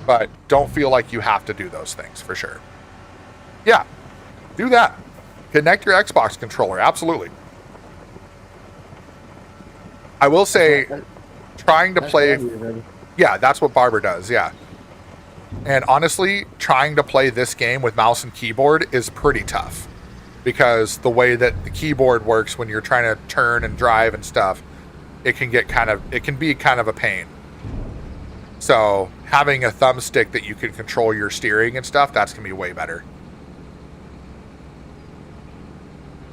but don't feel like you have to do those things for sure. Yeah, do that. Connect your Xbox controller. Absolutely. I will say, trying to play. Yeah, that's what Barber does. Yeah. And honestly, trying to play this game with mouse and keyboard is pretty tough because the way that the keyboard works when you're trying to turn and drive and stuff, it can be kind of a pain. So having a thumbstick that you can control your steering and stuff, that's going to be way better.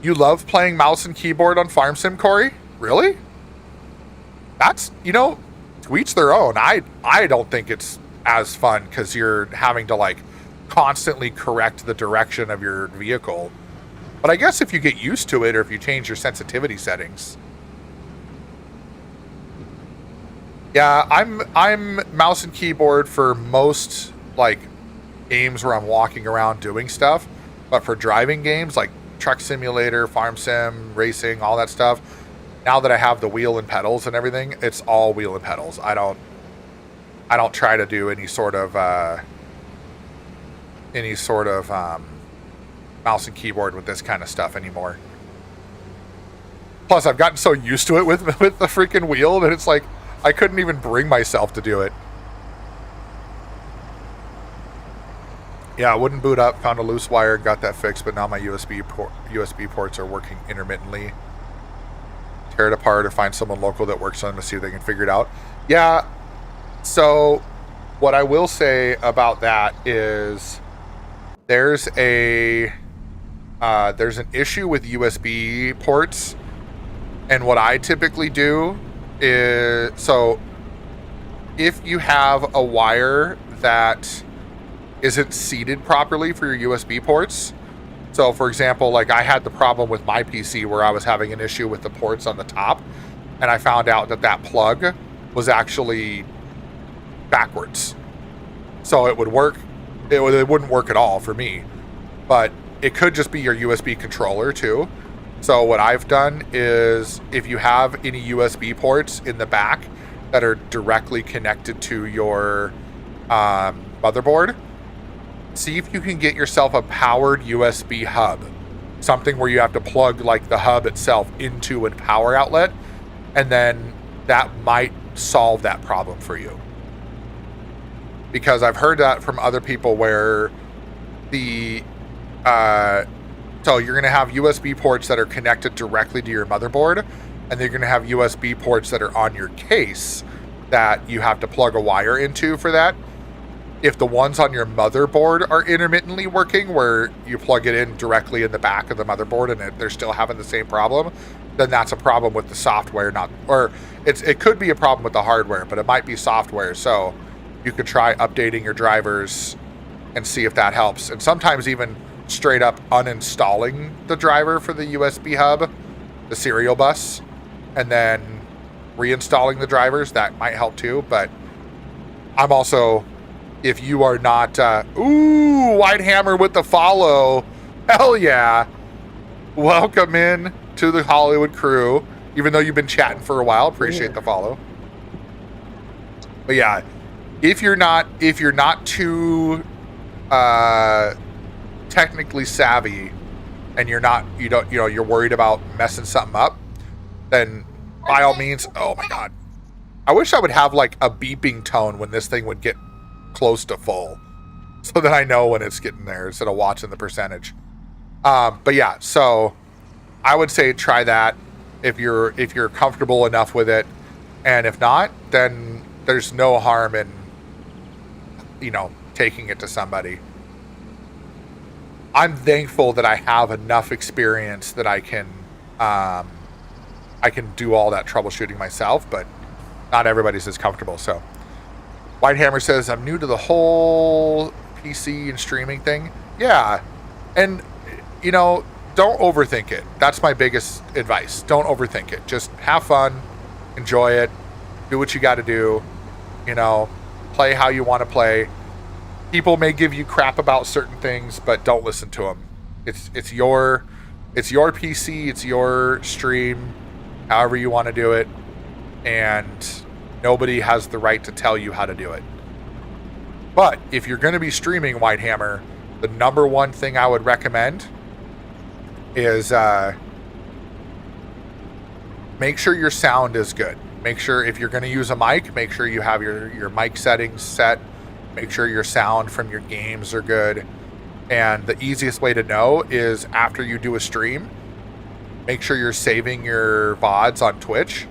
You love playing mouse and keyboard on Farm Sim, Corey? Really? That's, to each their own. I don't think it's as fun because you're having to like constantly correct the direction of your vehicle. But I guess if you get used to it or if you change your sensitivity settings. Yeah, I'm mouse and keyboard for most like games where I'm walking around doing stuff, but for driving games like Truck Simulator, Farm Sim, racing, all that stuff, now that I have the wheel and pedals and everything, it's all wheel and pedals. I don't try to do any sort of mouse and keyboard with this kind of stuff anymore. Plus, I've gotten so used to it with the freaking wheel that it's like I couldn't even bring myself to do it. Yeah, it wouldn't boot up. Found a loose wire, got that fixed, but now my USB ports are working intermittently. Tear it apart or find someone local that works on them to see if they can figure it out. Yeah. So, what I will say about that is there's an issue with USB ports, and what I typically do is, so if you have a wire that isn't seated properly for your USB ports, so for example, like I had the problem with my PC where I was having an issue with the ports on the top, and I found out that plug was actually backwards. So it would work, it wouldn't work at all for me, but it could just be your USB controller too. So what I've done is if you have any USB ports in the back that are directly connected to your motherboard, see if you can get yourself a powered USB hub, something where you have to plug like the hub itself into a power outlet, and then that might solve that problem for you. Because I've heard that from other people where so you're going to have USB ports that are connected directly to your motherboard, and you're going to have USB ports that are on your case that you have to plug a wire into for that. If the ones on your motherboard are intermittently working, where you plug it in directly in the back of the motherboard and they're still having the same problem, then that's a problem with the software, it could be a problem with the hardware, but it might be software. So you could try updating your drivers and see if that helps. And sometimes even straight up uninstalling the driver for the USB hub, the serial bus, and then reinstalling the drivers, that might help too. But I'm also, if you are not, White Hammer with the follow, hell yeah, welcome in to the Hollywood crew, even though you've been chatting for a while, appreciate the follow. But yeah, if you're not too technically savvy, and you're worried about messing something up, then by all means, oh my god, I wish I would have like a beeping tone when this thing would get close to full, so that I know when it's getting there instead of watching the percentage. But yeah, so I would say try that if you're comfortable enough with it, and if not, then there's no harm in taking it to somebody. I'm thankful that I have enough experience that I can do all that troubleshooting myself, but not everybody's as comfortable. So White Hammer says, I'm new to the whole PC and streaming thing. Yeah, and don't overthink it. That's my biggest advice. Don't overthink it. Just have fun, enjoy it, do what you got to do, play how you want to play. People may give you crap about certain things, but don't listen to them. It's your PC, it's your stream, however you want to do it, and nobody has the right to tell you how to do it. But if you're going to be streaming Whitehammer, the number one thing I would recommend is make sure your sound is good. Make sure if you're going to use a mic, make sure you have your mic settings set. Make sure your sound from your games are good. And the easiest way to know is after you do a stream, make sure you're saving your VODs on Twitch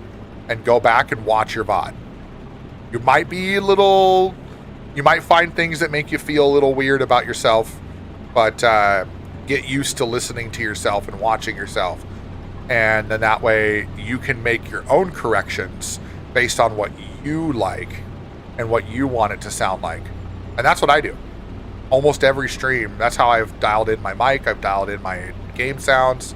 and go back and watch your VOD. You might find things that make you feel a little weird about yourself, but get used to listening to yourself and watching yourself. And then that way you can make your own corrections based on what you like and what you want it to sound like. And that's what I do. Almost every stream, that's how I've dialed in my mic, I've dialed in my game sounds.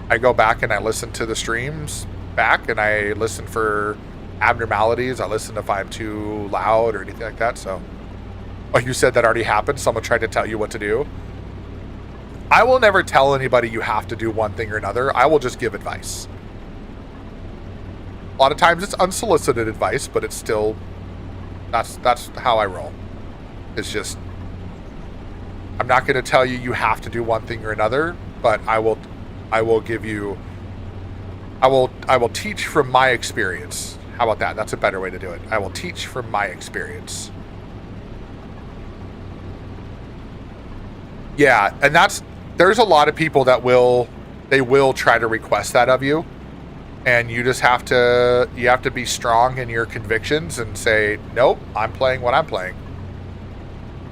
I go back and I listen to the streams back and I listen for abnormalities. I listen if I'm too loud or anything like that. So, like you said, that already happened. Someone tried to tell you what to do. I will never tell anybody you have to do one thing or another. I will just give advice. A lot of times it's unsolicited advice, but it's still, that's how I roll. It's just, I'm not going to tell you you have to do one thing or another, but I will give you, I will teach from my experience. How about that? That's a better way to do it. I will teach from my experience. Yeah, and there's a lot of people that will try to request that of you, and you just have to be strong in your convictions and say, nope, I'm playing what I'm playing.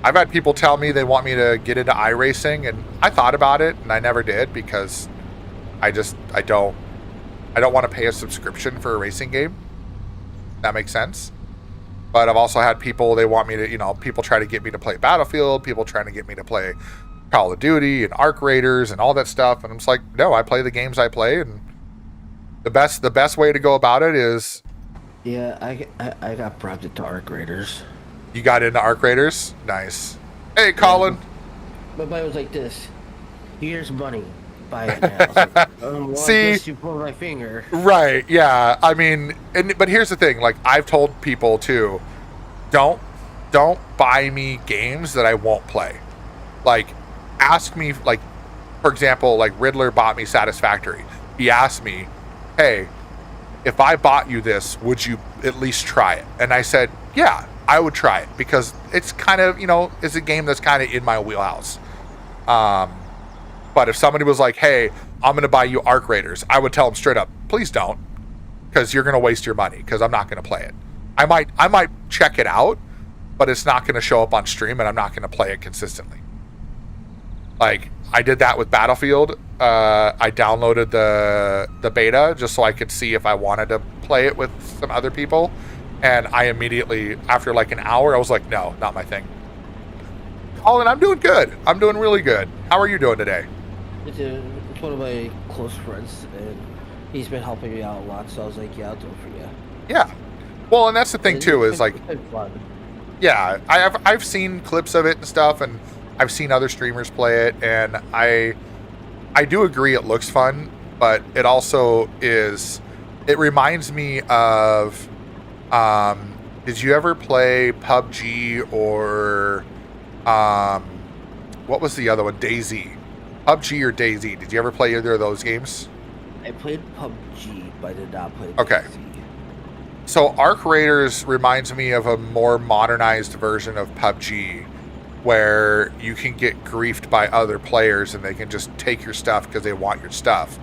I've had people tell me they want me to get into iRacing, and I thought about it and I never did because I don't want to pay a subscription for a racing game. That makes sense. But I've also had people, they want me to, people try to get me to play Battlefield, people trying to get me to play Call of Duty and Arc Raiders and all that stuff, and I'm just like, no, I play the games I play, and the best way to go about it is, Yeah, I got prompted to Arc Raiders. you got into Arc Raiders? Nice. Hey, Colin. My buddy was like this. Here's money. Buy it now. I was like, well, See? I guess you pulled my finger. Right, yeah. I mean, but here's the thing, like I've told people too, don't buy me games that I won't play. Like, ask me, like, for example, like Riddler bought me Satisfactory. He asked me, hey, if I bought you this, would you at least try it? And I said, yeah, I would try it because it's kind of, it's a game that's kind of in my wheelhouse. But if somebody was like, hey, I'm going to buy you Arc Raiders, I would tell them straight up, please don't, because you're going to waste your money because I'm not going to play it. I might check it out, but it's not going to show up on stream and I'm not going to play it consistently. Like, I did that with Battlefield. I downloaded the beta just so I could see if I wanted to play it with some other people. And I immediately, after like an hour, I was like, no, not my thing. Colin, I'm doing good. I'm doing really good. How are you doing today? It's one of my close friends, and he's been helping me out a lot, so I was like, yeah, I'll do it for you. Yeah. Well, and that's the thing too, is like, It's been fun. yeah, I've seen clips of it and stuff, and I've seen other streamers play it, and I do agree it looks fun, but it also is, it reminds me of, did you ever play PUBG or, what was the other one? DayZ. PUBG or DayZ. Did you ever play either of those games? I played PUBG, but I did not play Okay. DayZ. So Arc Raiders reminds me of a more modernized version of PUBG, where you can get griefed by other players and they can just take your stuff because they want your stuff.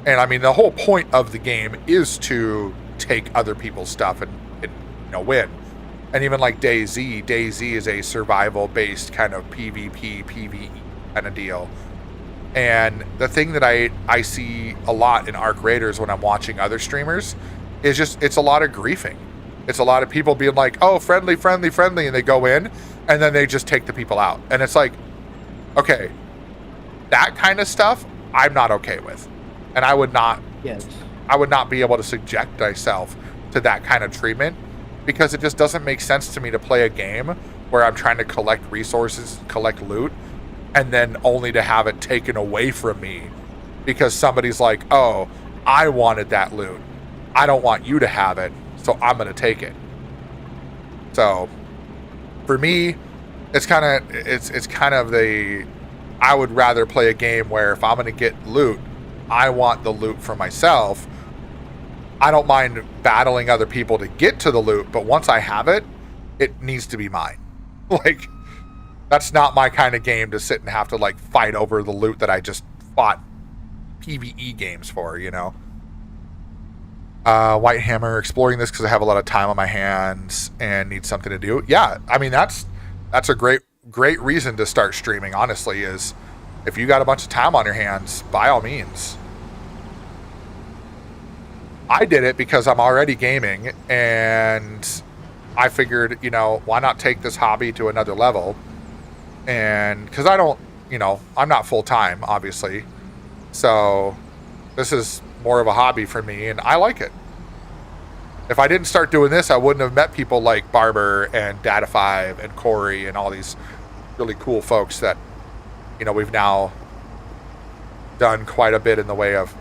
And I mean, the whole point of the game is to take other people's stuff and win. And even like DayZ is a survival-based kind of PvP, PvE kind of deal. And the thing that I see a lot in Arc Raiders when I'm watching other streamers is just, it's a lot of griefing. It's a lot of people being like, oh, friendly, friendly, friendly, and they go in, and then they just take the people out. And it's like, okay, that kind of stuff, I'm not okay with. And I would not be able to subject myself to that kind of treatment, because it just doesn't make sense to me to play a game where I'm trying to collect resources, collect loot, and then only to have it taken away from me because somebody's like, oh, I wanted that loot. I don't want you to have it, so I'm going to take it. So For me, it's kind of the I would rather play a game where if I'm going to get loot, I want the loot for myself. I don't mind battling other people to get to the loot, but once I have it, it needs to be mine. Like, that's not my kind of game to sit and have to, like, fight over the loot that I just fought PvE games for, you know? White Hammer, exploring this because I have a lot of time on my hands and need something to do. Yeah, I mean, that's a great reason to start streaming, honestly, is if you got a bunch of time on your hands, by all means. I did it because I'm already gaming, and I figured, you know, why not take this hobby to another level? And because I don't, you know, I'm not full-time, obviously. So this is more of a hobby for me, and I like it. If I didn't start doing this, I wouldn't have met people like Barber and Data5 and Corey and all these really cool folks that, you know, we've now done quite a bit in the way of,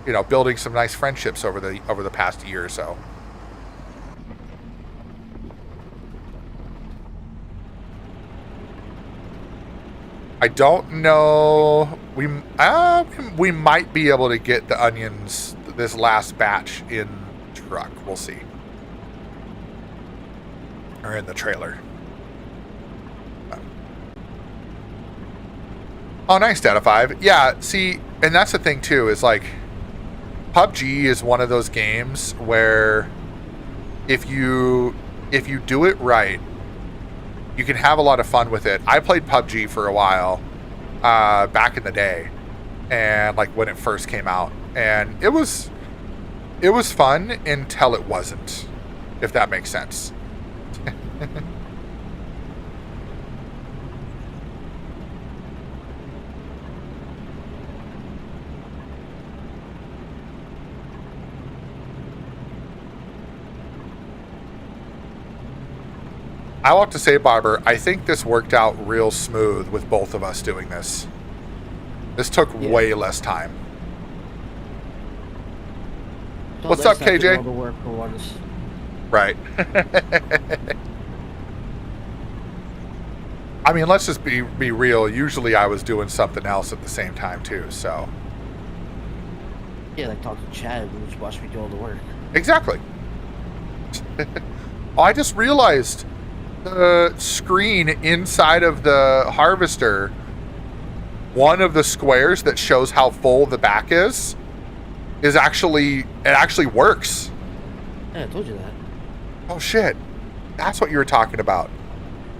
you know, building some nice friendships over the past year or so. I don't know. We might be able to get the onions this last batch in truck. We'll see. Or in the trailer. Oh, nice, Data5. Yeah, see, and that's the thing too, is like PUBG is one of those games where if you do it right, you can have a lot of fun with it. I played PUBG for a while back in the day, and like when it first came out, and it was fun until it wasn't, if that makes sense. I want to say, Barber, I think this worked out real smooth with both of us doing this. This took way less time. So What's nice up, not doing KJ? all the work for once. Right. I mean, let's just be real. Usually I was doing something else at the same time, too, so. Yeah, like talk to Chad and just watch me do all the work. Exactly. Oh, I just realized the screen inside of the harvester, one of the squares that shows how full the back is actually, it actually works. Yeah, I told you that. Oh shit. That's what you were talking about.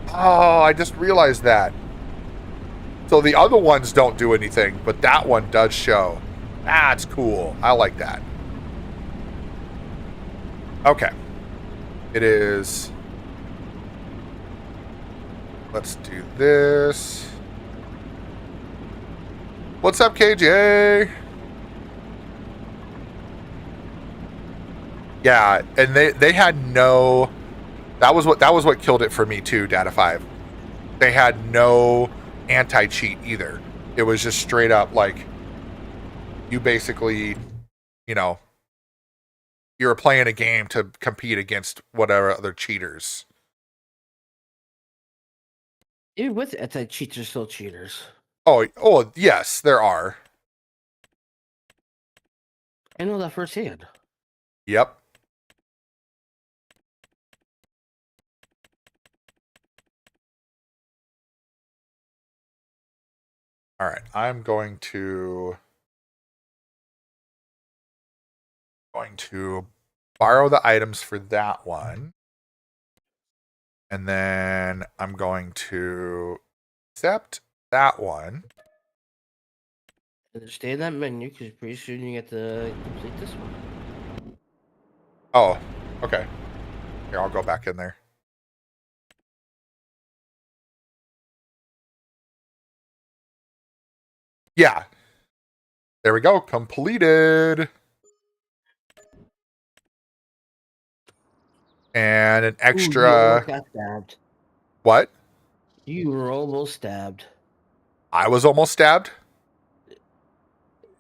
Oh, I just realized that. So the other ones don't do anything, but that one does show. That's cool. I like that. Okay. It is. Let's do this. What's up, KJ? Yeah, and they had no. That was what killed it for me too, Data5. They had no anti-cheat either. It was just straight up like you basically, you know, you were playing a game to compete against whatever other cheaters. Even with anti-cheats, there's still cheaters. Oh, yes, there are. I know that firsthand. Yep. All right, I'm going to borrow the items for that one. And then I'm going to accept that one. And just stay in that menu because pretty soon you get to complete this one. Oh, okay. Here, I'll go back in there. Yeah. There we go. Completed. And an Ooh, you extra. almost got stabbed. What? You were almost stabbed. I was almost stabbed?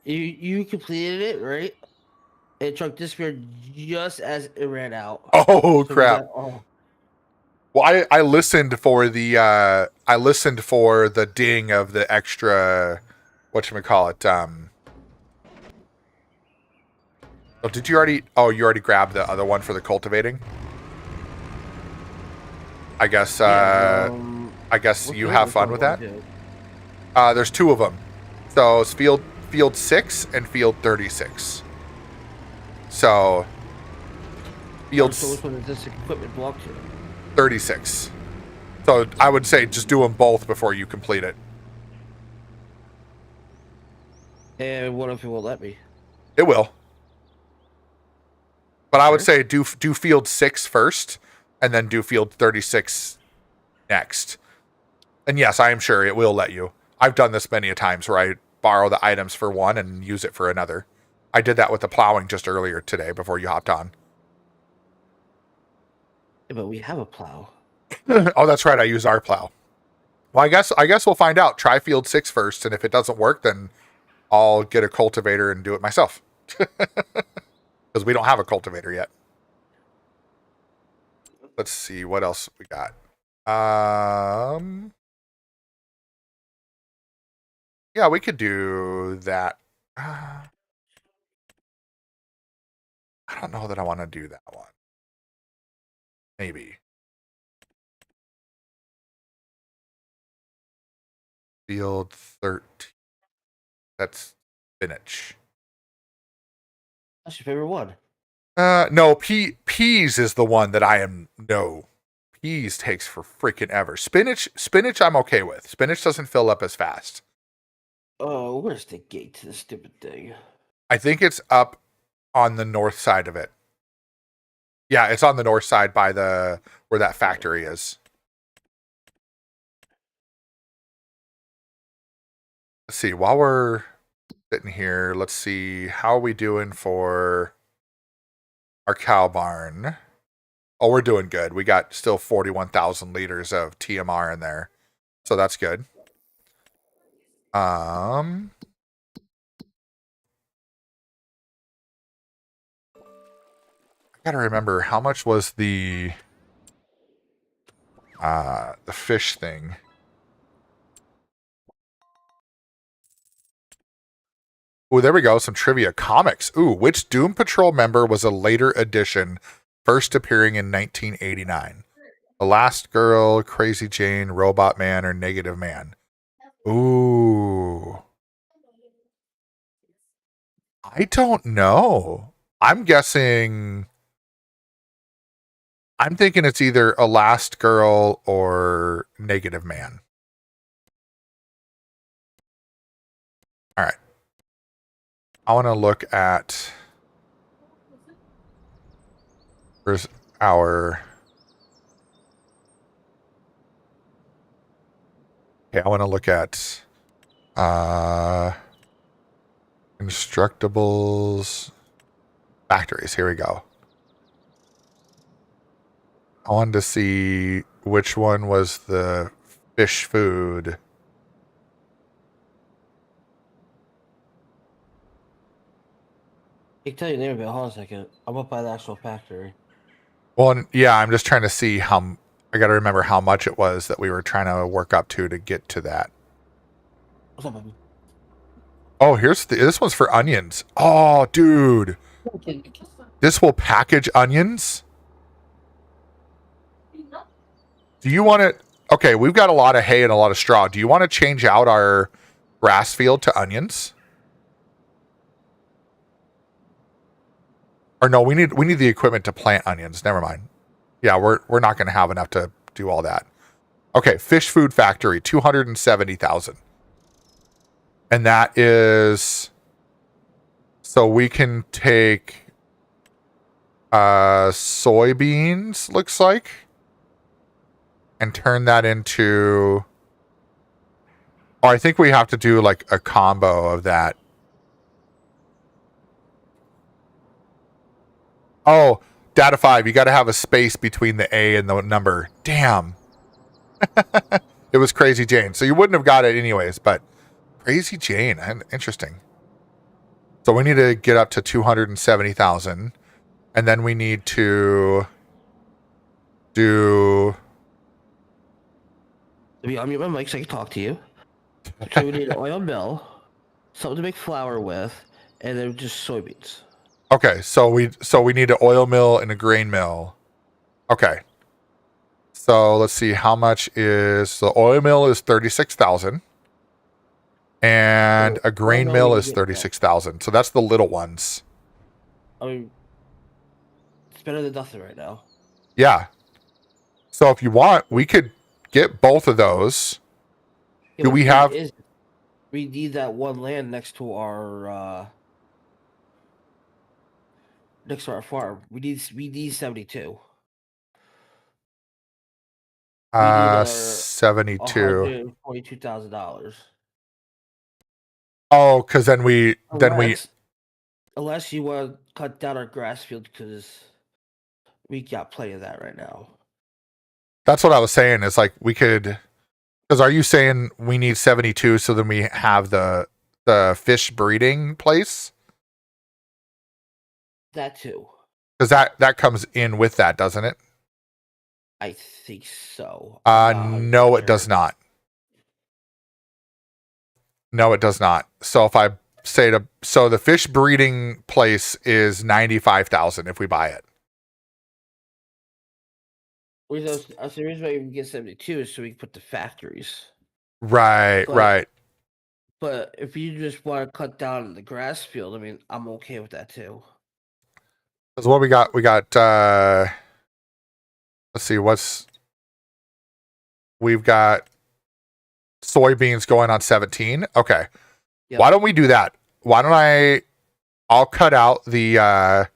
You completed it, right? And truck disappeared just as it ran out. Oh, So we crap. got- oh, Well, I listened for the ding of the extra, whatchamacallit. Oh, did you already? Oh, you already grabbed the other one for the cultivating. I guess. I guess you have fun with that. There's 2 of them. So it's field 6 and field 36. So field So which one is this equipment block to? 36. So I would say just do them both before you complete it. And what if it will let me? It will. But I would say do field 6 first, and then do field 36 next. And yes, I am sure it will let you. I've done this many a times where I borrow the items for one and use it for another. I did that with the plowing just earlier today before you hopped on. Yeah, but we have a plow. Oh, that's right. I use our plow. Well, I guess we'll find out. Try field 6 first, and if it doesn't work, then I'll get a cultivator and do it myself. Because we don't have a cultivator yet. Let's see what else we got. Yeah, we could do that. I don't know that I want to do that one. Maybe. Field 13. That's spinach. That's your favorite one. No, peas is the one that I am no. Peas takes for freaking ever. Spinach I'm okay with. Spinach doesn't fill up as fast. Oh, where's the gate to this stupid thing? I think it's up on the north side of it. Yeah, it's on the north side by the where that factory is. Let's see, while we're sitting here, let's see how are we doing for our cow barn. Oh, we're doing good. We got still 41,000 liters of TMR in there. So that's good. I gotta remember how much was the fish thing. Ooh, there we go. Some trivia. Comics. Ooh, which Doom Patrol member was a later addition, first appearing in 1989? Elastigirl, Crazy Jane, Robot Man, or Negative Man? Ooh. I don't know. I'm thinking it's either Elastigirl or Negative Man. All right. I want to look at where's our. Okay, I want to look at Constructibles factories. Here we go. I wanted to see which one was the fish food. I can tell you the name of it. Hold on a second. I'm up by the actual factory. Well, yeah, I'm just trying to see how. I got to remember how much it was that we were trying to work up to get to that. What's up, baby? Oh, this one's for onions. Oh, dude, this will package onions. Do you want it? Okay, we've got a lot of hay and a lot of straw. Do you want to change out our grass field to onions? Or no, we need the equipment to plant onions. Never mind. Yeah, we're not going to have enough to do all that. Okay, fish food factory, 270,000. And that is so we can take soybeans, looks like, and turn that into. Oh, I think we have to do like a combo of that. Oh, data 5, you got to have a space between the A and the number. Damn. It was Crazy Jane. So you wouldn't have got it anyways, but Crazy Jane, interesting. So we need to get up to 270,000. And then we need to do I mean, unmute my mic so I can talk to you. So we need an oil mill, something to make flour with, and then just soybeans. Okay, so we need an oil mill and a grain mill. Okay. So let's see how much is the oil mill is 36,000 and a grain mill mill we is can get that. 36,000. So that's the little ones. I mean, it's better than nothing right now. Yeah. So if you want, we could get both of those. Yeah, Do but we the thing have- is, we need that one land next to our farm. We need 72. We need 72. $142,000. Oh, because then we Unless you want to cut down our grass field because we got plenty of that right now. that's what I was saying is like we could, because are you saying we need 72 so then we have the fish breeding place? That too. Because that comes in with that, doesn't it? I think so. No, it does not. No, it does not. So if I say so the fish breeding place is 95,000 if we buy it. The reason why we can get 72 is so we can put the factories. Right, But- right. But if you just want to cut down the grass field, I mean, I'm okay with that too. Because what we got, let's see, we've got soybeans going on 17. Okay. Yep. Why don't we do that? Why don't I'll cut out the,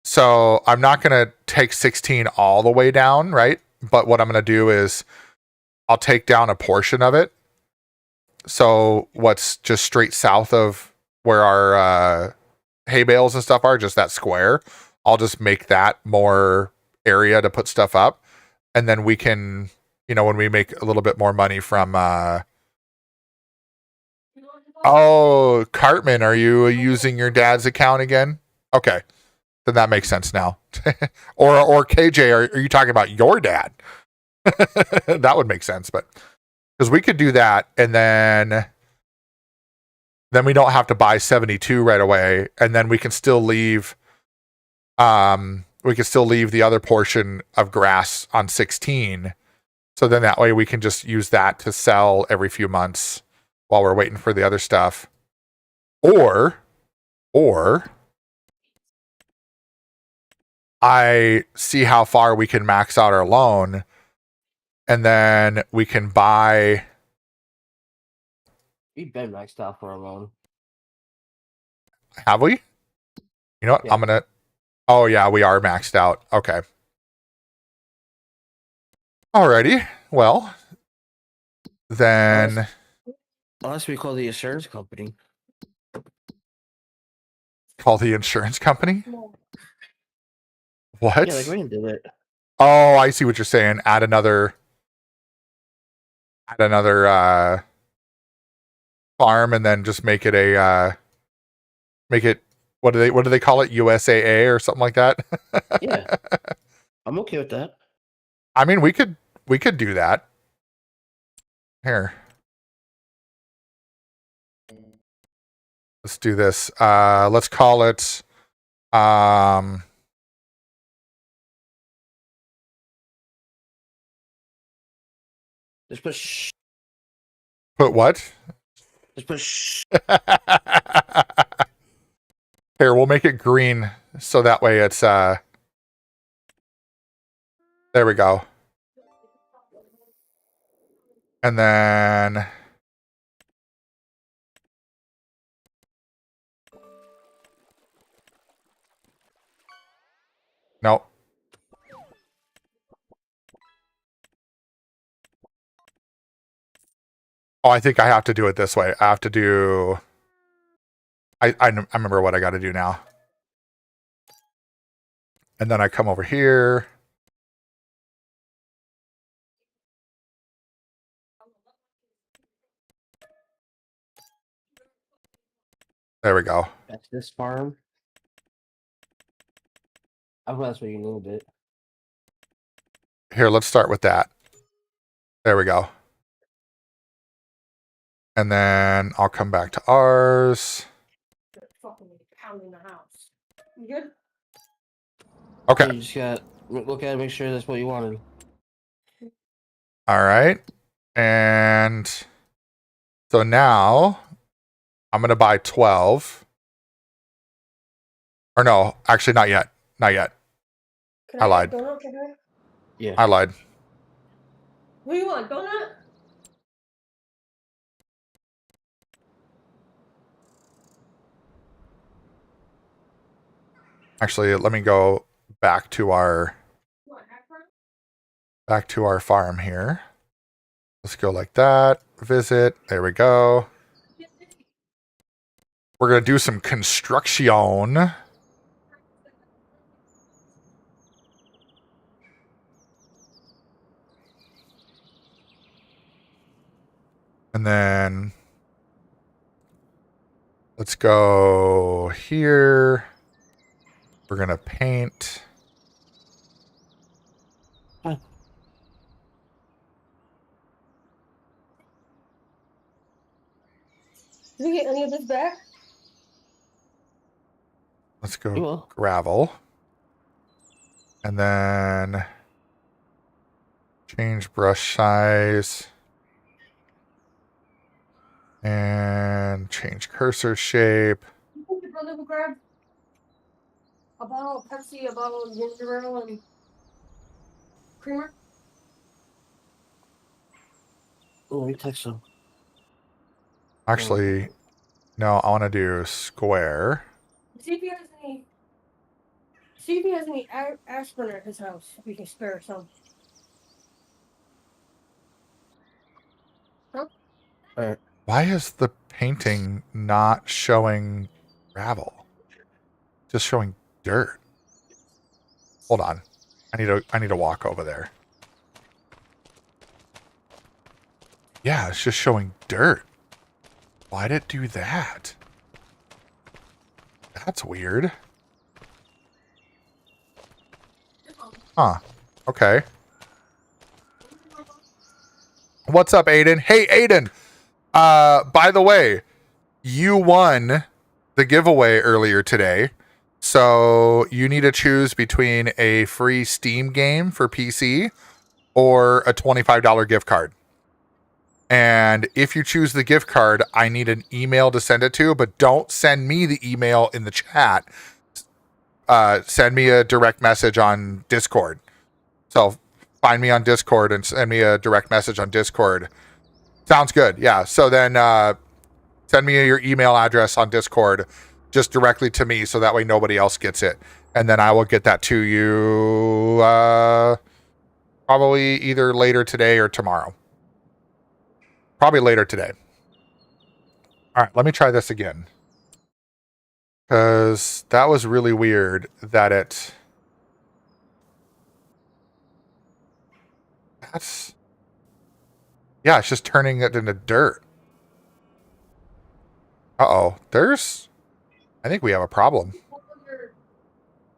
so I'm not going to take 16 all the way down, right? But what I'm going to do is I'll take down a portion of it. So what's just straight south of where our hay bales and stuff are, just that square, I'll just make that more area to put stuff up. And then we can, when we make a little bit more money from oh, Cartman, are you using your dad's account again? Okay. Then that makes sense now. or KJ, are you talking about your dad? That would make sense, but because we could do that and then we don't have to buy 72 right away, and then we can still leave the other portion of grass on 16. So then that way we can just use that to sell every few months while we're waiting for the other stuff. Or I see how far we can max out our loan, and then we can buy. We've been maxed out for a loan. Have we? You know what? Yeah. Oh yeah, we are maxed out. Okay. Alrighty. Well, then Unless we call the insurance company. call the insurance company. What? Yeah, like Rain did it. Oh, I see what you're saying. Add another farm, and then just make it what do they call it? USAA or something like that. Yeah. I'm okay with that. I mean, we could do that. Here. Let's do this. Let's call it Just put shh. put what? Just put shh. Here, we'll make it green so that way it's there we go. And then no. Oh, I think I have to do it this way. I have to do I remember what I got to do now. And then I come over here. There we go. That's this farm. I think that's what you need it. Here, let's start with that. There we go. And then I'll come back to ours. Fucking pounding the house. You good? Okay. So you just got look at it, make sure that's what you wanted. All right. And so now I'm going to buy 12. Or no, actually not yet. Not yet. Can I get lied. Donut? Can I? Yeah. I lied. What do you want? Donut? Actually, let me go back to our What, half brown? farm here. Let's go like that. Visit. There we go. We're going to do some construction. And then let's go here. We're going to paint. Did we get any of this back? Let's You go will. gravel. And then change brush size. And change cursor shape. You think your brother would grab a bottle of Pepsi, a bottle of ginger ale, and creamer? Oh, let me text him. Actually, no, I want to do square. See if he has any. See if he has any aspirin at his house. If we can spare some. Why is the painting not showing gravel? Just showing dirt. Hold on. I need to walk over there. Yeah, it's just showing dirt. Why'd it do that? That's weird. Huh. Okay. What's up, Aiden? Hey, Aiden! By the way, you won the giveaway earlier today. So you need to choose between a free Steam game for PC or a $25 gift card. And if you choose the gift card, I need an email to send it to, but don't send me the email in the chat. Send me a direct message on Discord. So find me on Discord and send me a direct message on Discord. Sounds good. Yeah. So then send me your email address on Discord just directly to me so that way nobody else gets it. And then I will get that to you probably either later today or tomorrow. Probably later today. All right, let me try this again. Because that was really weird that it... That's... Yeah, it's just turning it into dirt. Uh-oh. There's... I think we have a problem.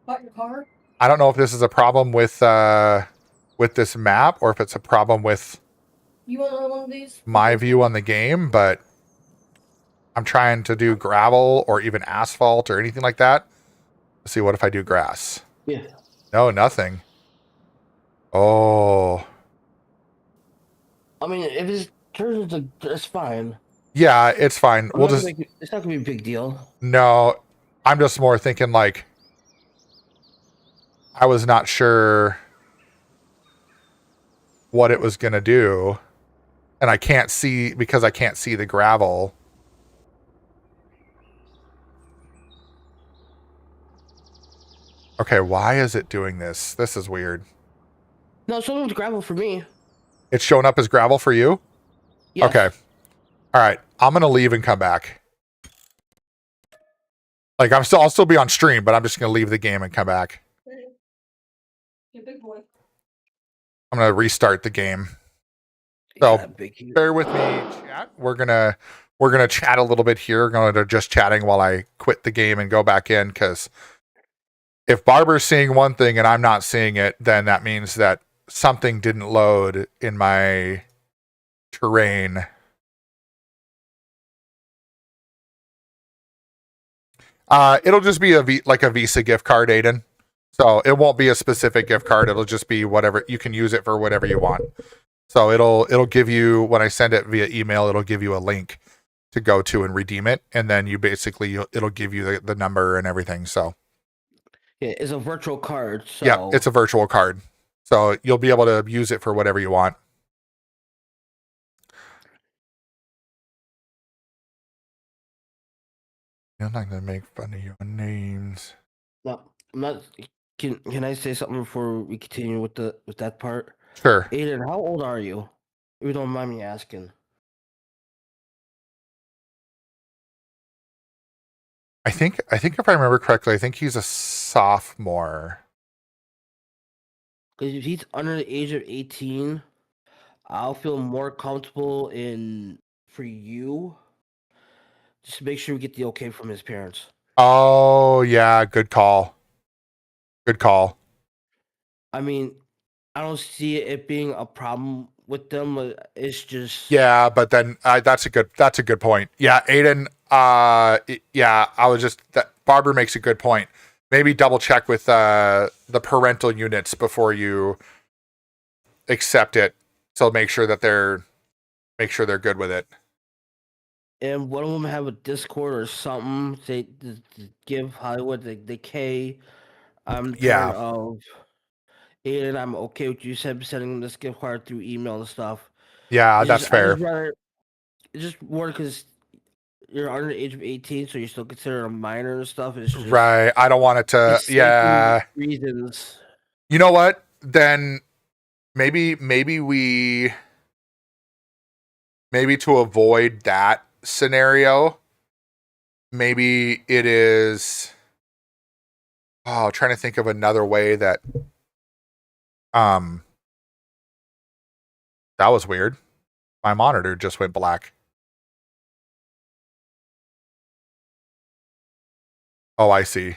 Bought your car? I don't know if this is a problem with this map or if it's a problem with You want another one of these? my view on the game, but I'm trying to do gravel or even asphalt or anything like that. Let's see, what if I do grass? Yeah. No, nothing. Oh. I mean, if it turns into, it's fine. Yeah, it's fine. We'll just... It's not gonna be a big deal. No, I'm just more thinking like... I was not sure what it was going to do. And I can't see, because I can't see the gravel. Okay, why is it doing this? This is weird. No, it's only with gravel for me. It's showing up as gravel for you? Yes. Okay. All right. I'm going to leave and come back. Like, I'll still be on stream, but I'm just going to leave the game and come back. You big boy. I'm going to restart the game. So, Yeah, big. bear with me, chat. We're gonna chat a little bit here. We're gonna just chatting while I quit the game and go back in, because if Barber's seeing one thing and I'm not seeing it, then that means that something didn't load in my terrain. It'll just be like a Visa gift card, Aiden. So it won't be a specific gift card. It'll just be whatever you can use it for whatever you want. So it'll give you, when I send it via email, it'll give you a link to go to and redeem it, and then it'll give you the number and everything. So Yeah, it's a virtual card. So yeah, it's a virtual card. So you'll be able to use it for whatever you want. I'm not gonna make fun of your names. no, I'm not. Can I say something before we continue with that part? Sure. Aiden, how old are you? If you don't mind me asking. I think if I remember correctly, I think he's a sophomore. Because if he's under the age of 18, I'll feel more comfortable for you. Just to make sure we get the okay from his parents. Oh yeah, good call. Good call. I mean, I don't see it being a problem with them. It's just Yeah, but then that's a good point. Yeah, Aiden. Yeah, I was just that Barbara makes a good point. Maybe double check with the parental units before you accept it. So make sure they're good with it. And one of them have a Discord or something. They give Hollywood the K. I'm Yeah. of Aiden. I'm okay with you sending them this gift card through email and stuff. Yeah, that's fair. It's just more because you're under the age of 18, so you're still considered a minor and stuff. It's just Right. I don't want it to. it's Yeah. reasons. You know what? Then maybe to avoid that scenario, maybe it is. Oh, trying to think of another way that. That was weird. My monitor just went black. Oh, I see.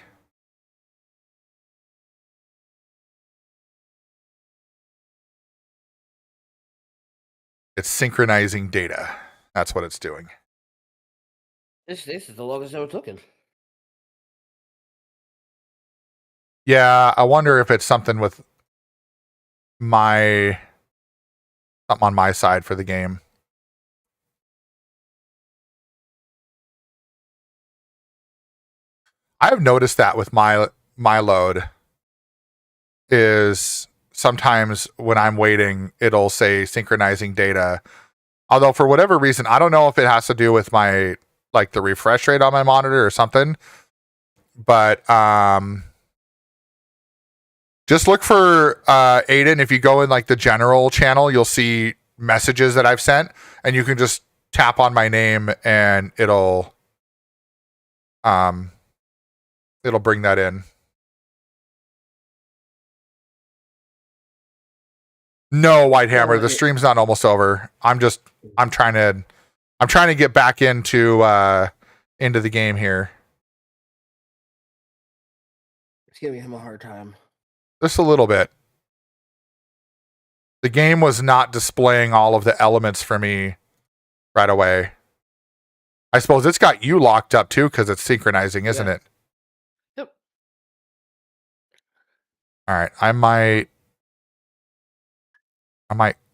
It's synchronizing data. That's what it's doing. This is the longest ever taken. Yeah, I wonder if it's something with something on my side for the game. I've noticed that with my load is sometimes when I'm waiting, it'll say synchronizing data. Although for whatever reason, I don't know if it has to do with my the refresh rate on my monitor or something. But just look for Aiden. If you go in the general channel, you'll see messages that I've sent, and you can just tap on my name and it'll bring that in. No, Whitehammer, the stream's not almost over. I'm trying to get back into the game here. It's giving him a hard time. Just a little bit. The game was not displaying all of the elements for me right away. I suppose it's got you locked up too because it's synchronizing, isn't it? Yep. All right, I might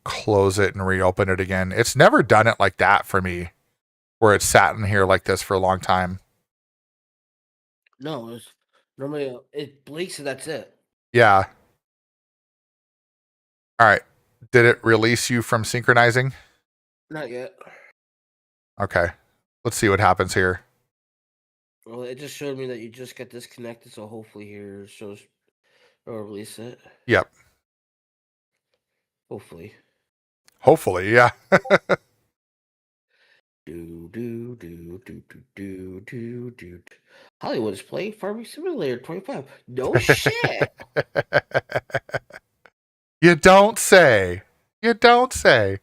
close it and reopen it again. It's never done it like that for me, where it's sat in here like this for a long time. No, it's normally it blinks and that's it. Yeah. All right. Did it release you from synchronizing? Not yet. Okay. Let's see what happens here. Well, it just showed me that you just got disconnected, so hopefully here it shows or release it. Yep. Hopefully. Hopefully, yeah. Hollywood's playing Farming Simulator 25. No shit. You don't say. You don't say.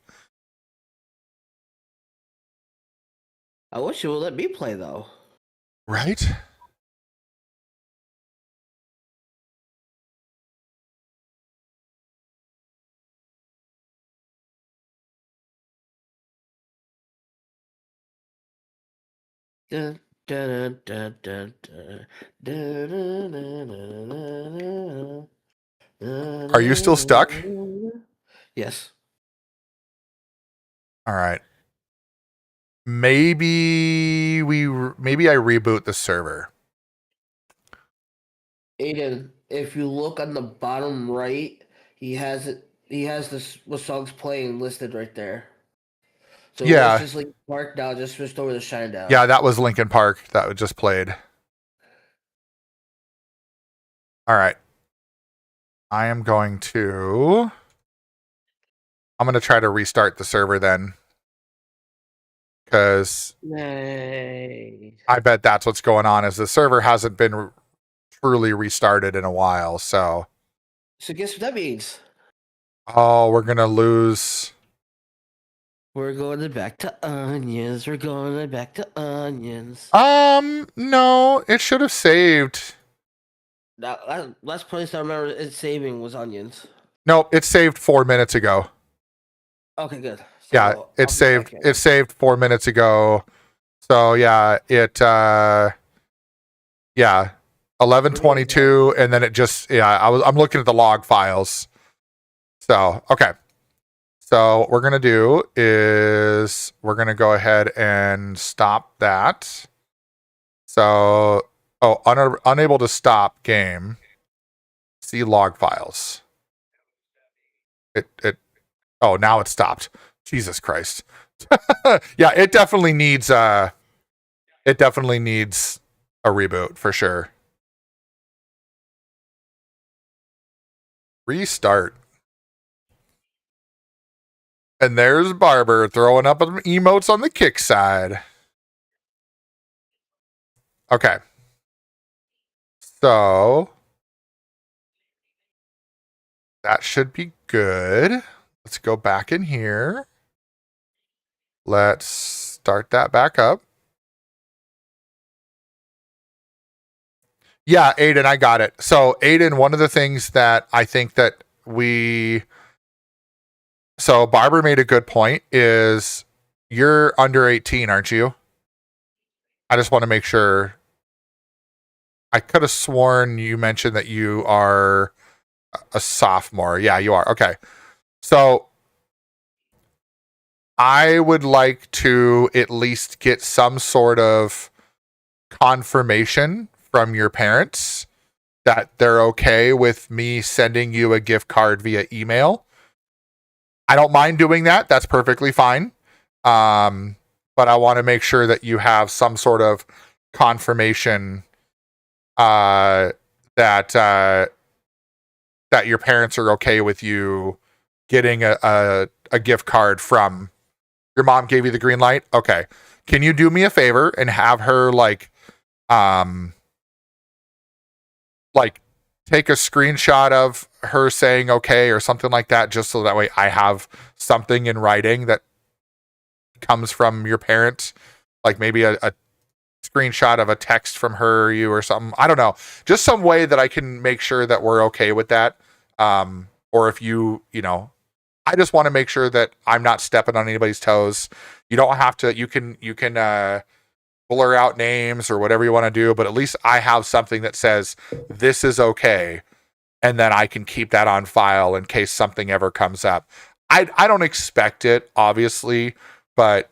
I wish you would let me play though. Right? Dun, dun, dun, dun, dun, dun, dun, dun, dun, dun, Are you still stuck? dun. Yes. All right. Maybe maybe I reboot the server. Aiden, if you look on the bottom right, he has it. He has this what songs playing listed right there. So it was Yeah. just like Park now, just switched over to Shinedown. Yeah, that was Linkin Park that just played. All right. I'm going to try to restart the server then, cuz Nay. I bet that's what's going on is the server hasn't been truly restarted in a while. So, So guess what that means? oh, we're going to lose. We're going back to onions. We're going back to onions. No, it should have saved. Now, last place I remember it saving was onions. Nope, it saved 4 minutes ago. Okay, good. Yeah, So it I'll be saved back in. it saved 4 minutes ago. So, yeah, it yeah, 11:22 and then it just I'm looking at the log files. So, okay. So, what we're going to do is we're going to go ahead and stop that. So, unable to stop game. See log files. It oh, now it stopped. Jesus Christ. Yeah, it definitely needs a reboot for sure. Restart. And there's Barber throwing up emotes on the kick side. Okay. So that should be good. Let's go back in here. Let's start that back up. Yeah, Aiden, I got it. So, Aiden, one of the things that I think that so Barber made a good point is you're under 18, aren't you? I just want to make sure. I could have sworn you mentioned that you are a sophomore. Yeah, you are. Okay. So I would like to at least get some sort of confirmation from your parents that they're okay with me sending you a gift card via email. I don't mind doing that. That's perfectly fine. But I want to make sure that you have some sort of confirmation that your parents are okay with you getting a gift card from your mom. Gave you the green light. Okay. Can you do me a favor and have her like take a screenshot of her saying okay or something like that, just so that way I have something in writing that comes from your parents, like maybe a screenshot of a text from her or you or something. I don't know. Just some way that I can make sure that we're okay with that. Or if I just want to make sure that I'm not stepping on anybody's toes. You don't have to, you can blur out names or whatever you want to do, but at least I have something that says this is okay. And then I can keep that on file in case something ever comes up. I don't expect it, obviously, but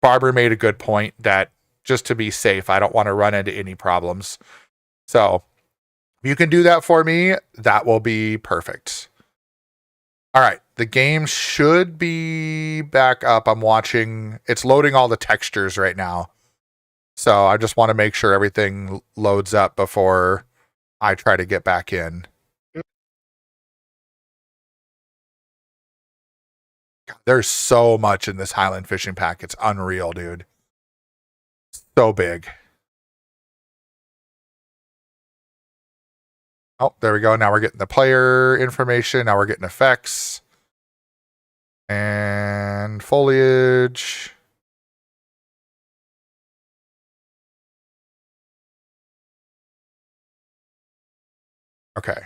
Barber made a good point that just to be safe, I don't want to run into any problems. So if you can do that for me, that will be perfect. All right. The game should be back up. I'm watching. It's loading all the textures right now. So I just want to make sure everything loads up before I try to get back in. God, there's so much in this Highland Fishing Pack. It's unreal, dude. So big. Oh, there we go. Now we're getting the player information. Now we're getting effects and foliage. Okay.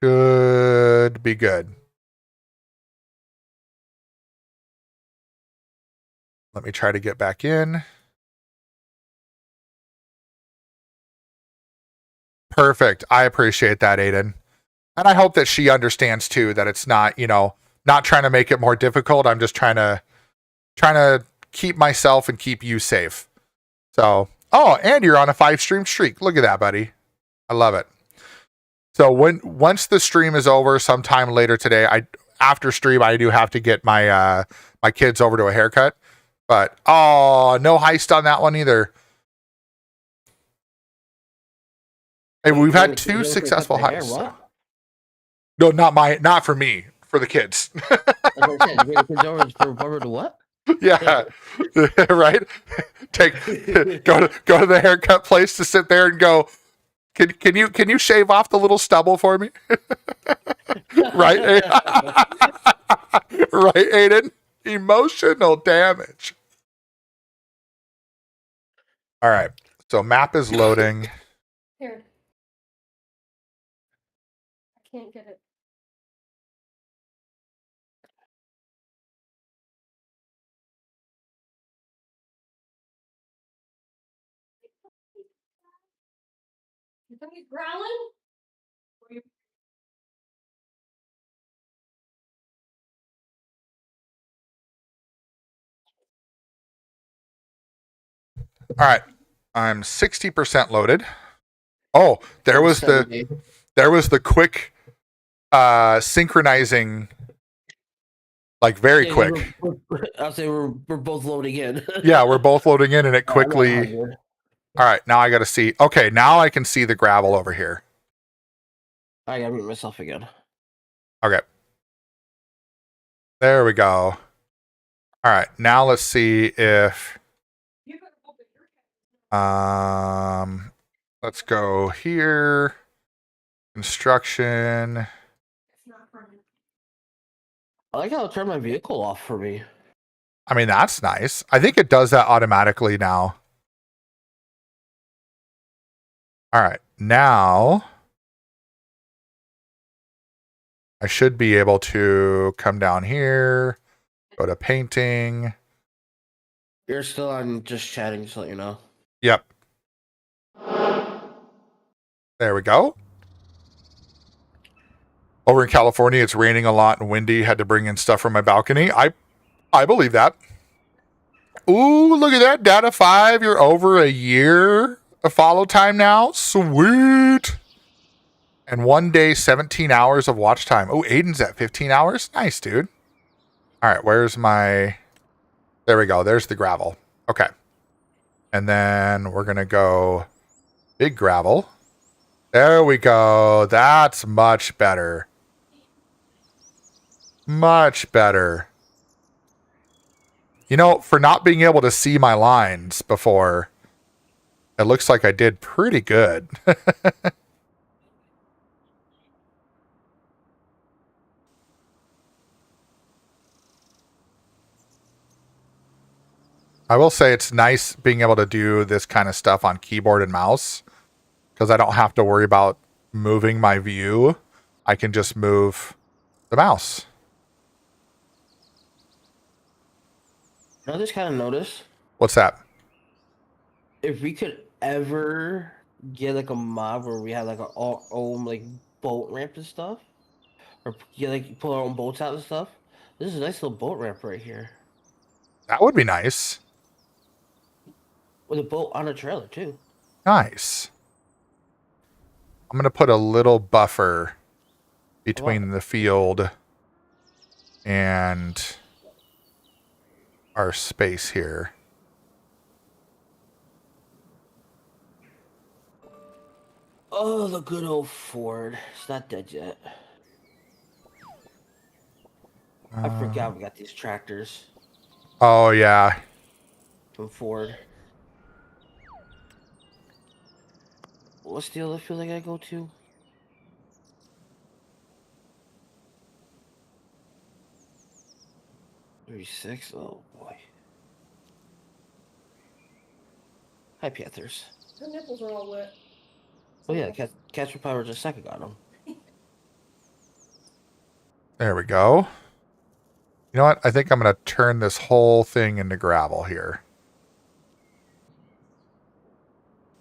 Should be good. Let me try to get back in. Perfect. I appreciate that, Aiden. And I hope that she understands too that it's not, not trying to make it more difficult. I'm just trying to keep myself and keep you safe. So, and you're on a 5-stream streak. Look at that, buddy. I love it. So once the stream is over sometime later today, after stream I do have to get my my kids over to a haircut. But no heist on that one either. Hey, we've had 2 successful heists. No, not for me, for the kids. For what? Yeah, right. Go to the haircut place to sit there and go. Can you shave off the little stubble for me? Right, right, Aiden. Emotional damage. All right, so map is loading. Here. I can't get it. You think he's growling? Or you- All right, I'm 60% loaded. Oh, there was the quick synchronizing, like very Yeah, quick. I'll say we're both loading in. Yeah, we're both loading in and it quickly. All right, now I got to see. Okay, now I can see the gravel over here. I gotta mute myself again. Okay. There we go. All right, now let's see if You better hope that your let's go here. Construction. it's not permanent. I like how it turned my vehicle off for me. I mean, that's nice. I think it does that automatically now. All right, now I should be able to come down here, go to painting. You're still on just chatting, just to let you know. Yep. There we go. Over in California, it's raining a lot and windy. Had to bring in stuff from my balcony. I believe that. Ooh, look at that. Data 5, you're over a year of follow time now. Sweet. And 1 day, 17 hours of watch time. Oh, Aiden's at 15 hours. Nice, dude. All right, where's my... There we go. There's the gravel. Okay. And then we're going to go big gravel. There we go. That's much better. Much better. You know, for not being able to see my lines before, it looks like I did pretty good. I will say it's nice being able to do this kind of stuff on keyboard and mouse because I don't have to worry about moving my view. I can just move the mouse. I just kind of noticed What's that? if we could ever get like a mod where we had like our own like boat ramp and stuff, or get like pull our own boats out and stuff. This is a nice little boat ramp right here That would be nice. with a boat on a trailer too. Nice. I'm going to put a little buffer between the field and our space here. Oh, the good old Ford. It's not dead yet. I forgot we got these tractors Oh, yeah. from Ford. What's the other field I gotta go to? '36. Oh boy. Hi, Panthers. Her nipples are all wet. Oh yeah, Cats for Power just a second got them. There we go. You know what? I think I'm going to turn this whole thing into gravel here.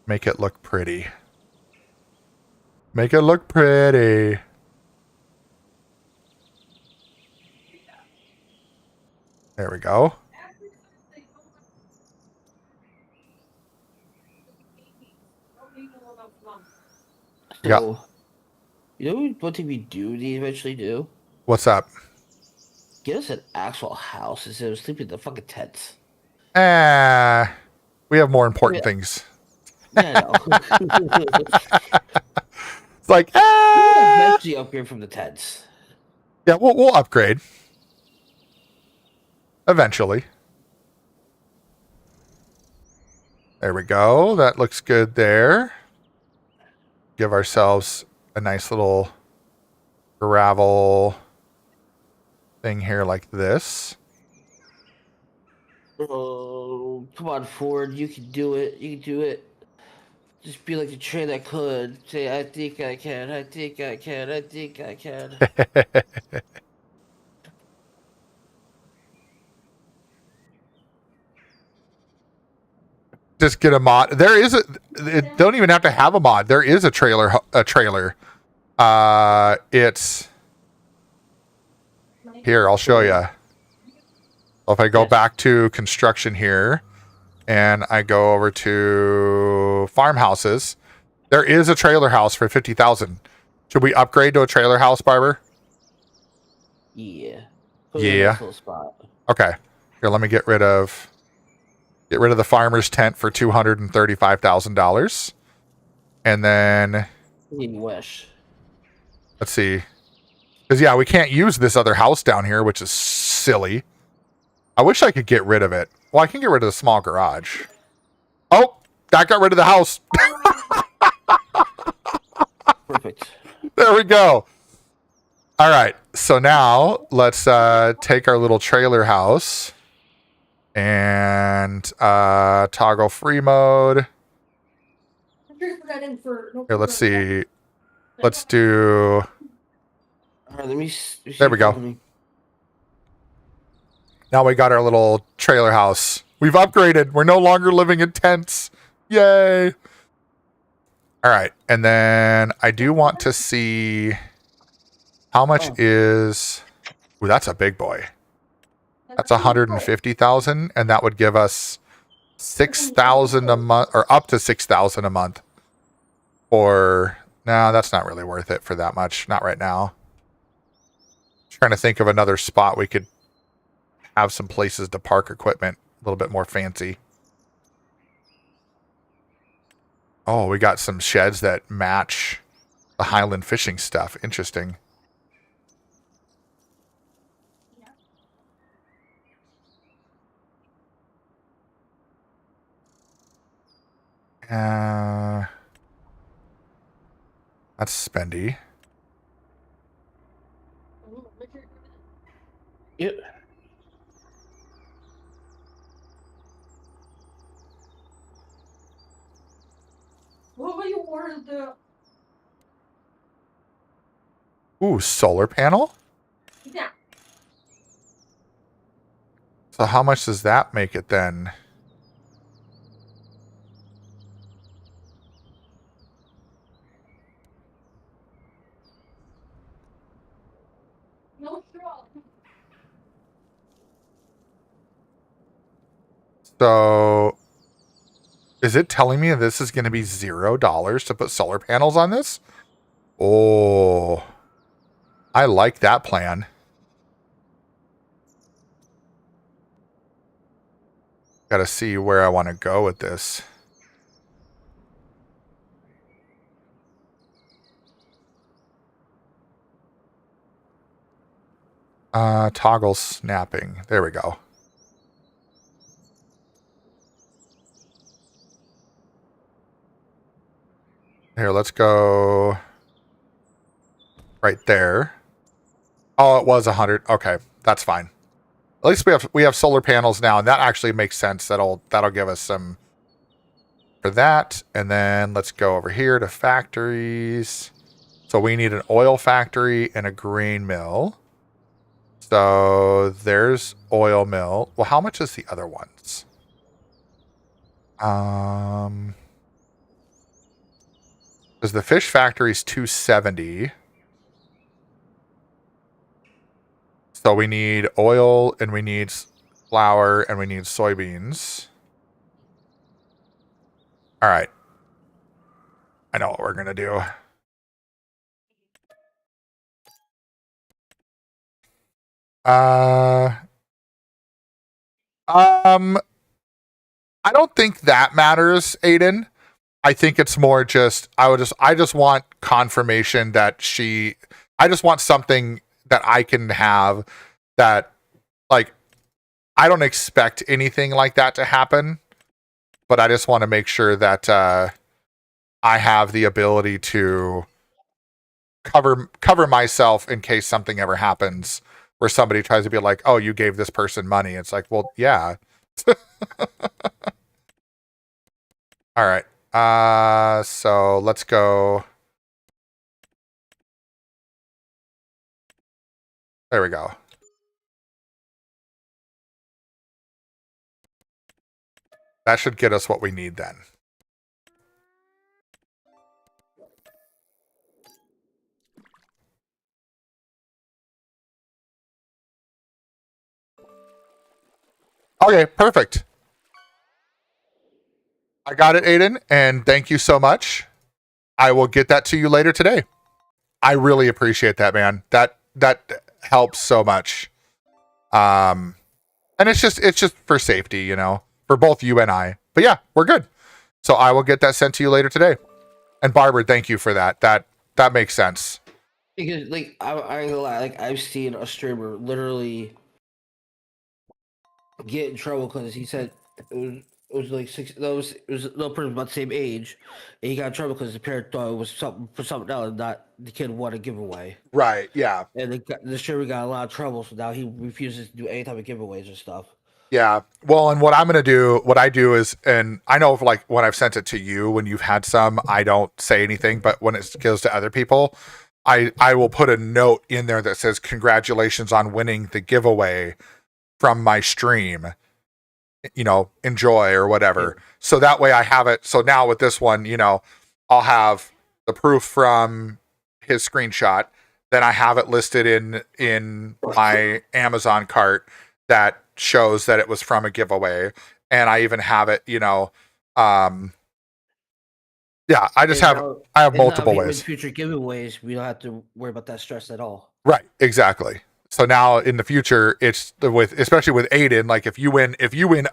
Make it look pretty. Make it look pretty. There we go. So, Yeah. you know what we do? They eventually do. What's up? Get us an actual house instead of sleeping in the fucking tents. We have more important Yeah. things. Yeah, I know. It's like, Eventually upgrade from the tents. yeah, we'll upgrade eventually. There we go. That looks good there. Give ourselves a nice little gravel thing here like this. Oh, come on, Ford. You can do it. You can do it. Just be like the train that could. Say, I think I can. I think I can. I think I can. Just get a mod. There is it don't even have to have a mod. There is a trailer. It's here. I'll show you. If I go Yes. back to construction here, and I go over to farmhouses, there is a trailer house for 50,000. Should we upgrade to a trailer house, Barber? Yeah. Put it in a Yeah. nice little spot. Okay. Here, let me get rid of the farmer's tent for $235,000, and then In Wish. let's see, because yeah, we can't use this other house down here, which is silly. I wish I could get rid of it. Well, I can get rid of the small garage. Oh, that got rid of the house. Perfect. There we go. All right. So now let's take our little trailer house and toggle free mode. Here, let's see. Let's do. All right, let me. There we go. Now we got our little trailer house. We've upgraded. We're no longer living in tents. Yay. All right. And then I do want to see how much is. Ooh, that's a big boy. That's 150,000, and that would give us 6,000 a month, or up to 6,000 a month. Or no, that's not really worth it for that much. Not right now. Trying to think of another spot we could have some places to park equipment a little bit more fancy. Oh, we got some sheds that match the Highland fishing stuff. Interesting. That's spendy. Yep. What will you order the? Ooh, solar panel? Yeah. So how much does that make it then? No straw. So is it telling me this is going to be $0 to put solar panels on this? Oh, I like that plan. Got to see where I want to go with this. Toggle snapping. There we go. Here, let's go right there. Oh, it was 100. Okay, that's fine. At least we have solar panels now, and that actually makes sense. That'll give us some for that. And then let's go over here to factories. So we need an oil factory and a grain mill. So there's oil mill. Well, how much is the other ones? Because the fish factory is 270. So we need oil and we need flour and we need soybeans. All right. I know what we're going to do. I don't think that matters, Aiden. I think it's more just I just want confirmation that I just want something that I can have that, like, I don't expect anything like that to happen, but I just want to make sure that I have the ability to cover myself in case something ever happens where somebody tries to be like, "Oh, you gave this person money." It's like, "Well, yeah." All right. So let's go. There we go. That should get us what we need then. Okay, perfect. I got it, Aiden, and thank you so much. I will get that to you later today. I really appreciate that, man. That helps so much. And it's just for safety, you know, for both you and I. But yeah, we're good. So I will get that sent to you later today. And Barbara, thank you for that. That makes sense. Because like I ain't gonna lie, like I've seen a streamer literally get in trouble because he said it was like six. It was a little person about the same age, and he got in trouble because the parent thought it was something for something else, not the kid wanted a giveaway. Right, yeah. And the streamer got a lot of trouble, so now he refuses to do any type of giveaways and stuff. Yeah. Well, and what I do is, and I know like when I've sent it to you, when you've had some, I don't say anything, but when it goes to other people, I will put a note in there that says, "Congratulations on winning the giveaway from my stream. You know, enjoy," or whatever. Yeah. So that way I have it. So now with this one, you know, I'll have the proof from his screenshot. Then I have it listed in my Amazon cart that shows that it was from a giveaway. And I even have it, you know, yeah, I have multiple ways. With future giveaways, we don't have to worry about that stress at all. Right, exactly. So now in the future, it's especially with Aiden, like if you win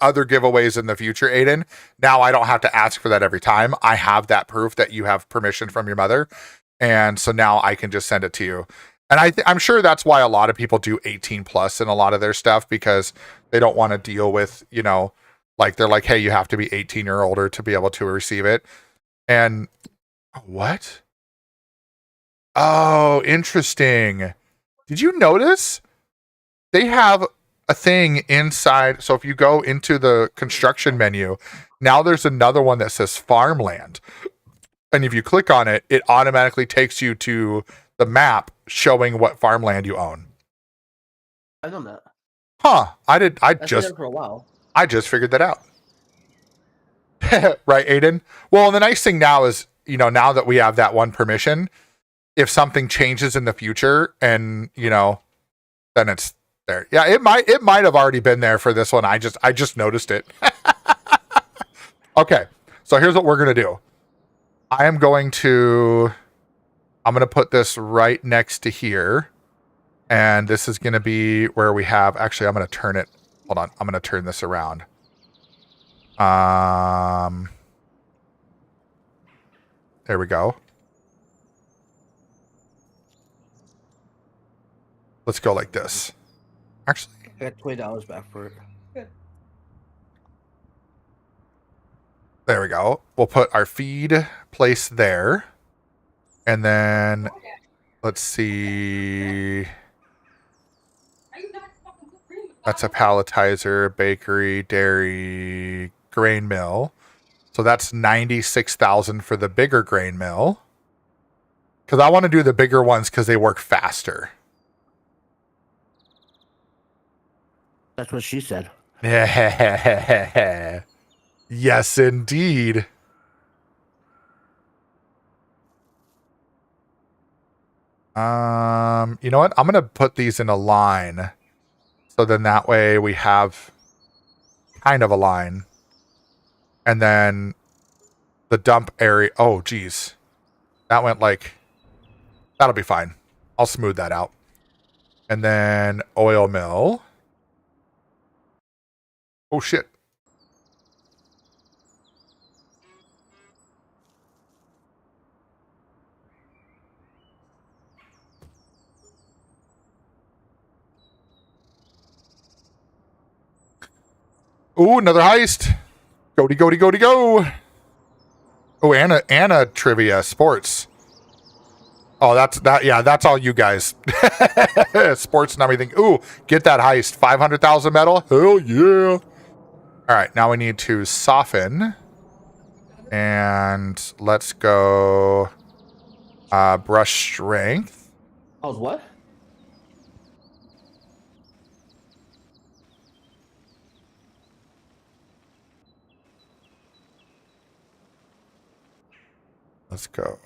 other giveaways in the future, Aiden, now I don't have to ask for that every time. I have that proof that you have permission from your mother. And so now I can just send it to you. And I'm sure that's why a lot of people do 18 plus in a lot of their stuff, because they don't want to deal with, you know, like they're like, hey, you have to be 18 or older to be able to receive it. And what? Oh, interesting. Did you notice they have a thing inside? So if you go into the construction menu, now there's another one that says farmland. And if you click on it, it automatically takes you to the map showing what farmland you own. I've done that. Huh. I've for a while. I just figured that out. Right, Aiden? Well, the nice thing now is, you know, now that we have that one permission, if something changes in the future and, you know, then it's there. Yeah, it might have already been there for this one. I just noticed it. Okay. So here's what we're going to do. I'm going to put this right next to here. And this is going to be where we have, actually, I'm going to turn it. Hold on. I'm going to turn this around. There we go. Let's go like this. Actually, I got $20 back for it. Good. There we go. We'll put our feed place there. And then let's see. That's a palletizer, bakery, dairy, grain mill. So that's 96,000 for the bigger grain mill. Because I want to do the bigger ones because they work faster. That's what she said. Yes, indeed. You know what? I'm gonna put these in a line, so then that way we have kind of a line, and then the dump area. Oh, geez, that went like that'll be fine. I'll smooth that out, and then oil mill. Oh shit. Ooh, another heist. Go. Oh, Anna trivia sports. Oh, that's all you guys. Sports and everything. Ooh, get that heist. 500,000 metal. Hell yeah. All right, now we need to soften. And let's go brush strength. Oh, what? Let's go.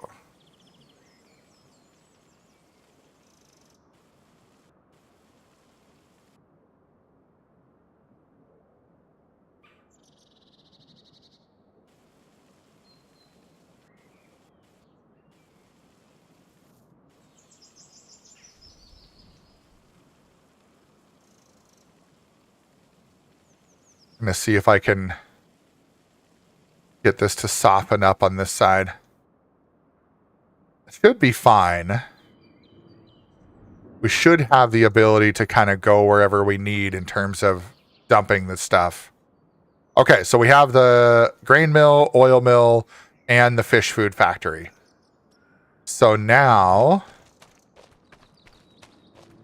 I'm going to see if I can get this to soften up on this side. It should be fine. We should have the ability to kind of go wherever we need in terms of dumping the stuff. Okay, so we have the grain mill, oil mill, and the fish food factory. So now,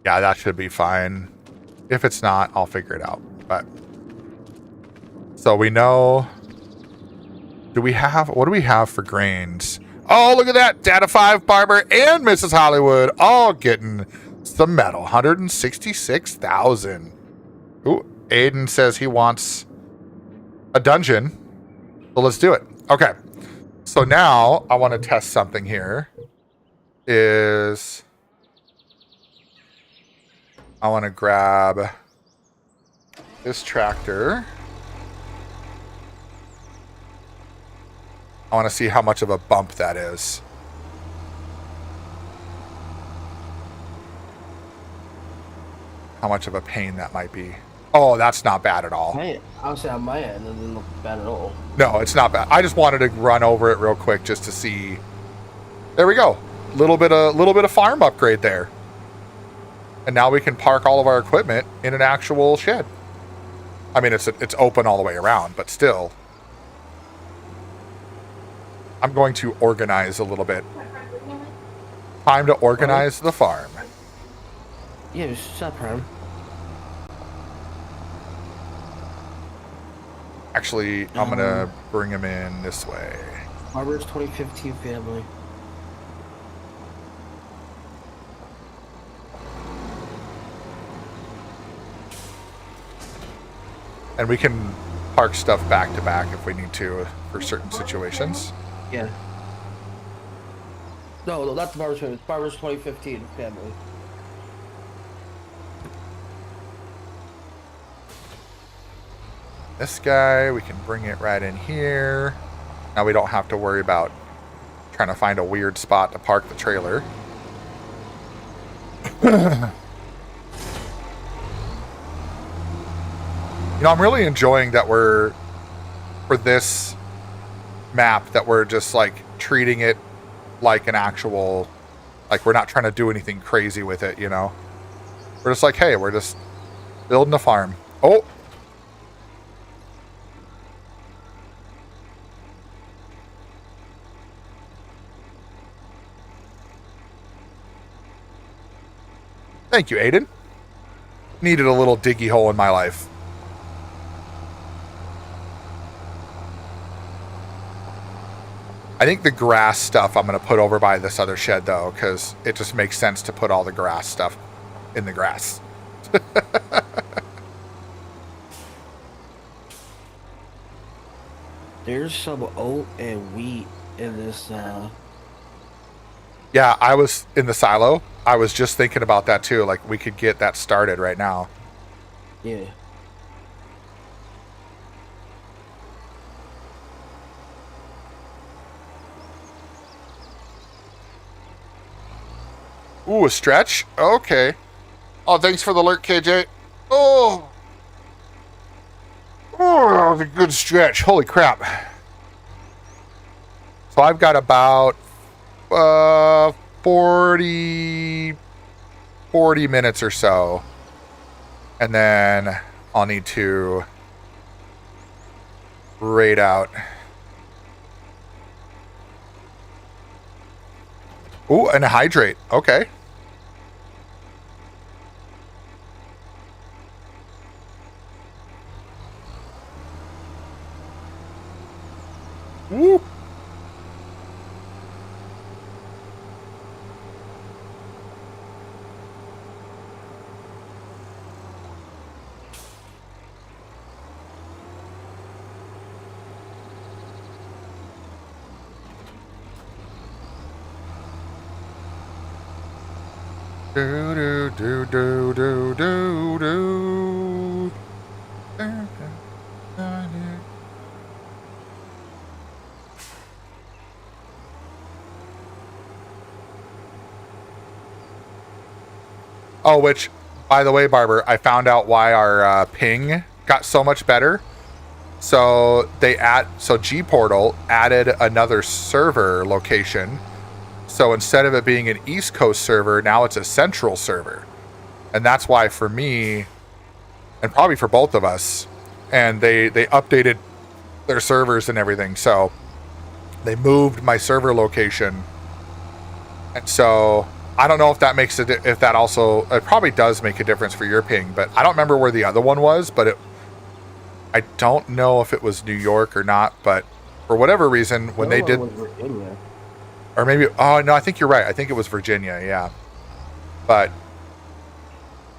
yeah, that should be fine. If it's not, I'll figure it out. But so we know. What do we have for grains? Oh, look at that. Data 5, Barber, and Mrs. Hollywood all getting some metal. 166,000. Ooh, Aiden says he wants a dungeon. So let's do it. Okay. So now I want to test something here. I want to grab this tractor. I want to see how much of a bump that is. How much of a pain that might be. Oh, that's not bad at all. I'll say on my end, it doesn't look bad at all. No, it's not bad. I just wanted to run over it real quick just to see. There we go. Little bit of farm upgrade there. And now we can park all of our equipment in an actual shed. I mean, it's open all the way around, but still. I'm going to organize a little bit. Time to organize the farm. Yeah, just shut up, Prime. Actually, I'm going to bring him in this way. Barber's 2015 family. And we can park stuff back to back if we need to for certain situations. Yeah. No, not the Barber's family. It's Barber's 2015 family. This guy, we can bring it right in here. Now we don't have to worry about trying to find a weird spot to park the trailer. You know, I'm really enjoying that for this map, that we're just like treating it like an actual, like we're not trying to do anything crazy with it, you know? We're just like, hey, we're just building a farm. Oh! Thank you, Aiden. Needed a little diggy hole in my life. I think the grass stuff I'm going to put over by this other shed, though, because it just makes sense to put all the grass stuff in the grass. There's some oat and wheat in this. Yeah, I was in the silo. I was just thinking about that too. Like we could get that started right now. Yeah. Ooh, a stretch? Okay. Oh, thanks for the alert, KJ. Oh! Oh, that was a good stretch. Holy crap. So I've got about 40 minutes or so. And then I'll need to raid out. Ooh, and a hydrate. Okay. Woo. Do do do do do do do. Oh, which, by the way, Barber, I found out why our ping got so much better. So G Portal added another server location. So instead of it being an East Coast server, now it's a Central server. And that's why for me, and probably for both of us, and they updated their servers and everything. So they moved my server location. And so I don't know if that makes it probably does make a difference for your ping, but I don't remember where the other one was, but I don't know if it was New York or not, but for whatever reason, when they did, Virginia. or maybe, oh no, I think you're right. I think it was Virginia, yeah. But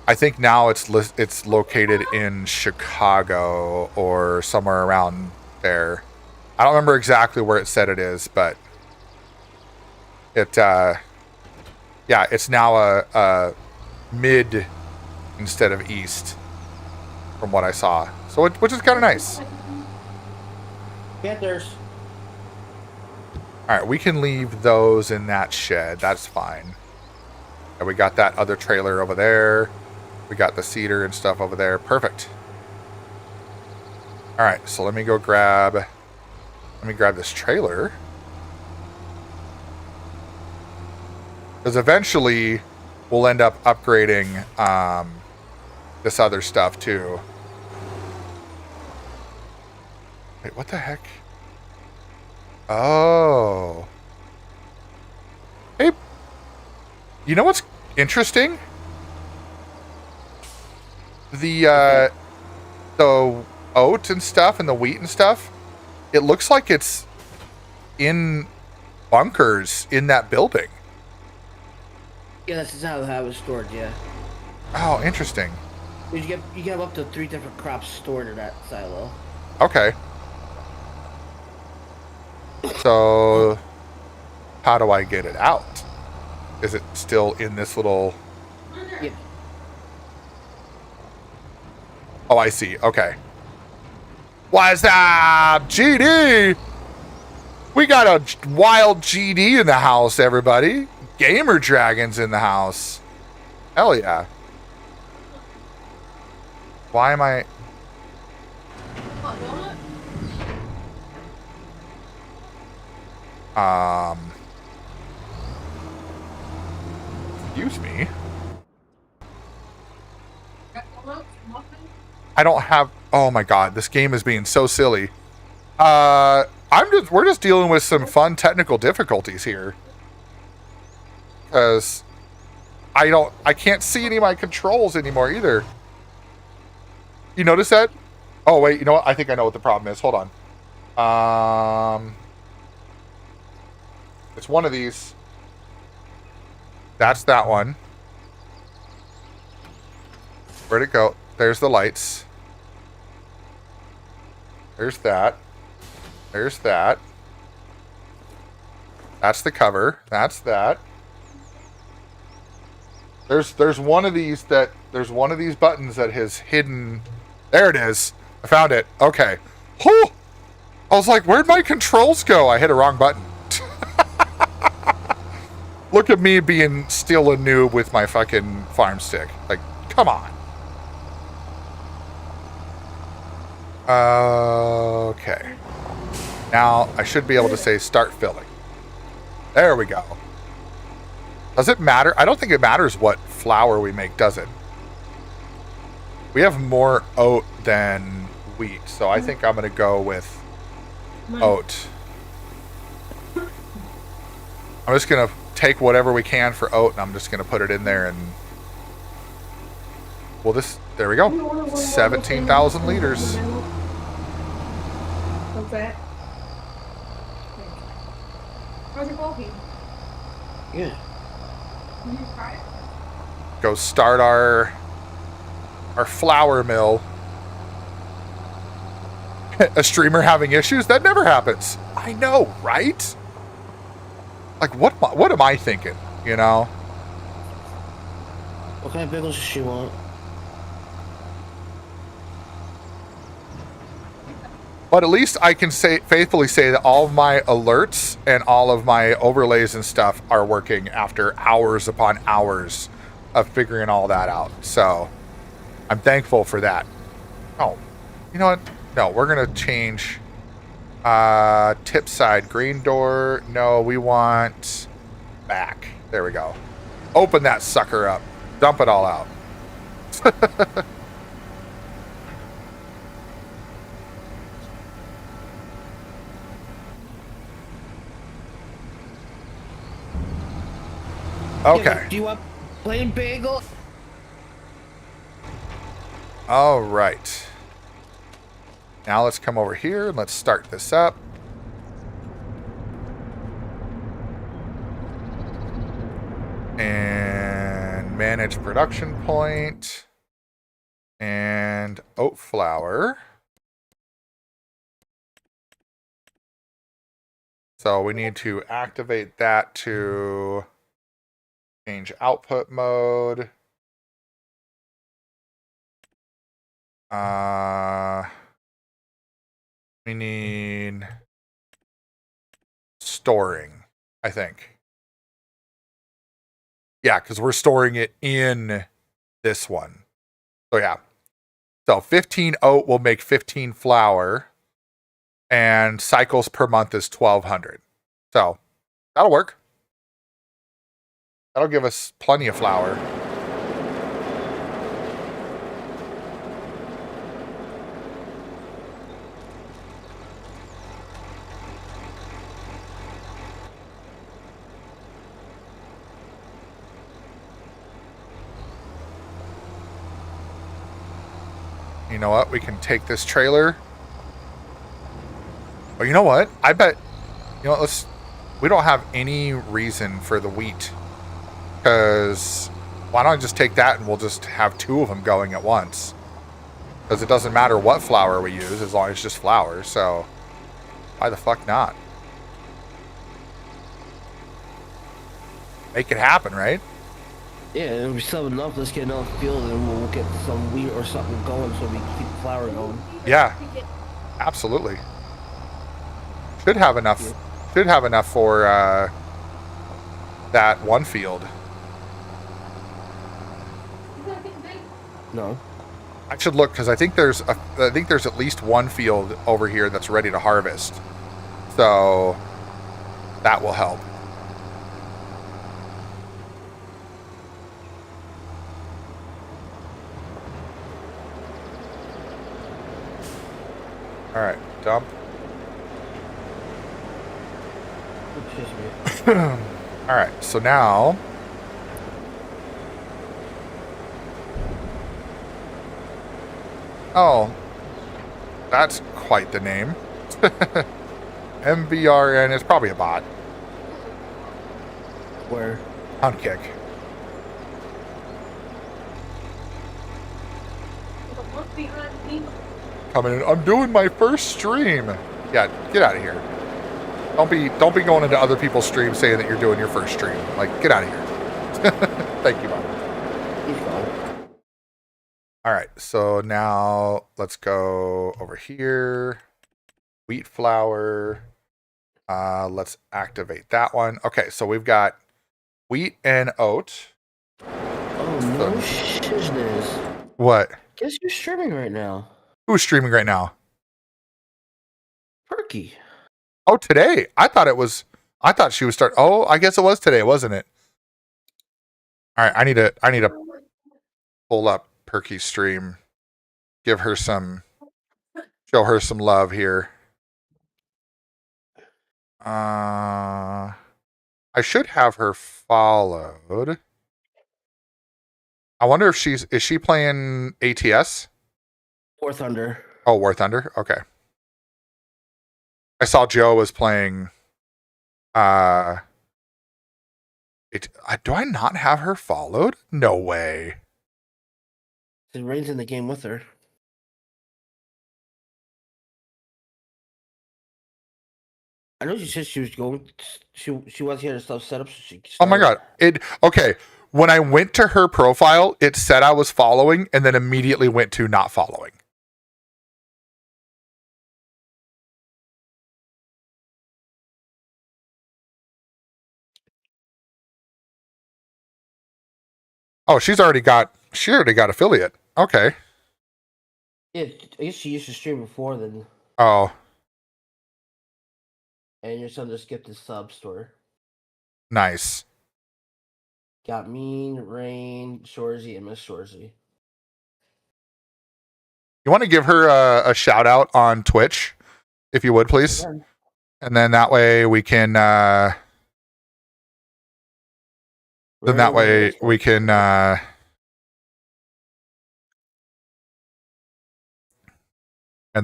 I think now it's located in Chicago or somewhere around there. I don't remember exactly where it said it is, but yeah, it's now a mid instead of east from what I saw. So which is kind of nice. Panthers. All right, we can leave those in that shed. That's fine. And we got that other trailer over there. We got the cedar and stuff over there. Perfect. All right, so let me grab this trailer. Because eventually we'll end up upgrading this other stuff too. Wait, what the heck? Oh. Hey, you know what's interesting? The oat and stuff and the wheat and stuff, it looks like it's in bunkers in that building. Yeah, that's how it was stored, yeah. Oh, interesting. You can have up to 3 different crops stored in that silo. Okay. So, how do I get it out? Is it still in this little... Yeah. Oh, I see. Okay. What's up, GD? We got a wild GD in the house, everybody. Gamer Dragons in the house. Hell yeah. Why am I... Excuse me. I don't have... Oh my god, this game is being so silly. We're just dealing with some fun technical difficulties here. Because I can't see any of my controls anymore either. You notice that? Oh wait, you know what? I think I know what the problem is. Hold on. It's one of these. That's that one. Where'd it go? There's the lights. There's that. There's that. That's the cover. That's that. There's one of these buttons that has hidden. There it is. I found it. Okay. Whew. I was like, where'd my controls go? I hit a wrong button. Look at me being still a noob with my fucking farm stick. Like, come on. Okay. Now I should be able to say start filling. There we go. Does it matter? I don't think it matters what flour we make, does it? We have more oat than wheat, so I think I'm going to go with oat. I'm just going to take whatever we can for oat, and I'm just going to put it in there, and well, there we go. 17,000 liters. What's that? How's your coffee? Yeah. Did you try it? Go start our flour mill. A streamer having issues? That never happens. I know, right? Like, what am I thinking, you know? What kind of pickles does she want? But at least I can faithfully say that all of my alerts and all of my overlays and stuff are working after hours upon hours of figuring all that out. So I'm thankful for that. Oh, you know what? No, we're going to change tip side green door. No, we want back. There we go. Open that sucker up. Dump it all out. Okay. Yeah, do you want plain bagel? All right. Now let's come over here and let's start this up. And manage production point. And oat flour. So we need to activate that to change output mode. We need storing, I think. Yeah, because we're storing it in this one. So yeah. So 15 oat will make 15 flour. And cycles per month is 1,200. So that'll work. That'll give us plenty of flour. You know what? We can take this trailer. Oh, you know what? I bet. You know what? We don't have any reason for the wheat. Because why don't I just take that and we'll just have two of them going at once? Because it doesn't matter what flour we use as long as it's just flour. So why the fuck not? Make it happen, right? Yeah, if we sell enough, let's get enough field and we'll get some wheat or something going so we can keep the flour going. Yeah, absolutely. Should have enough. Should have enough for that one field. No. I should look because I think there's at least one field over here that's ready to harvest. So that will help. All right, dump. All right, so now oh, that's quite the name. MBRN is probably a bot. Where? On Kick. Coming in. I'm doing my first stream. Yeah, get out of here. Don't be going into other people's streams saying that you're doing your first stream. Like, get out of here. Thank you, Bob. He's gone. All right, so now let's go over here. Wheat flour. Let's activate that one. Okay, so we've got wheat and oat. Oh, no shizness. What? Guess who's streaming right now? Who's streaming right now? Perky. Oh, today. I thought she was start. Oh, I guess it was today, wasn't it? All right, I need to pull up Perky's stream. Show her some love here. I should have her followed. I wonder if is she playing ATS? War Thunder. Oh, War Thunder. Okay. I saw Joe was playing. Do I not have her followed? No way. Rain's in the game with her. I know she said she was going. She wants to get her stuff set up so she can Oh my start. god. Okay. When I went to her profile, it said I was following and then immediately went to not following. Oh, she already got affiliate. Okay. Yeah, I guess she used to stream before then. Oh, And your son just skipped his sub store. nice. Got Mean, Rain, Shorzy, and Miss Shorzy. You want to give her a shout out on Twitch, if you would, please? Okay. And then that way we can and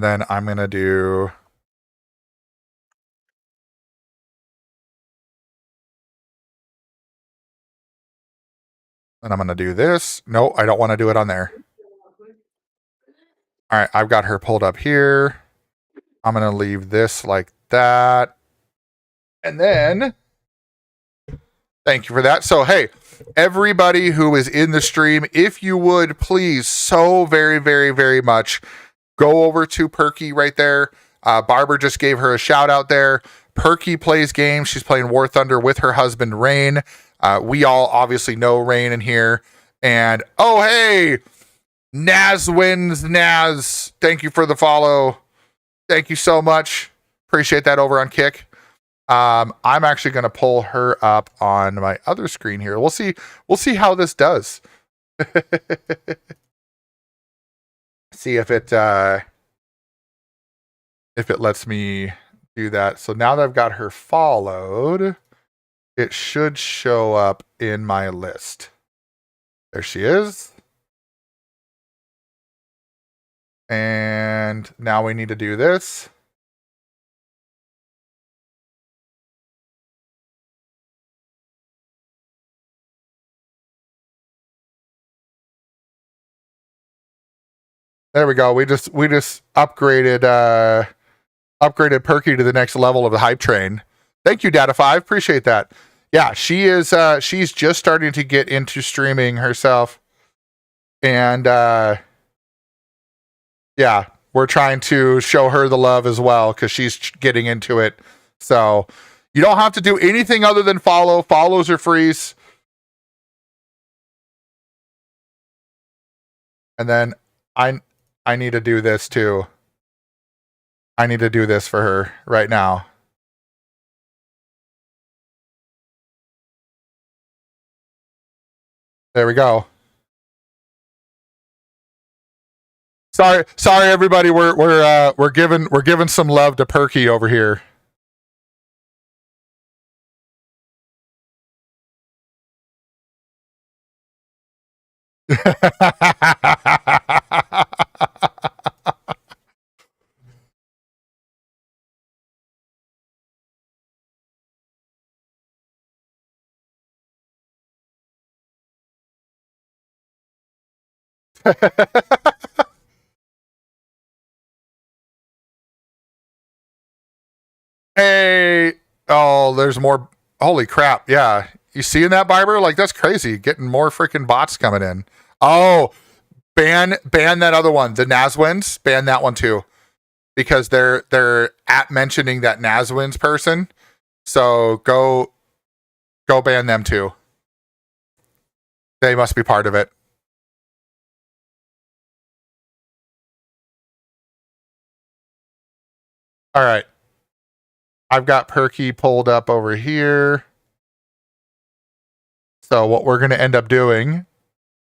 then I'm gonna do this. No, I don't want to do it on there. All right, I've got her pulled up here. I'm gonna leave this like that. And then thank you for that. So, hey, everybody who is in the stream, if you would please so very, very, very much go over to Perky right there. Barber just gave her a shout out there. Perky plays games. She's playing War Thunder with her husband, Rain. We all obviously know Rain in here. And, oh, hey, Naz wins. Naz, thank you for the follow. Thank you so much. Appreciate that over on Kick. I'm actually going to pull her up on my other screen here. We'll see how this does. See if it lets me do that. So now that I've got her followed, it should show up in my list. There she is. And now we need to do this. There we go. We just upgraded Perky to the next level of the hype train. Thank you, Data5. Appreciate that. Yeah, she's just starting to get into streaming herself. And yeah, we're trying to show her the love as well because she's getting into it. So you don't have to do anything other than follow. Follows are free. And then I need to do this too. I need to do this for her right now. There we go. Sorry, everybody. We're giving some love to Perky over here. Hey, oh, there's more. Holy crap. Yeah. You seeing that, Barber? Like, that's crazy. Getting more freaking bots coming in. Oh, ban that other one, the Nazwins. Ban that one too, because they're at mentioning that Nazwins person. So go ban them too. They must be part of it. All right. I've got Perky pulled up over here. So what we're going to end up doing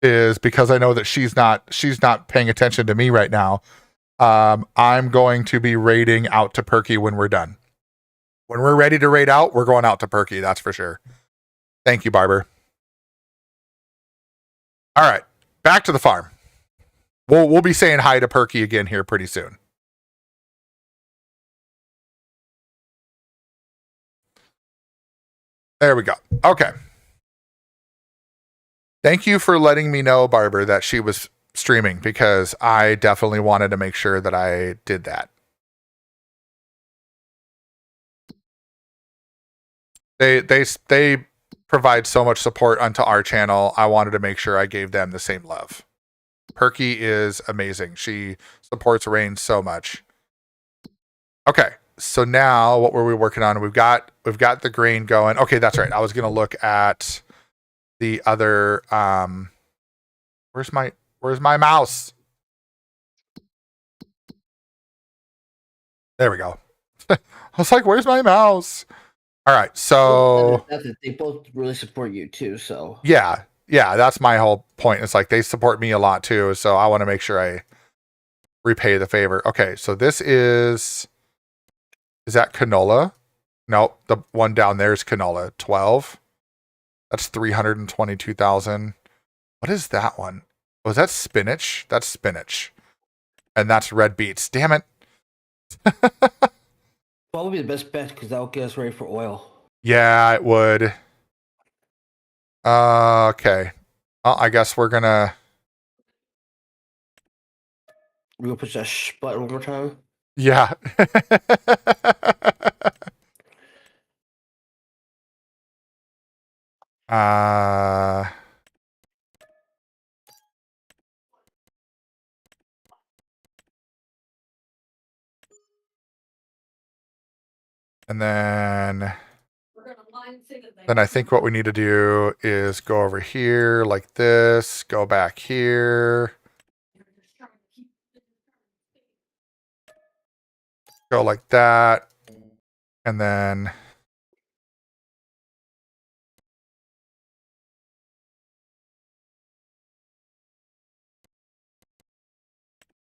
is, because I know that she's not paying attention to me right now, I'm going to be raiding out to Perky when we're done. When we're ready to raid out, we're going out to Perky, that's for sure. Thank you, Barber. All right, back to the farm. We'll be saying hi to Perky again here pretty soon. There we go. Okay. Thank you for letting me know, Barber, that she was streaming, because I definitely wanted to make sure that I did that. They provide so much support onto our channel. I wanted to make sure I gave them the same love. Perky is amazing. She supports Rain so much. Okay, so now what were we working on? We've got the grain going. Okay, that's right. I was gonna look at the other. Where's my mouse? There we go. I was like, where's my mouse? All right, so they both really support you too. So yeah, that's my whole point. It's like they support me a lot too, so I want to make sure I repay the favor. Okay, so this is that canola? Nope, the one down there is canola. 12. That's 322,000. What is that one? Oh, is that spinach? That's spinach, and that's red beets. Damn it. probably the best bet, because that'll get us ready for oil. Yeah, it would. Okay. Well, I guess we're gonna. We're gonna push that button one more time. Yeah. And then I think what we need to do is go over here like this, go back here, go like that, and then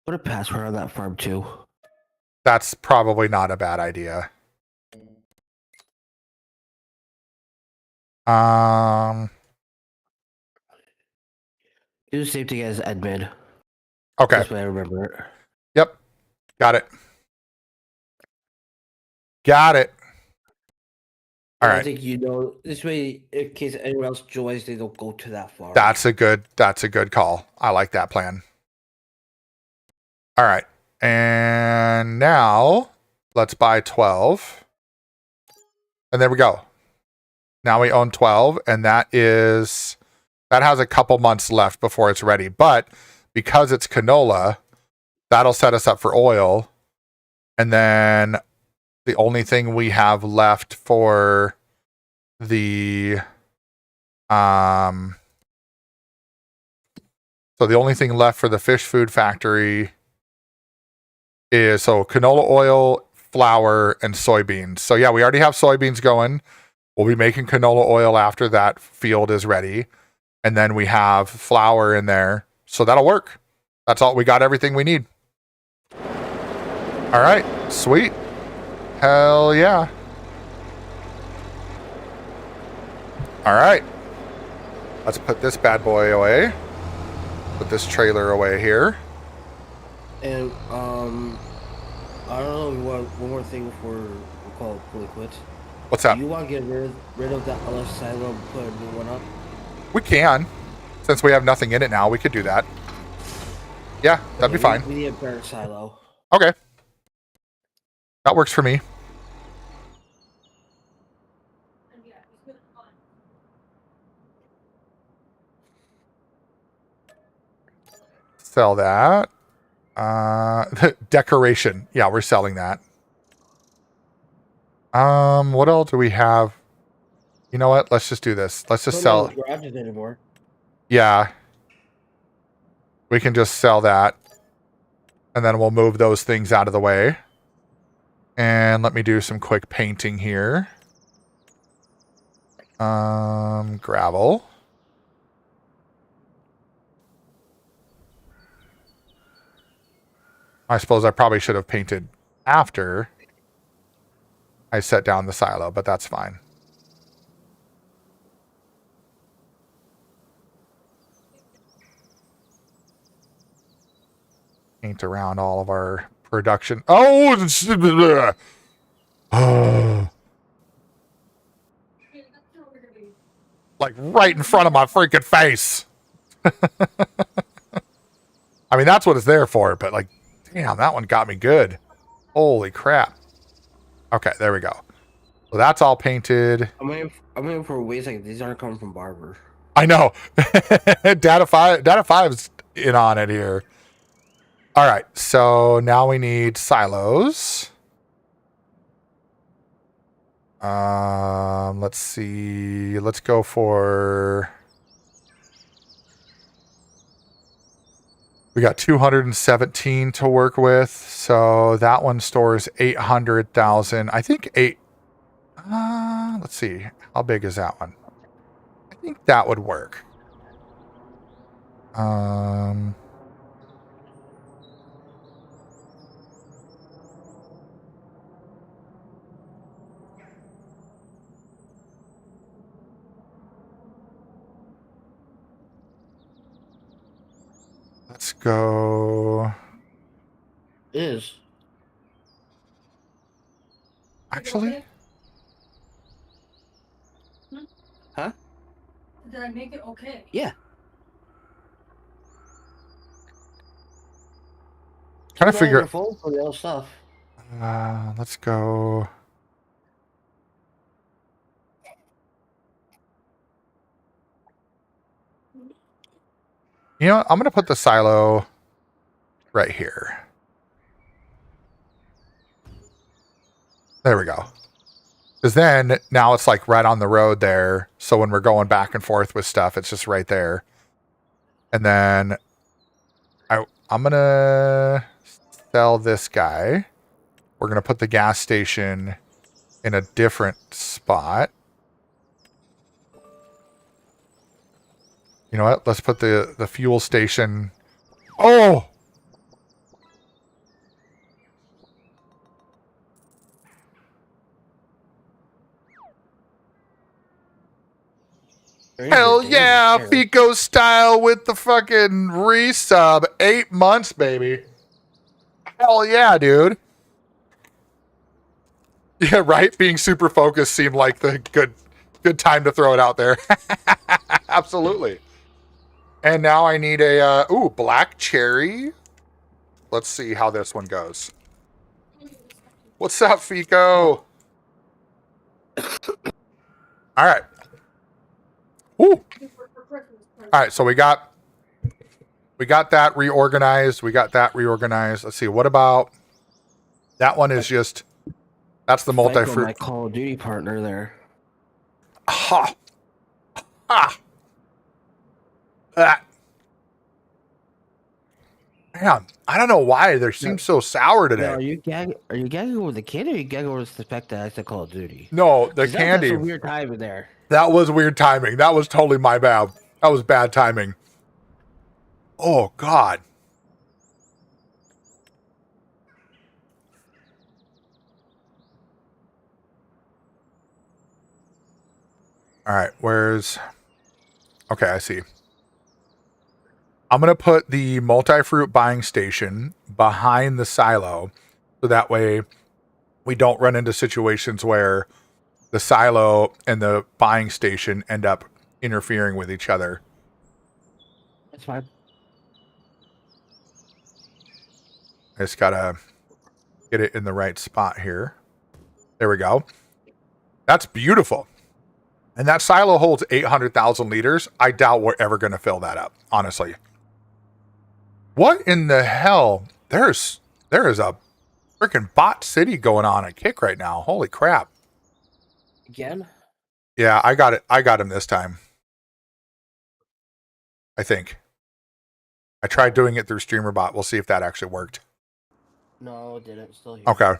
Put a password on that farm too. that's probably not a bad idea. Do the same thing as admin. Okay. That's what I remember it. Yep. Got it. Got it. All right. I think this way, in case anyone else joins, they don't go to that far. That's a good call. I like that plan. All right. And now let's buy 12. And there we go. Now we own 12, and that has a couple months left before it's ready. But because it's canola, that'll set us up for oil. And then the only thing we have left for the fish food factory is canola oil, flour, and soybeans. So yeah, we already have soybeans going. We'll be making canola oil after that field is ready. And then we have flour in there. So that'll work. That's all. We got everything we need. All right. Sweet. Hell yeah. All right. Let's put this bad boy away. Put this trailer away here. And I don't know. We want one more thing before we call it fully quits. What's up? Do you want to get rid of that LS silo and put a new one up? We can. Since we have nothing in it now, we could do that. Yeah, that'd be fine. We need a better silo. Okay. That works for me. Sell that. Decoration. Yeah, we're selling that. What else do we have? You know what? Let's just do this. Let's just Don't sell. know garages anymore. Yeah. We can just sell that. And then we'll move those things out of the way. And let me do some quick painting here. Gravel. I suppose I probably should have painted after I set down the silo, but that's fine. Paint around all of our production. Oh, like right in front of my freaking face. I mean, that's what it's there for, but like, damn, that one got me good. Holy crap. Okay, there we go. So that's all painted. I'm waiting for ways like these aren't coming from Barber. I know. Data 5's in on it here. All right, so now we need silos. Let's see. Let's go for. We got 217 to work with, so that one stores 800,000. I think let's see. How big is that one? I think that would work. Let's go. Is Actually, huh? Did I make it okay? Yeah. trying to figure. Your phone for the other stuff. Let's go. You know what? I'm going to put the silo right here. There we go. Because then, now it's like right on the road there. So when we're going back and forth with stuff, it's just right there. And then I'm going to sell this guy. We're going to put the gas station in a different spot. You know what? Let's put the fuel station. Oh! Hell yeah! Fico style with the fucking resub. 8 months, baby. Hell yeah, dude. Yeah, right? Being super focused seemed like the good time to throw it out there. Absolutely. And now I need a, black cherry. Let's see how this one goes. What's up, Fico? All right. Ooh. All right, so we got that reorganized. Let's see, what about that one is just, that's the multi-fruit. My Call of Duty partner there. Ha. Ah. Man, I don't know why they seem so sour today. Now, are you gagging over the kid, or are you gagging over the fact that I said Call of Duty? No, the 'Cause candy. That's a weird timing there. That was weird timing. That was totally my bad. That was bad timing. Oh, God. All right, where's... Okay, I see. I'm going to put the multi-fruit buying station behind the silo, so that way we don't run into situations where the silo and the buying station end up interfering with each other. That's fine. I just got to get it in the right spot here. There we go. That's beautiful. And that silo holds 800,000 liters. I doubt we're ever going to fill that up, honestly. What in the hell? There is a freaking bot city going on at Kick right now. Holy crap. Again? Yeah, I got it. I got him this time. I think. I tried doing it through StreamerBot. We'll see if that actually worked. No, it didn't. Still here. Okay.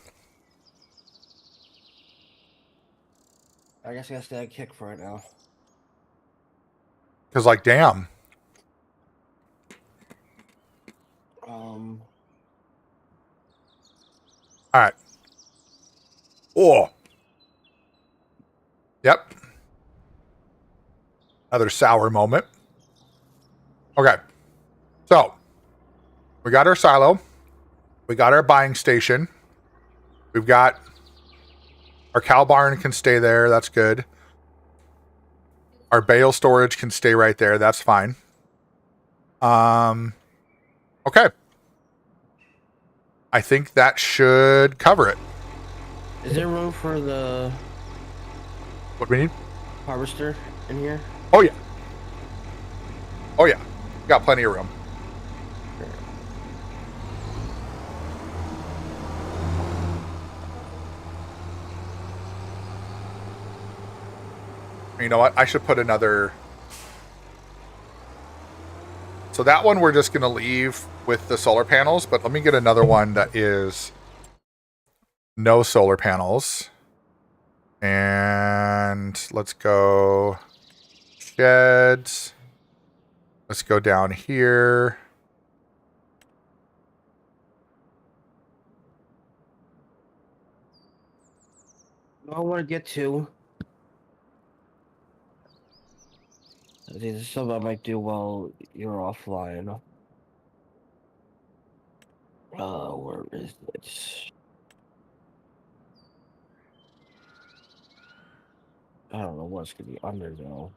I guess I gotta stay on Kick for it now. Because, like, damn. Um, All right. Oh. Yep. Another sour moment. Okay. So, we got our silo. We got our buying station. We've got our cow barn can stay there. That's good. Our bale storage can stay right there. That's fine. Okay. I think that should cover it. is there room for the What do we need? harvester in here? Oh, yeah. Oh, yeah. Got plenty of room. You know what? I should put another. So that one we're just going to leave with the solar panels, but let me get another one that is no solar panels. And let's go sheds. Let's go down here. I want to get to. I think this is something I might do while you're offline. Where is it? I don't know what's gonna be under though.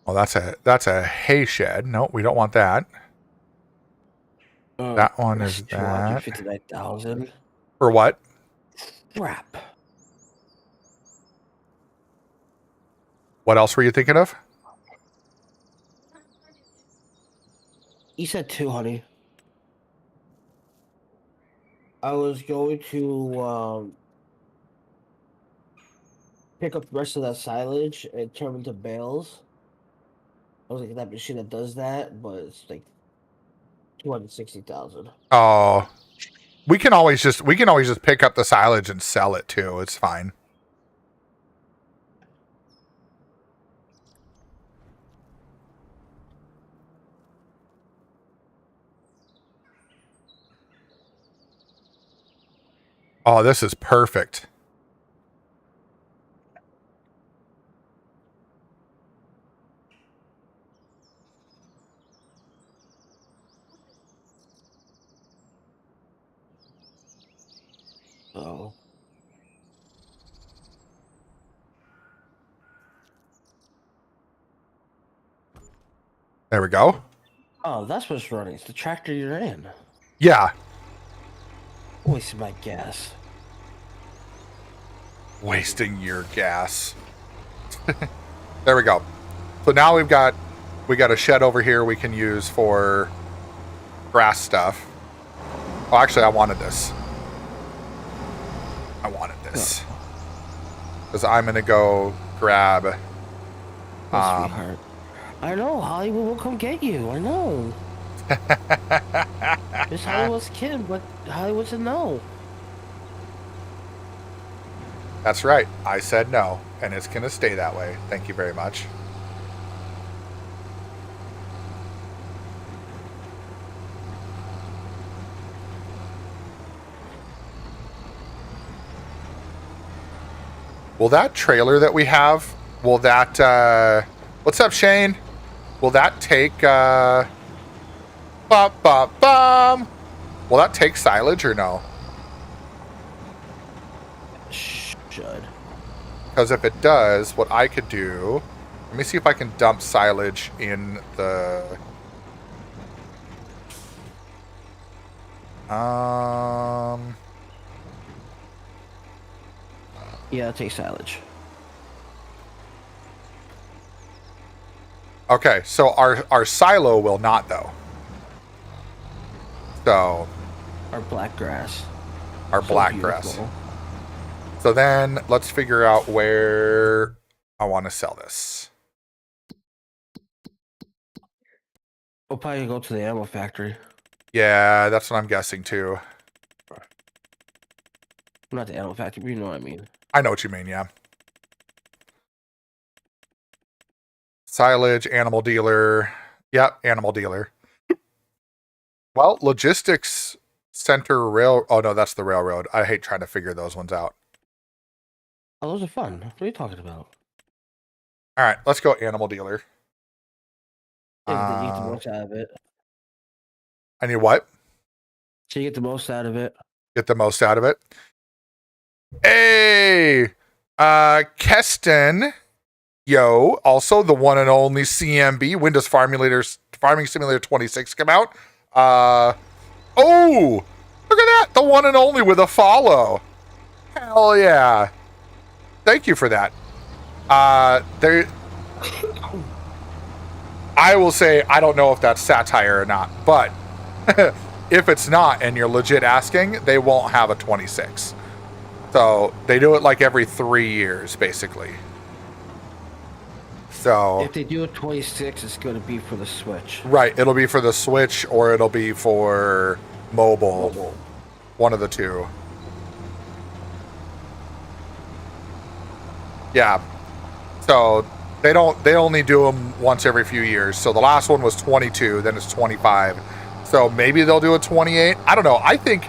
Oh, that's a hay shed. No, we don't want that. That one is that. 259,000. For what? Crap. What else were you thinking of? You said 2, honey. I was going to pick up the rest of that silage and turn them into bales. I was like that machine that does that, but it's like 260,000. Oh, we can always just pick up the silage and sell it too. It's fine. Oh, this is perfect. Oh. There we go. Oh, that's what's running. It's the tractor you're in. Yeah. Wasting my gas. Wasting your gas. There we go. So now we got a shed over here we can use for grass stuff. Oh, actually, I wanted this. Because I'm going to go grab... Sweetheart. I know, Hollywood will come get you. I know. It's Hollywood's kid, but Hollywood's a no. That's right. I said no, and it's going to stay that way. Thank you very much. Will that trailer that we have, will that, what's up, Shane? Will that take, will that take silage or no? Should. Because if it does, what I could do, let me see if I can dump silage in the, Yeah, it takes silage. okay, so our silo will not though. So Our black grass. our So black grass. beautiful. So then let's figure out where I want to sell this. We'll probably go to the ammo factory. Yeah, that's what I'm guessing too. Not the ammo factory, but you know what I mean. I know what you mean, yeah. Silage, animal dealer. Yep, animal dealer. Well, logistics center rail. Oh no, that's the railroad. I hate trying to figure those ones out. Oh, those are fun. What are you talking about? All right, let's go animal dealer. Yeah, you get the most out of it. I need what? So you get the most out of it. Get the most out of it. Hey, Keston, yo, also the one and only CMB Windows Farming Simulator 26 come out. Oh, look at that, the one and only with a follow. Hell yeah! Thank you for that. There. I will say I don't know if that's satire or not, but if it's not and you're legit asking, they won't have a 26. So they do it like every 3 years, basically. So If they do a 26, it's going to be for the Switch. right, it'll be for the Switch or it'll be for mobile. One of the two. Yeah. So they only do them once every few years. So the last one was 22, then it's 25. So maybe they'll do a 28. I don't know. I think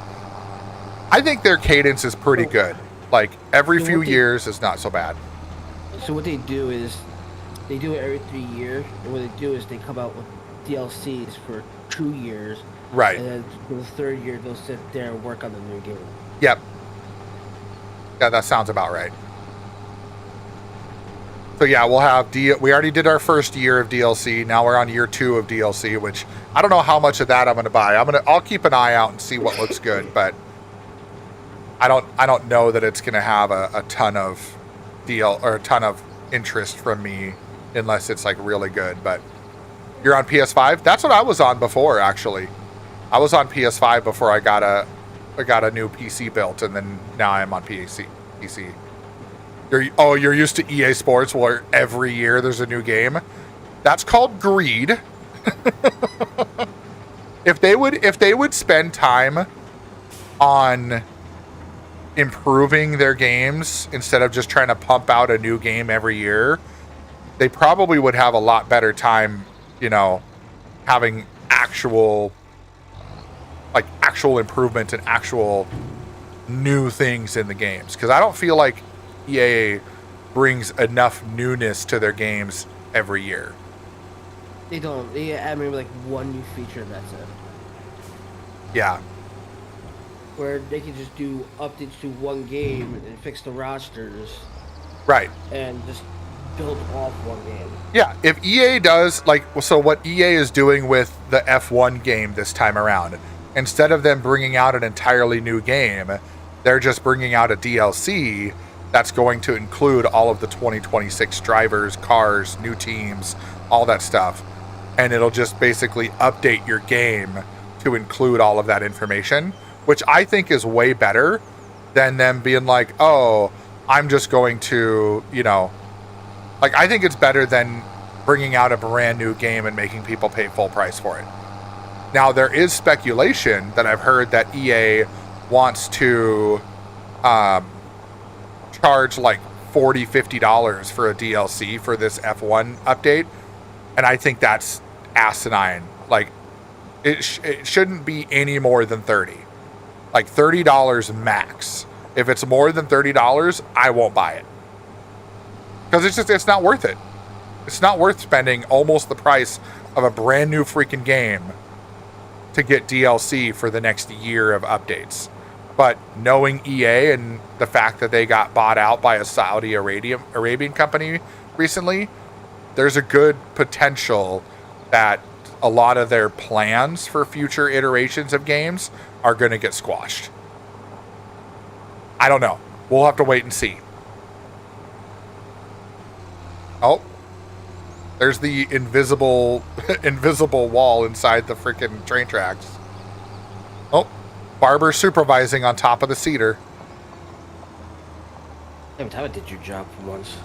their cadence is pretty good. Like every So few what they- years is not so bad. So what they do is they do it every 3 years, and what they do is they come out with DLCs for 2 years, Right. and then for the third year they'll sit there and work on the new game. Yep. Yeah, that sounds about right. So yeah, we'll have we already did our first year of DLC. Now we're on year 2 of DLC, which I don't know how much of that I'm going to buy. I'll keep an eye out and see what looks good, but I don't know that it's going to have a ton of a ton of interest from me unless it's like really good. But you're on PS5? That's what I was on before, actually. I was on PS5 before I got a new PC built, and then now I'm on PC. You're used to EA Sports where every year there's a new game. That's called greed. If they would spend time on improving their games instead of just trying to pump out a new game every year, they probably would have a lot better time, having actual improvement and actual new things in the games. Because I don't feel like EA brings enough newness to their games every year. They don't. They add maybe like one new feature and that's it. Yeah. Where they can just do updates to one game and fix the rosters Right. and just build off one game. Yeah, if EA does, so what EA is doing with the F1 game this time around, instead of them bringing out an entirely new game, they're just bringing out a DLC that's going to include all of the 2026 drivers, cars, new teams, all that stuff. And it'll just basically update your game to include all of that information, which I think is way better than them being like, oh, I'm just going to, I think it's better than bringing out a brand new game and making people pay full price for it. Now, there is speculation that I've heard that EA wants to charge like $40, $50 for a DLC for this F1 update. And I think that's asinine. Like, it shouldn't be any more than $30. Like $30 max. If it's more than $30, I won't buy it. Because it's not worth it. It's not worth spending almost the price of a brand new freaking game to get DLC for the next year of updates. But knowing EA and the fact that they got bought out by a Saudi Arabian company recently, there's a good potential that a lot of their plans for future iterations of games are going to get squashed. I don't know. We'll have to wait and see. Oh, there's the invisible wall inside the freaking train tracks. Barber supervising on top of the cedar. Every time I did your job for once.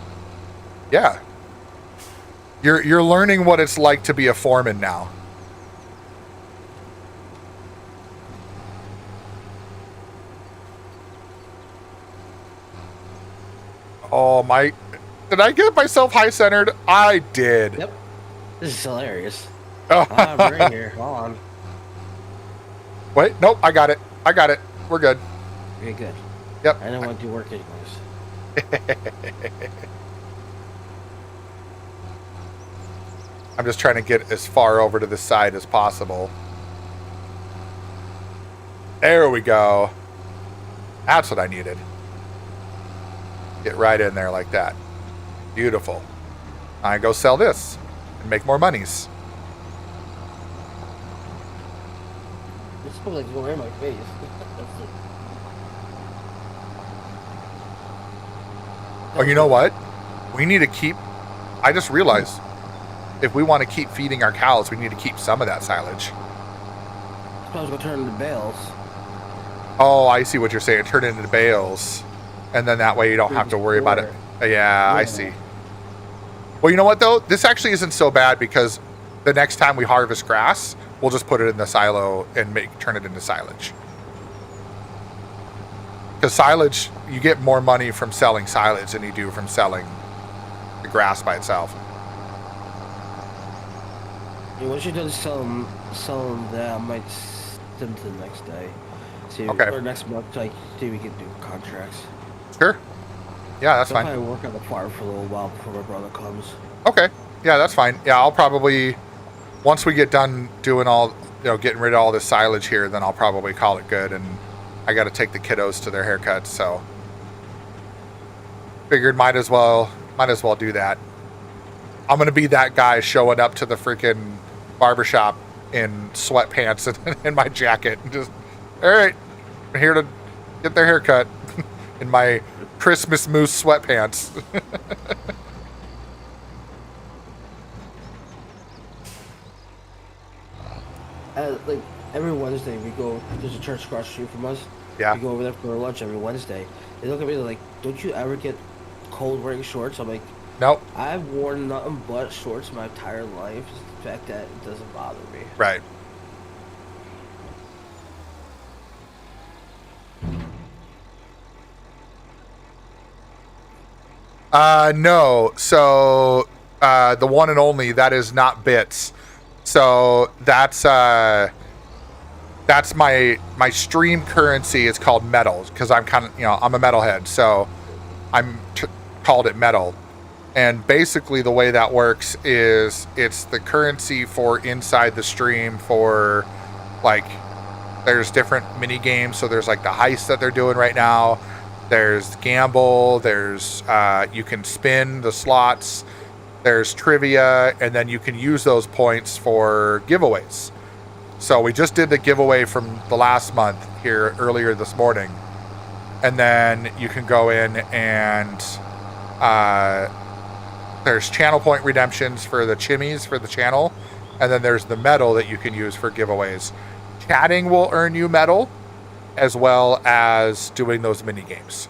Yeah. You're learning what it's like to be a foreman now. Oh my, did I get myself high centered? I did. Yep. This is hilarious. Oh. I'm right here. Hold on. Wait, nope, I got it. We're good. Okay, good. Yep. I don't want to do work anyways. I'm just trying to get as far over to the side as possible. There we go. That's what I needed. Get right in there like that. Beautiful. I go sell this and make more monies. This is like going in my face. Oh, you know what? We need to keep... I just realized, if we want to keep feeding our cows, we need to keep some of that silage. I suppose we'll turn into bales. Oh, I see what you're saying. Turn it into bales. And then that way you don't have to worry about it. Yeah, I see. Well, you know what, though? This actually isn't so bad because the next time we harvest grass, we'll just put it in the silo and turn it into silage. Because silage, you get more money from selling silage than you do from selling the grass by itself. Yeah, once you're done selling that, I might send them to the next day. See, Okay. Or next month, like, see if we can do contracts. Sure. Yeah, that's I'll fine. probably work on the farm for a little while before my brother comes. Okay. Yeah, that's fine. Yeah, I'll probably, once we get done doing all, getting rid of all this silage here, then I'll probably call it good. And I got to take the kiddos to their haircuts, so figured might as well do that. I'm gonna be that guy showing up to the freaking barbershop in sweatpants and my jacket, and just, all right, I'm here to get their haircut in my Christmas moose sweatpants. Like every Wednesday, we go. There's a church across the street from us. Yeah. We go over there for lunch every Wednesday. They look at me they're like, "Don't you ever get cold wearing shorts?" I'm like, Nope. "I've worn nothing but shorts my entire life. It's the fact that it doesn't bother me." Right. No. So, the one and only, that is not bits. So that's my stream currency is called metal because I'm kind of, I'm a metalhead. So I'm called it metal. And basically the way that works is it's the currency for inside the stream for, like, there's different mini games. So there's like the heist that they're doing right now. There's gamble. There's you can spin the slots. There's trivia, and then you can use those points for giveaways. So we just did the giveaway from the last month here earlier this morning. And then you can go in and there's channel point redemptions for the chimneys for the channel. And then there's the medal that you can use for giveaways. Chatting will earn you medal, as well as doing those mini games.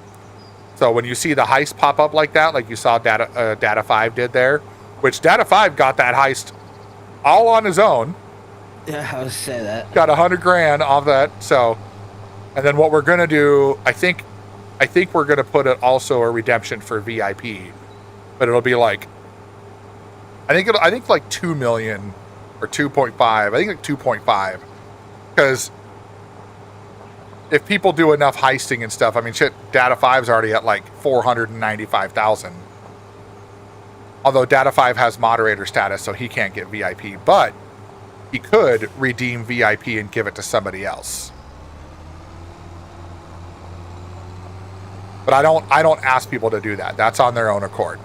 So when you see the heist pop up like that, like you saw Data 5 did there, which Data 5 got that heist all on his own. Yeah, I was saying that. Got $100,000 off that. So, and then what we're gonna do, I think we're gonna put it also a redemption for VIP, but it'll be like, I think like 2 million or 2.5. I think like 2.5, because if people do enough heisting and stuff, I mean, shit, Data 5's already at like 495,000. Although Data 5 has moderator status, so he can't get VIP, but he could redeem VIP and give it to somebody else. But I don't ask people to do that. That's on their own accord.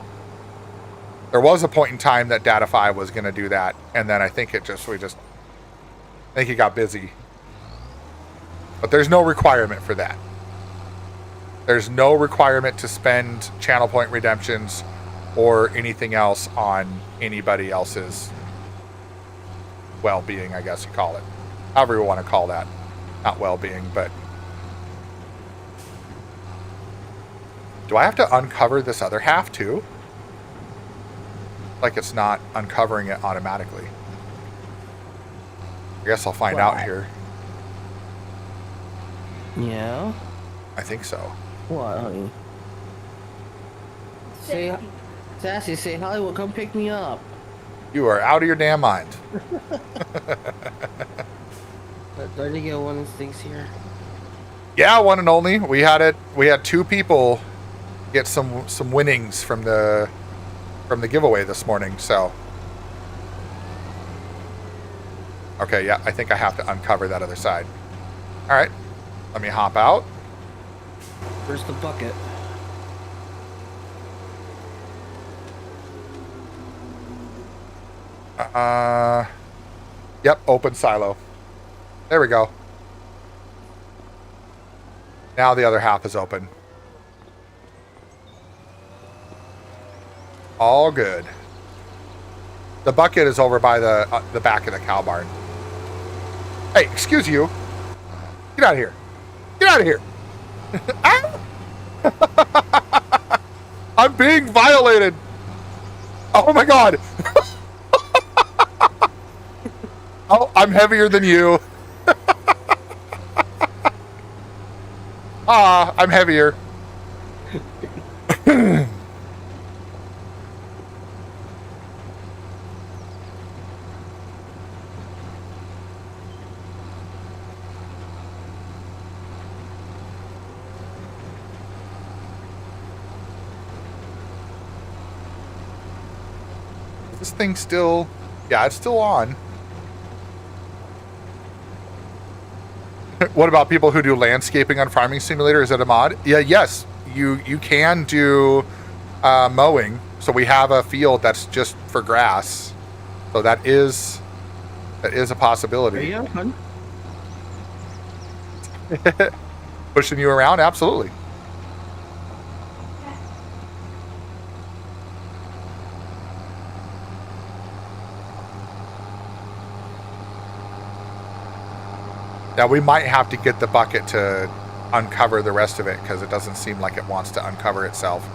There was a point in time that Data 5 was going to do that, and then I think I think he got busy. But there's no requirement for that. There's no requirement to spend channel point redemptions or anything else on anybody else's well-being, I guess you call it. However you want to call that. Not well-being, but... Do I have to uncover this other half, too? Like it's not uncovering it automatically. I guess I'll find out here. Yeah? I think so. What, honey? Say, Sassy, say Hollywood, come pick me up. You are out of your damn mind. Do I need to get one of these things here? Yeah, one and only. We had 2 people get some winnings from the giveaway this morning, so. Okay, yeah, I think I have to uncover that other side. All right, let me hop out. Where's the bucket? Yep, open silo. There we go. Now the other half is open. All good. The bucket is over by the back of the cow barn. Hey, excuse you. Get out of here. Get out of here. I'm being violated. Oh my god. Oh, I'm heavier than you. I'm heavier. This thing still... Yeah, it's still on. What about people who do landscaping on Farming Simulator? Is that a mod? Yeah, yes. You can do mowing. So we have a field that's just for grass. So that is a possibility. Are you fun? Pushing you around? Absolutely. Now we might have to get the bucket to uncover the rest of it because it doesn't seem like it wants to uncover itself.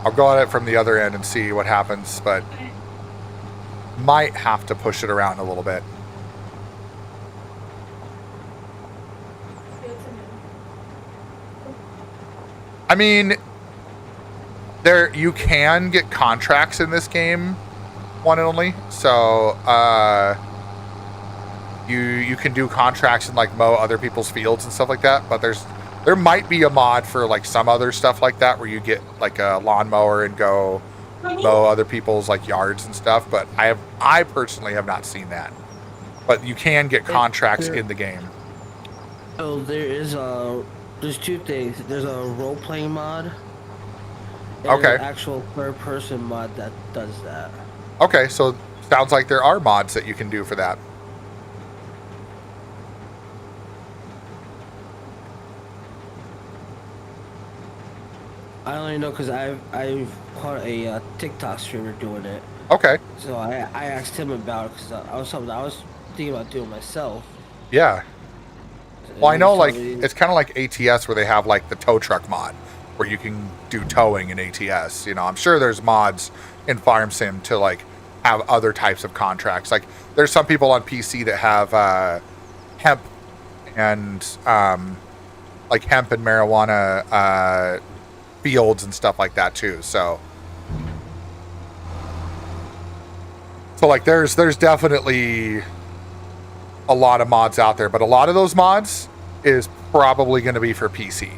I'll go at it from the other end and see what happens, but might have to push it around a little bit. I mean, you can get contracts in this game, one and only. So, you can do contracts and like mow other people's fields and stuff like that, but there might be a mod for like some other stuff like that where you get like a lawnmower and go mow other people's like yards and stuff, but I personally have not seen that. But you can get contracts in the game. Oh, there's 2 things. There's a role-playing mod. And Okay. an actual third-person mod that does that. Okay, so sounds like there are mods that you can do for that. I only know because I've caught a TikTok streamer doing it. Okay. So I asked him about it because I was thinking about doing it myself. Yeah. Well, I know, like, Somebody- it's kind of like ATS where they have, like, the tow truck mod where you can do towing in ATS. You know, I'm sure there's mods in Farm Sim to, like, have other types of contracts. Like, there's some people on PC that have hemp and, like, hemp and marijuana fields and stuff like that, too. So, like, there's definitely a lot of mods out there, but a lot of those mods is probably going to be for PC.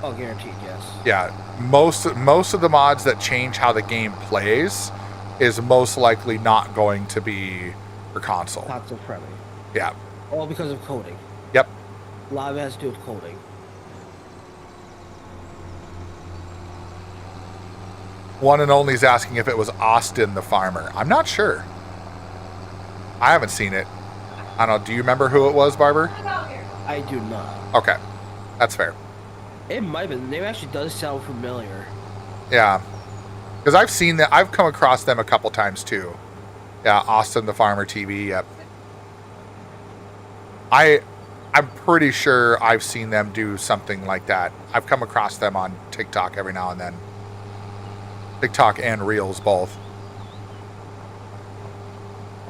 Oh, guaranteed, yes. Yeah, most of the mods that change how the game plays is most likely not going to be for console. Console friendly. Yeah. All because of coding. Yep. A lot of it has to do with coding. One and Only's asking if it was Austin the farmer. I'm not sure. I haven't seen it. I don't know. Do you remember who it was, Barber? I do not. Okay. That's fair. It might have been. The name actually does sound familiar. Yeah. Because I've seen that. I've come across them a couple times too. Yeah, Austin the Farmer TV. Yep. I'm pretty sure I've seen them do something like that. I've come across them on TikTok every now and then. TikTok and Reels both.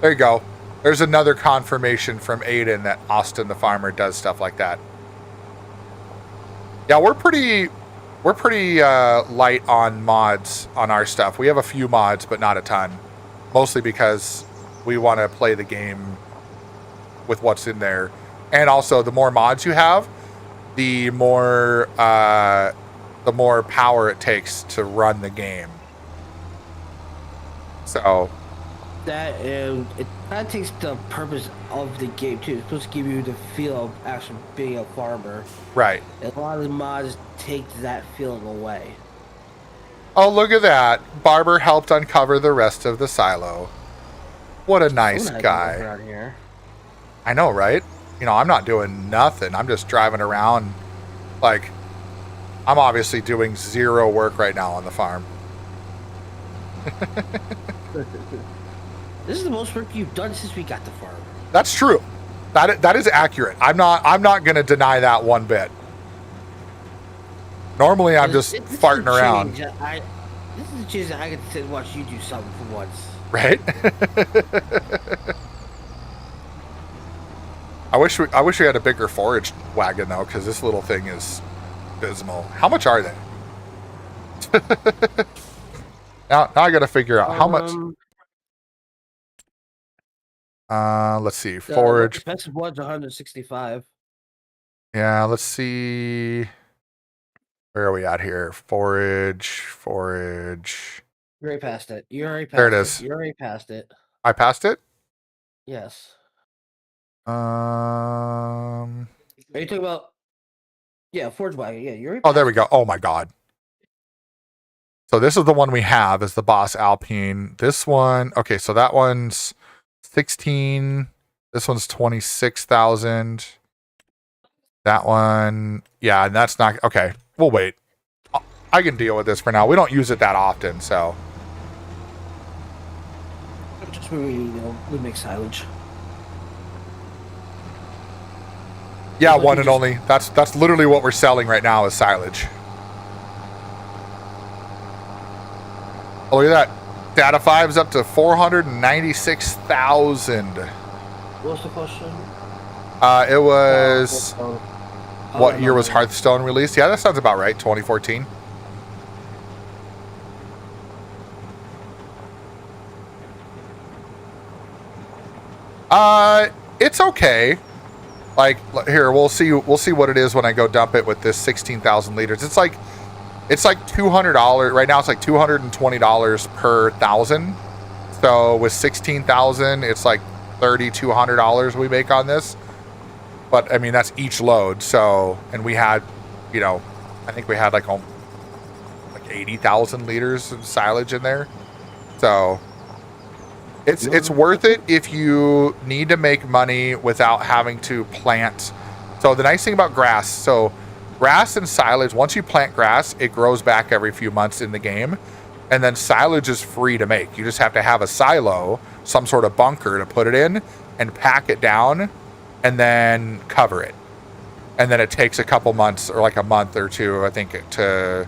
There you go. There's another confirmation from Aiden that Austin the Farmer does stuff like that. Yeah, we're pretty light on mods on our stuff. We have a few mods, but not a ton. Mostly because we want to play the game with what's in there. And also, the more mods you have, the more power it takes to run the game. So That takes the purpose of the game too. It's supposed to give you the feel of actually being a farmer. right. And a lot of the mods take that feeling away. Oh, look at that! Barber helped uncover the rest of the silo. What a nice guy. Around here. I know, right? You know, I'm not doing nothing. I'm just driving around. Like, I'm obviously doing zero work right now on the farm. This is the most work you've done since we got the farm. That's true. That is accurate. I'm not going to deny that one bit. Normally, I'm just farting around. This is a change that I can sit and watch you do something for once. Right? I wish we had a bigger forage wagon though, because this little thing is abysmal. How much are they? now I got to figure out how much. Let's see. Forage. The expensive one's 165. Yeah, let's see. Where are we at here? Forage. You already passed it. You already passed There it is. You already passed it. I passed it? Yes. Are Are you talking about? Yeah, Forge Wagon. Yeah, you already. Oh, there we go. Oh my God. So this is the one we have is the Boss Alpine. This one, okay, so that one's 16. This one's 26,000. That one, yeah, and that's not okay. We'll wait. I can deal with this for now. We don't use it that often, so. Just we make silage. Yeah, Like one you and just- only. That's literally what we're selling right now is silage. Oh, look at that. Data 5's up to 496,000. What's the question? It was what year was Hearthstone? Hearthstone released? Yeah, that sounds about right. 2014. It's okay. Like here, we'll see what it is when I go dump it with this 16,000 liters. It's like $200 right now. It's like $220 per thousand. So with 16,000, it's like $3,200 we make on this. But I mean that's each load. So and we had, I think we had like 80,000 liters of silage in there. So it's worth it if you need to make money without having to plant. So the nice thing about grass, so grass and silage, once you plant grass, it grows back every few months in the game. And then silage is free to make. You just have to have a silo, some sort of bunker to put it in and pack it down and then cover it. And then it takes a couple months or like a month or two, I think, to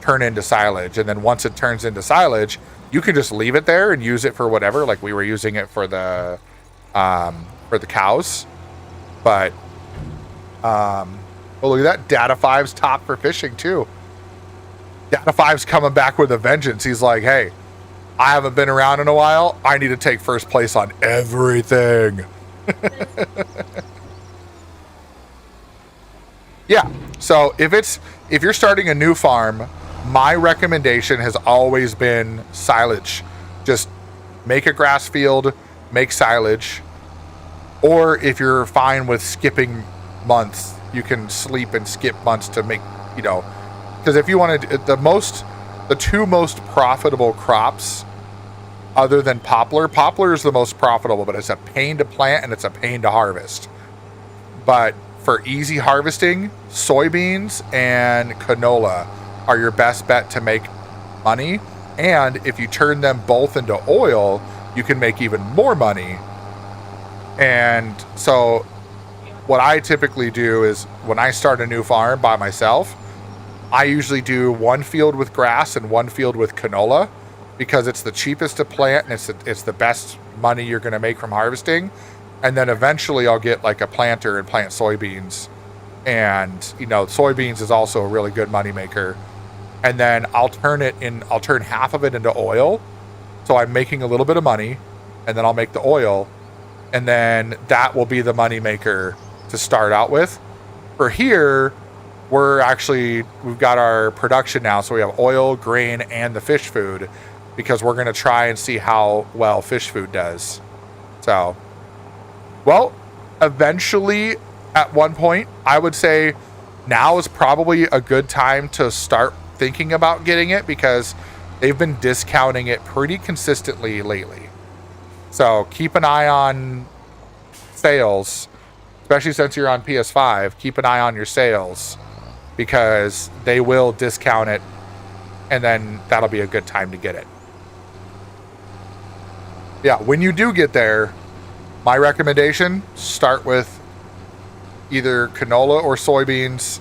turn into silage. And then once it turns into silage, you can just leave it there and use it for whatever. Like we were using it for the cows. But oh, look at that. Data 5's top for fishing too. Data 5's coming back with a vengeance. He's like, hey, I haven't been around in a while. I need to take first place on everything. Yeah. So if you're starting a new farm, my recommendation has always been silage. Just make a grass field, make silage. Or if you're fine with skipping months, you can sleep and skip months to make, because if you want to, the two most profitable crops other than poplar is the most profitable, but it's a pain to plant and it's a pain to harvest. But for easy harvesting, soybeans and canola are your best bet to make money. And if you turn them both into oil, you can make even more money. And so what I typically do is when I start a new farm by myself, I usually do one field with grass and one field with canola, because it's the cheapest to plant and it's the best money you're going to make from harvesting. And then eventually I'll get like a planter and plant soybeans. And, soybeans is also a really good money maker. And then I'll turn half of it into oil. So I'm making a little bit of money, and then I'll make the oil. And then that will be the money maker to start out with. For here, we've got our production now. So we have oil, grain, and the fish food, because we're going to try and see how well fish food does. So, well, eventually at one point, I would say now is probably a good time to start thinking about getting it, because they've been discounting it pretty consistently lately. So keep an eye on sales, especially since you're on PS5. Keep an eye on your sales, because they will discount it, and then that'll be a good time to get it. Yeah, when you do get there, my recommendation, start with either canola or soybeans,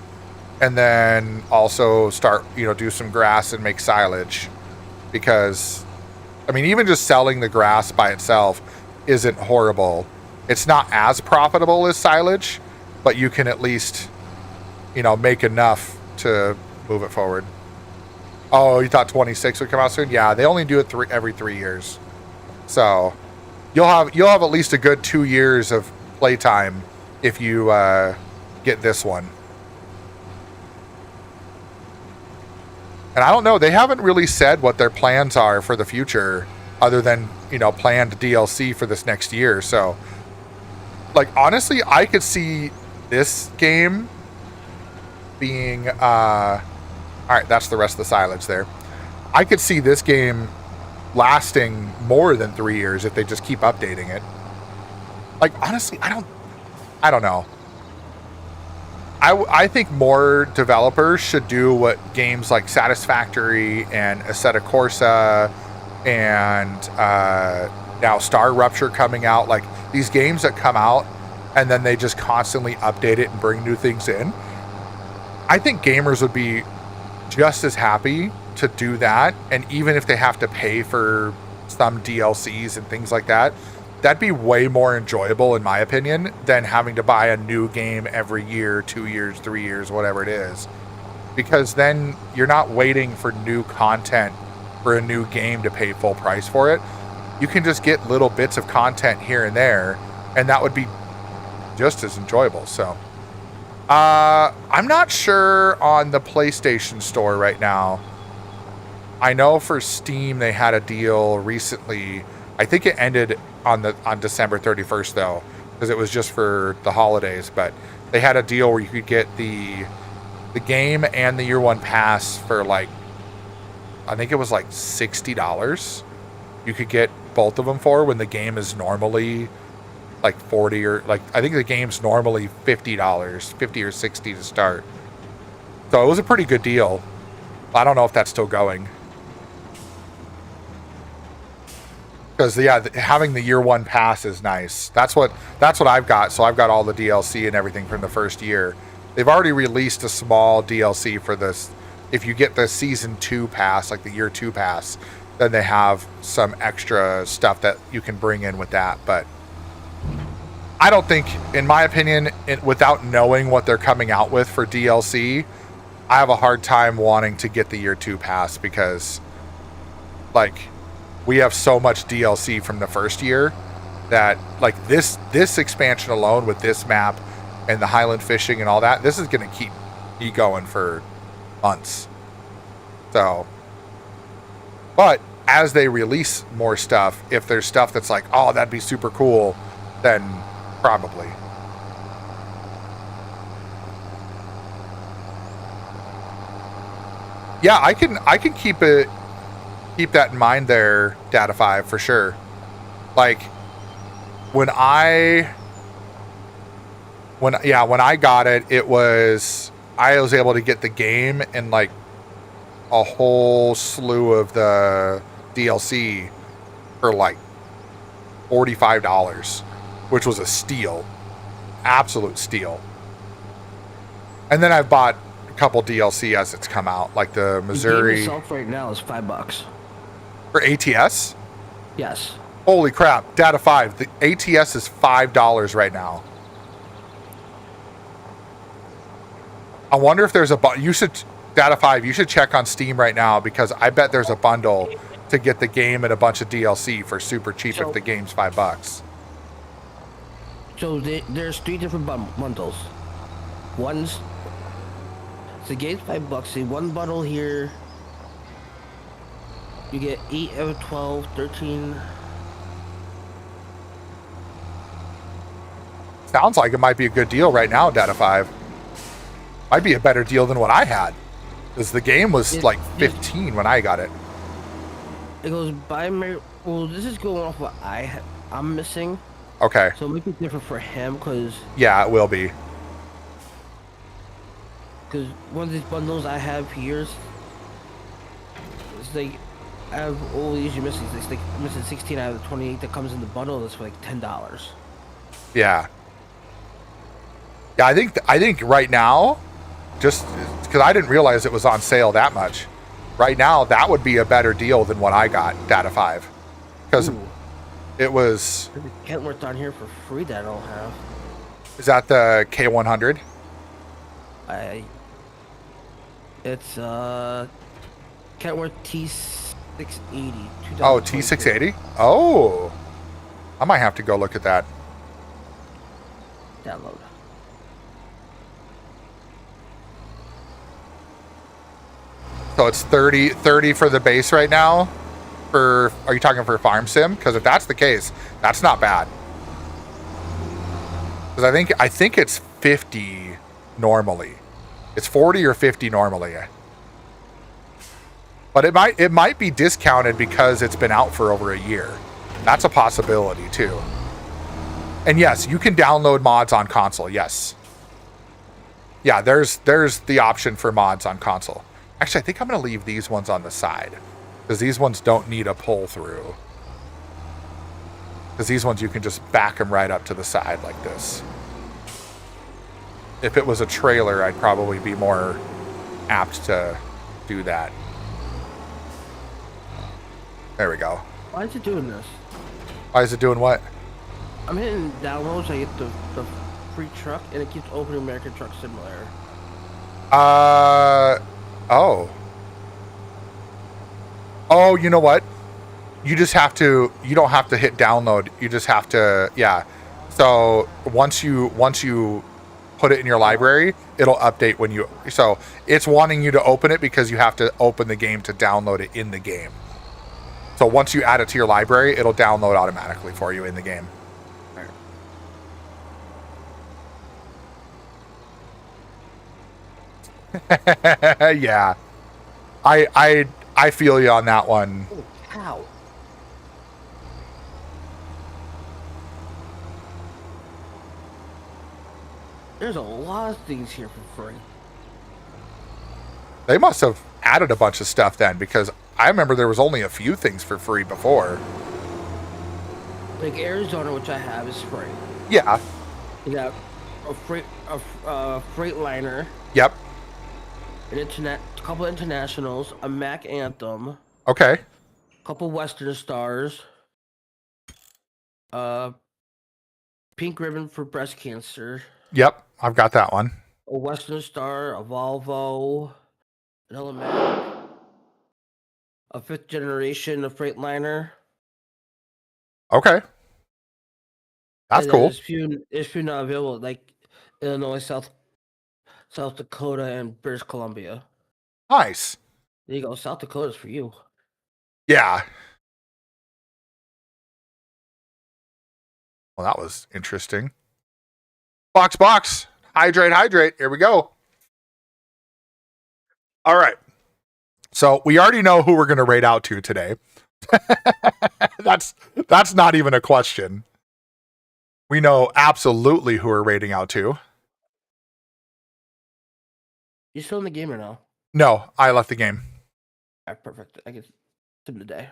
and then also start, do some grass and make silage. Because, even just selling the grass by itself isn't horrible. It's not as profitable as silage, but you can at least, make enough to move it forward. Oh, you thought 26 would come out soon? Yeah, they only do it every 3 years. So you'll have at least a good 2 years of playtime if you get this one. And I don't know, they haven't really said what their plans are for the future, other than, planned DLC for this next year. So, honestly, I could see this game being, all right, that's the rest of the silage there. I could see this game lasting more than 3 years if they just keep updating it. Honestly, I don't know. I think more developers should do what games like Satisfactory and Assetto Corsa and now Star Rupture coming out, these games that come out and then they just constantly update it and bring new things in. I think gamers would be just as happy to do that, and even if they have to pay for some DLCs and things like that, that'd be way more enjoyable, in my opinion, than having to buy a new game every year, 2 years, 3 years, whatever it is. Because then you're not waiting for new content for a new game to pay full price for it. You can just get little bits of content here and there, and that would be just as enjoyable. So, I'm not sure on the PlayStation Store right now. I know for Steam they had a deal recently. I think it ended on December 31st though, because it was just for the holidays. But they had a deal where you could get the game and the year one pass for I think it was $60. You could get both of them for, when the game is normally 40, or I think the game's normally $50, 50 or 60 to start. So it was a pretty good deal. I don't know if that's still going. Because having the year one pass is nice. That's what I've got. So I've got all the DLC and everything from the first year. They've already released a small DLC for this. If you get the season 2 pass, the year 2 pass, then they have some extra stuff that you can bring in with that. But I don't think, in my opinion, without knowing what they're coming out with for DLC, I have a hard time wanting to get the year 2 pass, because we have so much DLC from the first year that this expansion alone with this map and the Highland fishing and all that, this is going to keep me going for months. So, but as they release more stuff, if there's stuff that's oh, that'd be super cool, then probably. Yeah, I can keep that in mind there, Data5, for sure. When I got it, I was able to get the game and a whole slew of the DLC for $45, which was a steal. Absolute steal. And then I've bought a couple DLC as it's come out, like the The game Missouri itself right now is $5. for ATS. Yes. Holy crap, Data 5. The ATS is $5 right now. I wonder if there's a you should Data 5, you should check on Steam right now because I bet there's a bundle to get the game and a bunch of DLC for super cheap So- if the game's $5. So there's 3 different bundles. One's the game's $5. See, one bundle here, you get 8 out of 12, 13. Sounds like it might be a good deal right now, Data 5. Might be a better deal than what I had. Because the game was like 15 when I got it. It goes by well, this is going off what I'm missing, Okay. so it might be different for him because Yeah, it will be. one of these bundles I have here is like I have all these you're missing. It's like missing 16 out of the 28 that comes in the bundle. That's for like $10. Yeah. Yeah, I think right now, just because I didn't realize it was on sale that much, right now that would be a better deal than what I got, Data 5. Because Ooh. it was, There's a Kentworth down here for free that I don't have. is that the K100? It's Kentworth T680. Oh, T680? Oh. I might have to go look at that. Download. So it's 30 for the base right now? Are you talking for Farm Sim? Because if that's the case, that's not bad. Because I think it's 50 normally. It's 40 or 50 normally. But it might be discounted because it's been out for over a year. That's a possibility too. And yes, you can download mods on console. Yes. Yeah, there's the option for mods on console. Actually, I think I'm going to leave these ones on the side because these ones don't need a pull through. Because these ones you can just back them right up to the side like this. If it was a trailer, I'd probably be more apt to do that. There we go. Why is it doing this? Why is it doing what? I'm hitting downloads. I get the free truck, and it keeps opening American Truck Simulator. Oh. Oh, you know what? You don't have to hit download. You just have to, yeah. So once you put it in your library, it'll update so it's wanting you to open it because you have to open the game to download it in the game. So once you add it to your library, it'll download automatically for you in the game. Yeah. I feel you on that one. Holy cow! There's a lot of things here for free. They must have added a bunch of stuff then because I remember there was only a few things for free before. Like Arizona, which I have, is free. Yeah. You got a Freightliner, Yep. a couple internationals, a Mac Anthem, Okay. a couple Western Stars, Pink Ribbon for breast cancer, Yep. I've got that one. a Western Star, a Volvo, an Mac, a 5th generation of Freightliner. Okay. That's And then cool. There's few not available, like Illinois, South Dakota, and British Columbia. Nice. There you go. South Dakota's for you. Yeah. Well, that was interesting. Box. Hydrate. Here we go. All right. So we already know who we're going to raid out to today. That's not even a question. We know absolutely who we're raiding out to. You still in the game or no? No, I left the game. Alright, perfect. I get him today.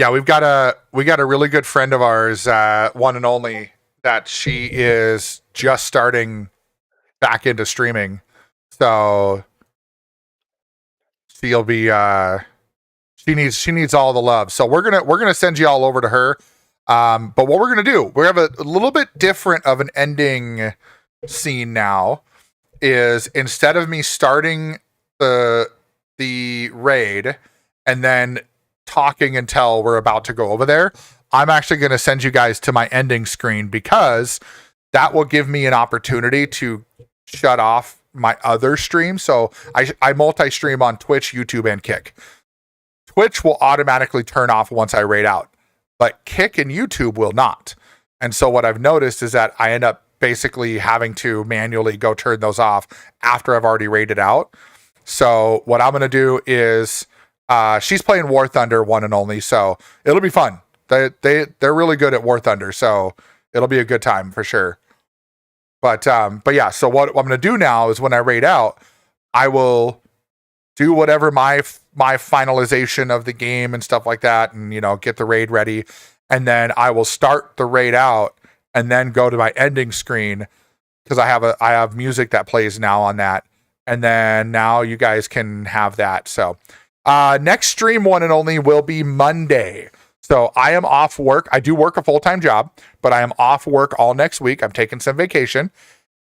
yeah, we got a really good friend of ours, one and only, that she is just starting back into streaming. So she'll be she needs all the love. So we're gonna send you all over to her. But what we're gonna do, we have a little bit different of an ending scene now. Is instead of me starting the raid and then talking until we're about to go over there, I'm actually going to send you guys to my ending screen, because that will give me an opportunity to shut off my other stream. So I multi-stream on Twitch, YouTube, and Kick. Twitch will automatically turn off once I raid out, but Kick and YouTube will not. And so what I've noticed is that I end up basically having to manually go turn those off after I've already raided out. So what I'm going to do is, she's playing War Thunder one and only, so it'll be fun. They're really good at War Thunder, so it'll be a good time for sure. But yeah, so what I'm going to do now is when I raid out, I will do whatever my finalization of the game and stuff like that, and get the raid ready, and then I will start the raid out and then go to my ending screen, because I have music that plays now on that, and then now you guys can have that. So next stream, one and only, will be Monday. So I am off work. I do work a full-time job, but I am off work all next week. I'm taking some vacation.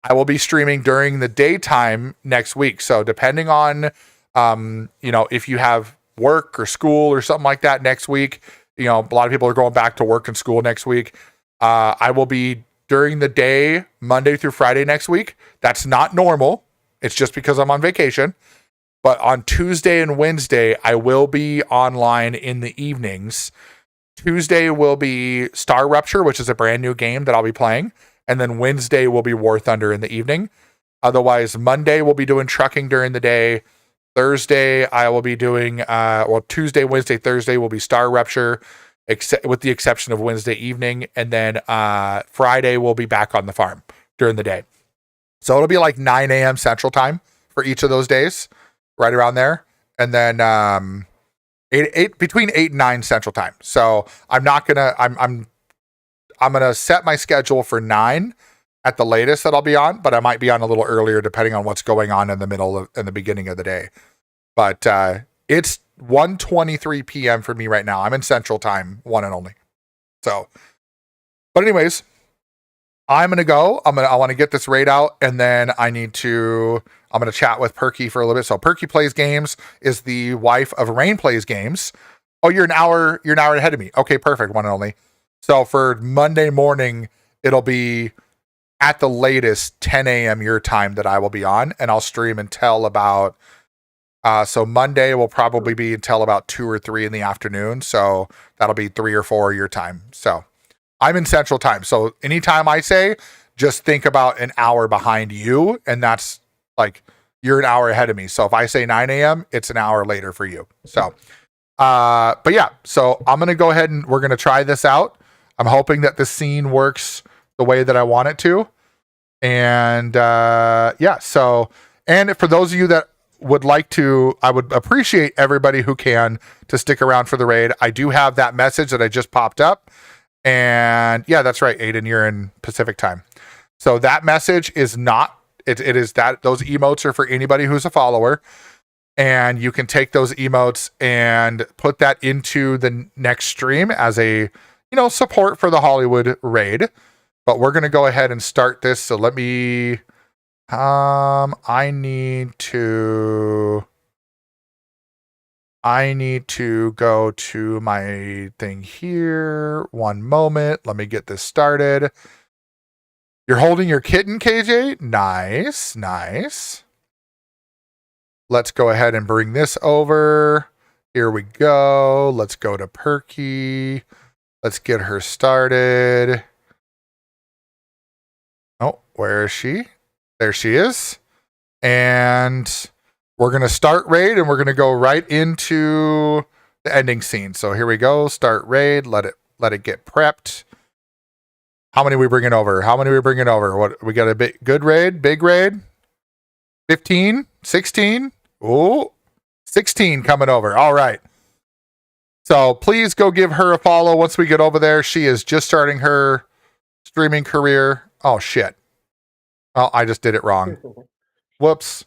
I will be streaming during the daytime next week. So depending on if you have work or school or something like that next week, a lot of people are going back to work and school next week. I will be during the day, Monday through Friday next week. That's not normal. It's just because I'm on vacation. But on Tuesday and Wednesday, I will be online in the evenings. Tuesday will be Star Rupture, which is a brand new game that I'll be playing. And then Wednesday will be War Thunder in the evening. Otherwise, Monday we'll be doing trucking during the day. Thursday, I will be doing, Tuesday, Wednesday, Thursday will be Star Rupture, with the exception of Wednesday evening. And then Friday, we'll be back on the farm during the day. So it'll be like 9 a.m. Central Time for each of those days, right around there. And then between 8 and 9 Central Time. So I'm gonna set my schedule for 9 at the latest that I'll be on, but I might be on a little earlier depending on what's going on in the beginning of the day. But it's 1:23 p.m. for me right now. I'm in Central Time, one and only. So, but anyways, I'm gonna go. I want to get this raid out, and then I'm gonna chat with Perky for a little bit. So Perky Plays Games is the wife of Rain Plays Games. Oh, you're an hour ahead of me. Okay, perfect, one and only. So for Monday morning, it'll be at the latest 10 a.m. your time that I will be on, and I'll stream until about. So Monday will probably be until about 2 or 3 in the afternoon. So that'll be 3 or 4 your time. So I'm in Central Time. So anytime I say, just think about an hour behind you. And that's like, you're an hour ahead of me. So if I say 9 a.m., it's an hour later for you. So, but yeah, so I'm going to go ahead and we're going to try this out. I'm hoping that the scene works the way that I want it to. And yeah, so, and for those of you that would like to, I would appreciate everybody who can to stick around for the raid. I do have that message that I just popped up. And yeah, that's right, Aiden, you're in Pacific time. So that message is not, it is that those emotes are for anybody who's a follower. And you can take those emotes and put that into the next stream as a, support for the Hollywood raid. But we're going to go ahead and start this. So let me, I need to go to my thing here. One moment. Let me get this started. You're holding your kitten, KJ? Nice, nice. Let's go ahead and bring this over. Here we go. Let's go to Perky. Let's get her started. Oh, where is she? There she is. And we're going to start raid and we're going to go right into the ending scene. So here we go. Start raid. Let it get prepped. How many are we bringing over? What, we got a good raid? Big raid? 15? 16? Ooh, 16 coming over. All right. So please go give her a follow once we get over there. She is just starting her streaming career. Oh shit. Oh, I just did it wrong. Whoops.